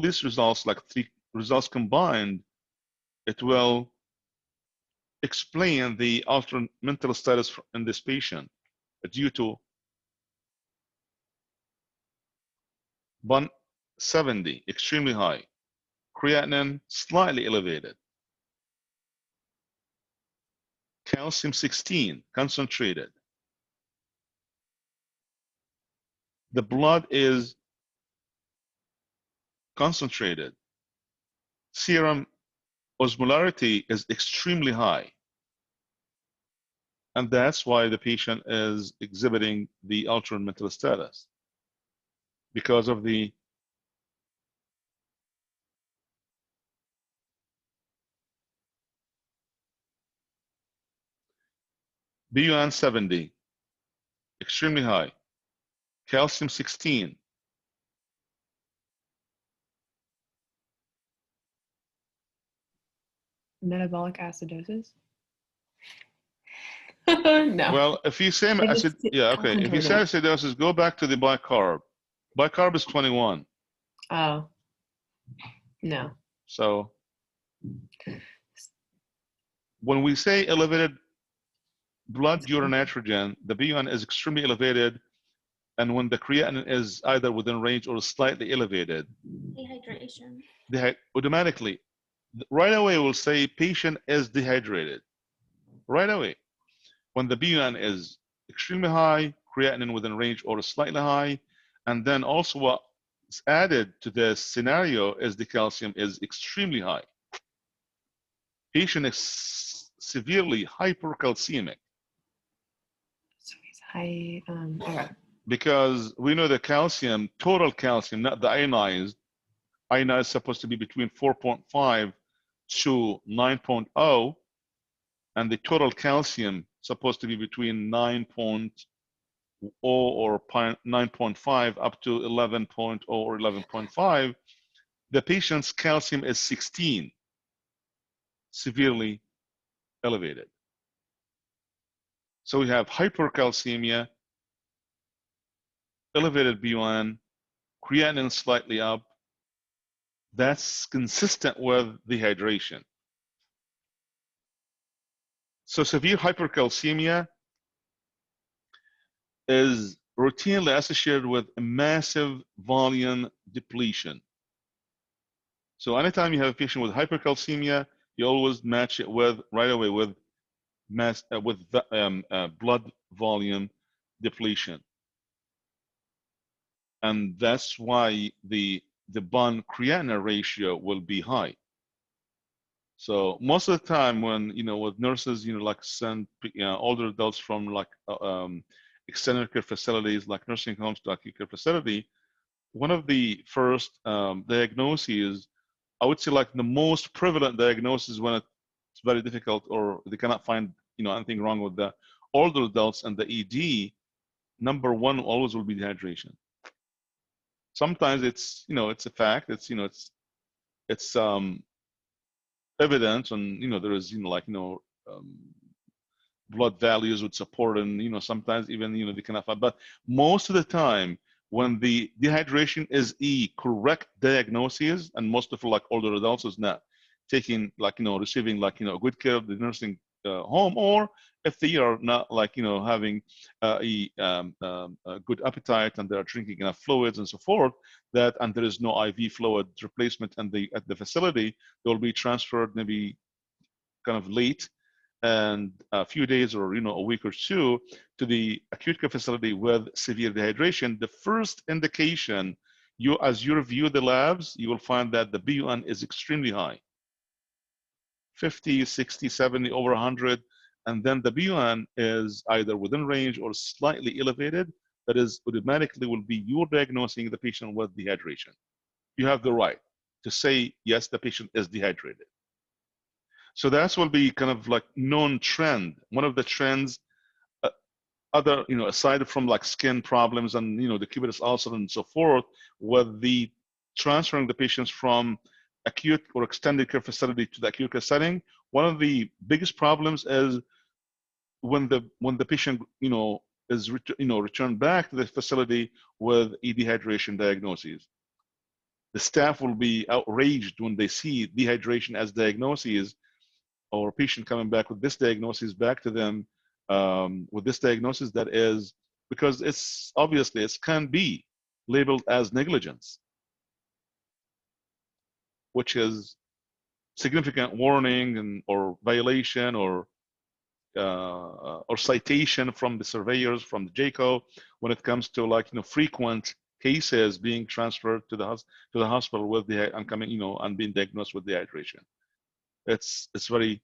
these results, like 3 results combined, it will explain the altered mental status in this patient due to BUN 70, extremely high, creatinine slightly elevated, calcium 16, concentrated. The blood is concentrated. Serum osmolarity is extremely high. And that's why the patient is exhibiting the altered mental status, because of the BUN 70, extremely high, calcium 16, Metabolic acidosis? No. Well, if you say acid, yeah, okay. If you say acidosis, go back to the bicarb. Bicarb is 21. Oh, no. So when we say elevated blood urine nitrogen, the BUN is extremely elevated, and when the creatinine is either within range or slightly elevated, Dehydration. Automatically, right away we'll say patient is dehydrated. Right away. When the BUN is extremely high, creatinine within range or slightly high, and then also what's added to this scenario is the calcium is extremely high. Patient is severely hypercalcemic. So he's high, okay. Because we know the calcium, total calcium, not the ionized. Ionized is supposed to be between 4.5 to 9.0, and the total calcium supposed to be between 9.0 or 9.5 up to 11.0 or 11.5. The patient's calcium is 16, severely elevated. So we have hypercalcemia, elevated BUN, creatinine slightly up. That's consistent with dehydration. So severe hypercalcemia is routinely associated with a massive volume depletion. So anytime you have a patient with hypercalcemia, you always match it with right away with blood volume depletion. And that's why the the bond creatinine ratio will be high. So most of the time when, with nurses, like send older adults from like extended care facilities, like nursing homes to acute care facility, one of the first diagnoses, I would say like the most prevalent diagnosis when it's very difficult or they cannot find, anything wrong with the older adults and the ED, number one always will be dehydration. Sometimes it's, it's a fact, it's, it's evidence and, there is, blood values would support and, sometimes even, they cannot find, but most of the time when the dehydration is a correct diagnosis, and most of like older adults is not taking like, receiving like, good care of the nursing home, or if they are not like, having a good appetite and they're drinking enough fluids and so forth, and there is no IV fluid replacement at the facility, they will be transferred maybe kind of late and a few days or a week or two to the acute care facility with severe dehydration. The first indication, as you review the labs, you will find that the BUN is extremely high, 50, 60, 70, over 100, and then the BUN is either within range or slightly elevated. That is automatically will be you diagnosing the patient with dehydration. You have the right to say, yes, the patient is dehydrated. So that will be kind of like known trend. One of the trends, other, aside from like skin problems and, the cubitus ulcer and so forth, with the transferring the patients from acute or extended care facility to the acute care setting, one of the biggest problems is when the patient, is returned back to the facility with a dehydration diagnosis. The staff will be outraged when they see dehydration as diagnosis, or a patient coming back with this diagnosis back to them with this diagnosis that is, because it's obviously it can be labeled as negligence, which is significant warning and or violation or citation from the surveyors, from the JCAHO, when it comes to like frequent cases being transferred to the hospital with the and being diagnosed with dehydration. It's very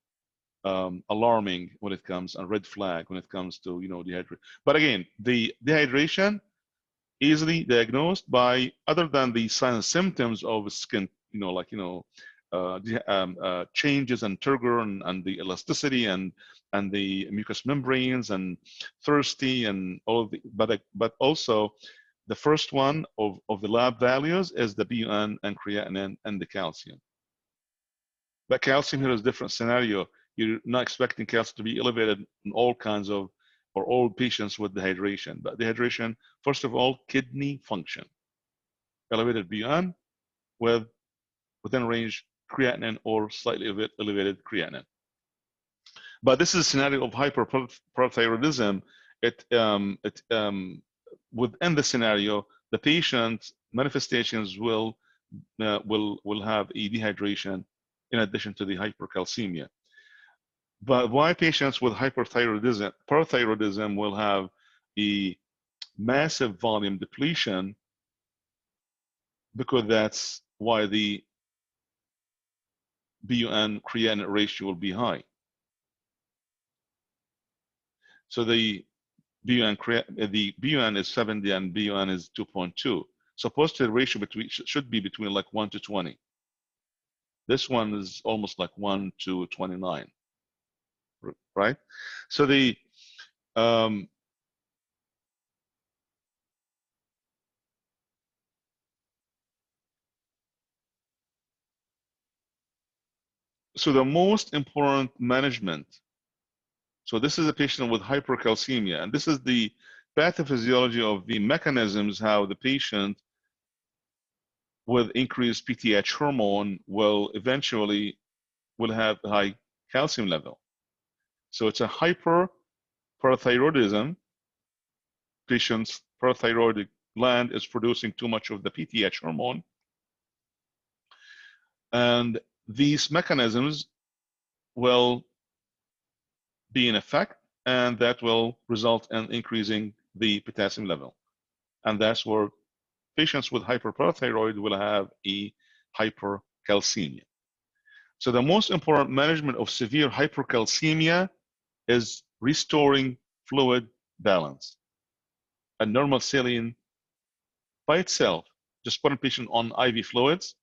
alarming when it comes, a red flag when it comes to dehydration. But again, the dehydration easily diagnosed by, other than the signs and symptoms of skin, changes in turgor and the elasticity and the mucous membranes and thirsty and all of the, but also the first one of the lab values is the BUN and creatinine and the calcium. But calcium here is a different scenario. You're not expecting calcium to be elevated in all kinds of, or all patients with dehydration. But dehydration, first of all, kidney function. Elevated BUN with within range creatinine or slightly elevated creatinine. But this is a scenario of hyperparathyroidism. Within the scenario, the patient's manifestations will have a dehydration in addition to the hypercalcemia. But why patients with parathyroidism will have a massive volume depletion? Because that's why the BUN creatinine ratio will be high. So the BUN is 70 and BUN is 2.2. Supposed to the ratio should be between like 1 to 20. This one is almost like 1 to 29. Right? So the most important management. So this is a patient with hypercalcemia, and this is the pathophysiology of the mechanisms how the patient with increased PTH hormone will eventually have a high calcium level. So it's a hyperparathyroidism. Patient's parathyroid gland is producing too much of the PTH hormone. And these mechanisms will be in effect, and that will result in increasing the potassium level. And that's where patients with hyperparathyroid will have a hypercalcemia. So the most important management of severe hypercalcemia is restoring fluid balance. A normal saline by itself, just putting patient on IV fluids,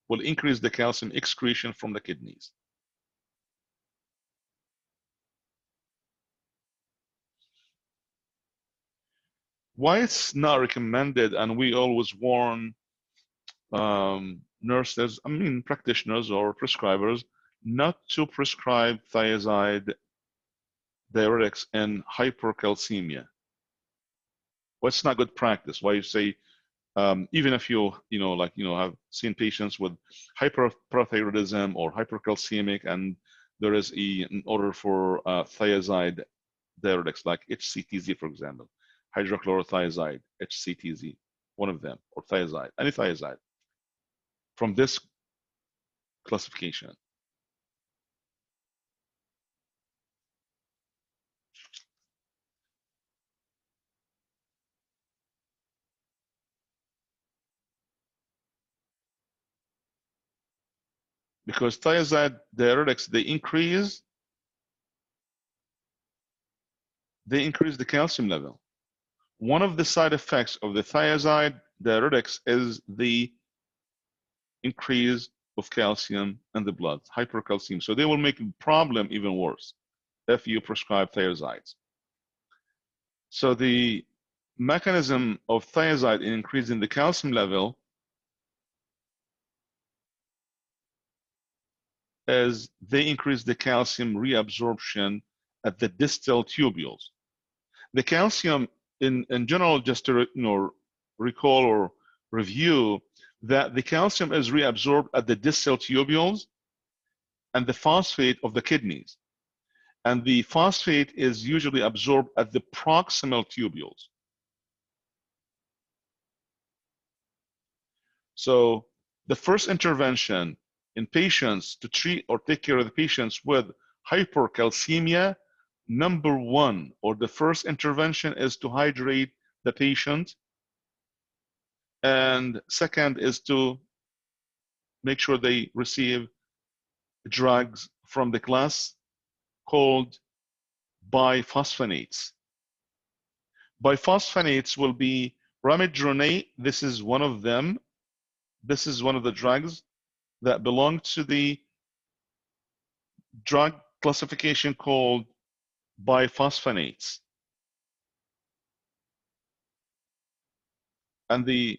will increase the calcium excretion from the kidneys. Why it's not recommended, and we always warn nurses, practitioners or prescribers, not to prescribe thiazide diuretics in hypercalcemia. Well, it's not good practice. Why you say, even if you have seen patients with hyperparathyroidism or hypercalcemic, and there is an order for thiazide diuretics like HCTZ, for example, hydrochlorothiazide, HCTZ, one of them, or thiazide, any thiazide from this classification. Because thiazide diuretics, they increase the calcium level. One of the side effects of the thiazide diuretics is the increase of calcium in the blood, hypercalcemia. So they will make the problem even worse if you prescribe thiazides. So the mechanism of thiazide in increasing the calcium level is they increase the calcium reabsorption at the distal tubules. The calcium, in general, just to recall or review, that the calcium is reabsorbed at the distal tubules and the phosphate of the kidneys. And the phosphate is usually absorbed at the proximal tubules. So the first intervention in patients to treat or take care of the patients with hypercalcemia, number one, or the first intervention, is to hydrate the patient. And second is to make sure they receive drugs from the class called biphosphonates. Biphosphonates will be ramidronate. This is one of them. This is one of the drugs that belong to the drug classification called biphosphonates. And this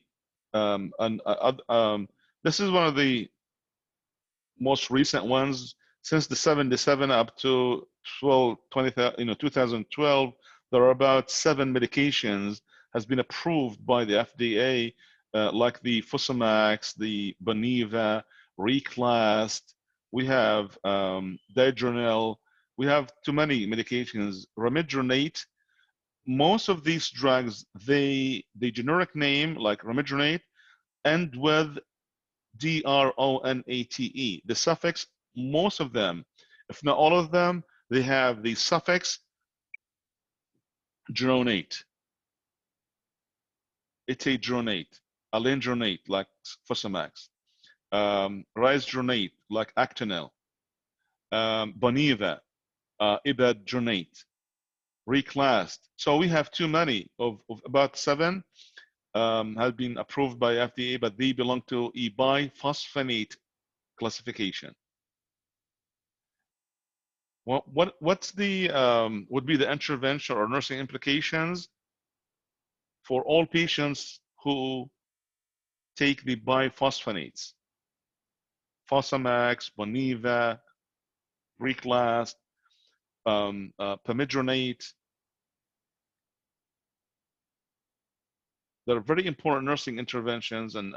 is one of the most recent ones. Since the 77 up to 2012, there are about 7 medications has been approved by the FDA, like the Fosamax, the Boniva, Reclast. We have Diadronil. We have too many medications. Ramidronate. Most of these drugs, the generic name, like ramidronate, end with DRONATE. The suffix, most of them, if not all of them, they have the suffix dronate. Etadronate, alendronate, like Fosamax, risdronate, like Actonel, Boniva, ibadronate, Reclast. So we have too many of about 7 have been approved by FDA, but they belong to a biphosphonate classification. What's the would be the intervention or nursing implications for all patients who take the biphosphonates? Fosamax, Boniva, Reclast, pamidronate. There are very important nursing interventions and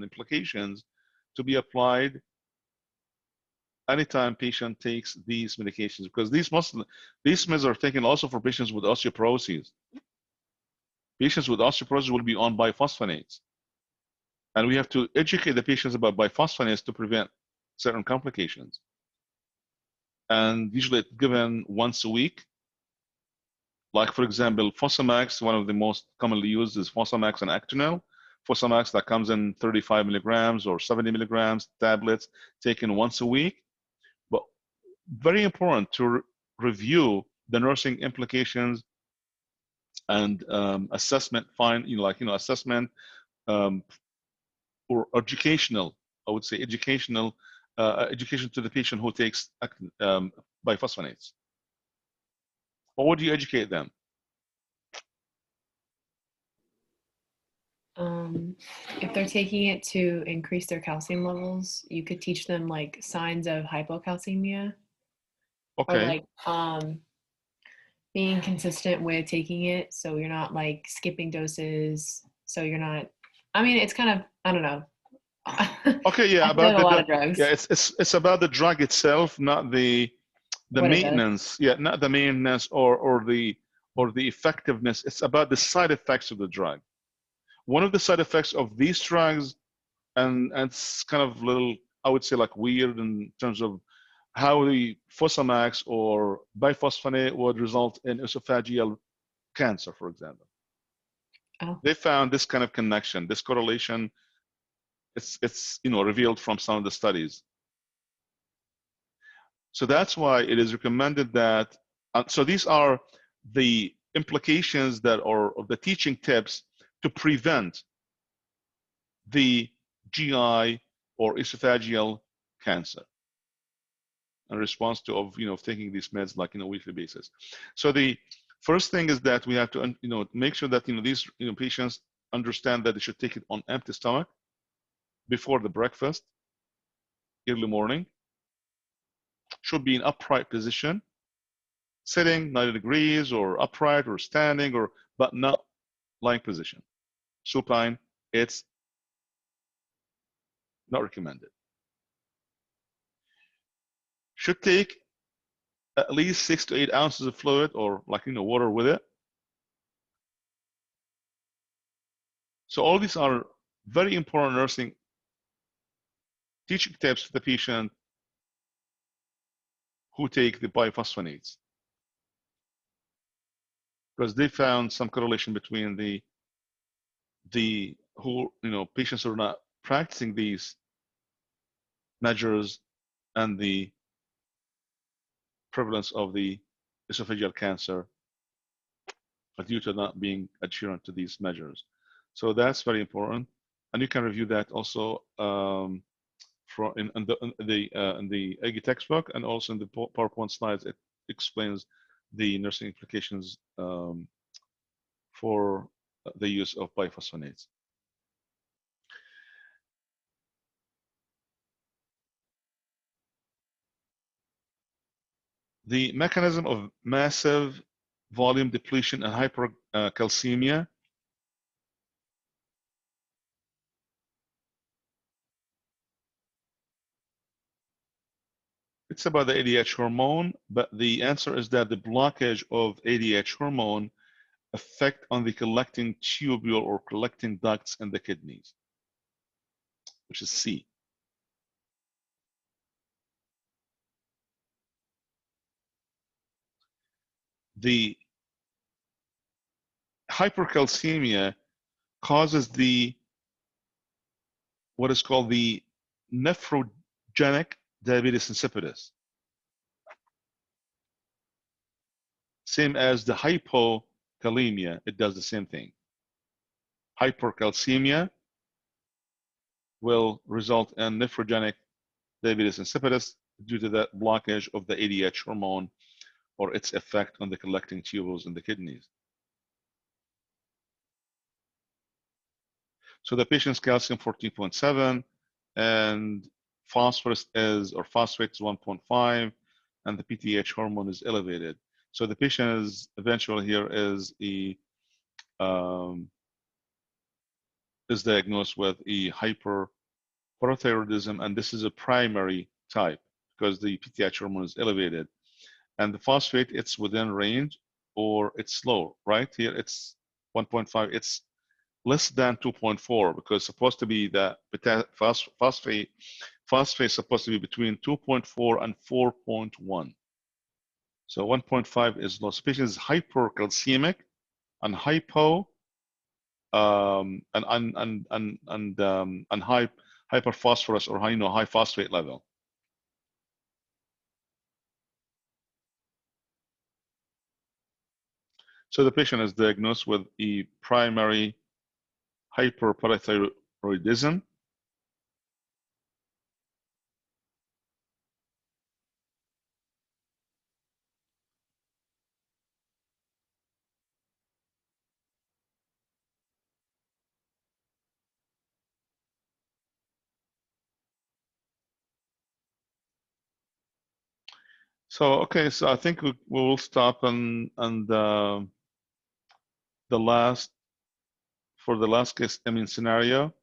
implications to be applied anytime patient takes these medications, because these meds are taken also for patients with osteoporosis. Patients with osteoporosis will be on biphosphonates, and we have to educate the patients about biphosphonates to prevent certain complications. And usually it's given once a week. Like, for example, Fosamax, one of the most commonly used is Fosamax and Actonel. Fosamax that comes in 35 milligrams or 70 milligrams tablets taken once a week. But very important to review the nursing implications and assessment, assessment or educational, I would say educational, education to the patient who takes biphosphonates. Or would you educate them? If they're taking it to increase their calcium levels, you could teach them like signs of hypocalcemia. Okay. Or like being consistent with taking it, so you're not like skipping doses. So you're not. I mean, it's kind of, I don't know. Okay, yeah, about a lot of drugs. Yeah, it's about the drug itself, not the What maintenance. Yeah, not the maintenance or the effectiveness. It's about the side effects of the drug. One of the side effects of these drugs, and it's kind of little, I would say, like weird in terms of how the Fosamax or biphosphonate would result in esophageal cancer, for example. Oh. They found this kind of connection, this correlation. It's revealed from some of the studies. So that's why it is recommended that. So these are the implications that are of the teaching tips to prevent the GI or esophageal cancer in response to taking these meds like a weekly basis. So the first thing is that we have to make sure that these patients understand that they should take it on empty stomach before the breakfast, early morning. Should be in upright position, sitting 90 degrees or upright or standing, but not lying position. Supine, it's not recommended. Should take at least 6 to 8 ounces of fluid or water with it. So all these are very important nursing teaching tips for the patient who take the biphosphonates, because they found some correlation between the patients who are not practicing these measures and the prevalence of the esophageal cancer due to not being adherent to these measures. So that's very important, and you can review that also in the EGI textbook, and also in the PowerPoint slides. It explains the nursing implications for the use of biphosphonates. The mechanism of massive volume depletion and hypercalcemia. It's about the ADH hormone, but the answer is that the blockage of ADH hormone affect on the collecting tubule or collecting ducts in the kidneys, which is C. The hypercalcemia causes what is called the nephrogenic diabetes insipidus, same as the hypokalemia. It does the same thing. Hypercalcemia will result in nephrogenic diabetes insipidus due to that blockage of the ADH hormone or its effect on the collecting tubules in the kidneys. So the patient's calcium 14.7 and phosphorus phosphate is 1.5, and the PTH hormone is elevated. So the patient is eventually here is diagnosed with a hyperparathyroidism, and this is a primary type because the PTH hormone is elevated. And the phosphate, it's within range or it's low, right? Here it's 1.5, it's less than 2.4 because it's supposed to be that phosphate is supposed to be between 2.4 and 4.1. So 1.5 is low. So patient is hypercalcemic and hypo high hyperphosphorus or high phosphate level. So the patient is diagnosed with a primary hyperparathyroidism. So okay, so I think we will stop and the last case, scenario.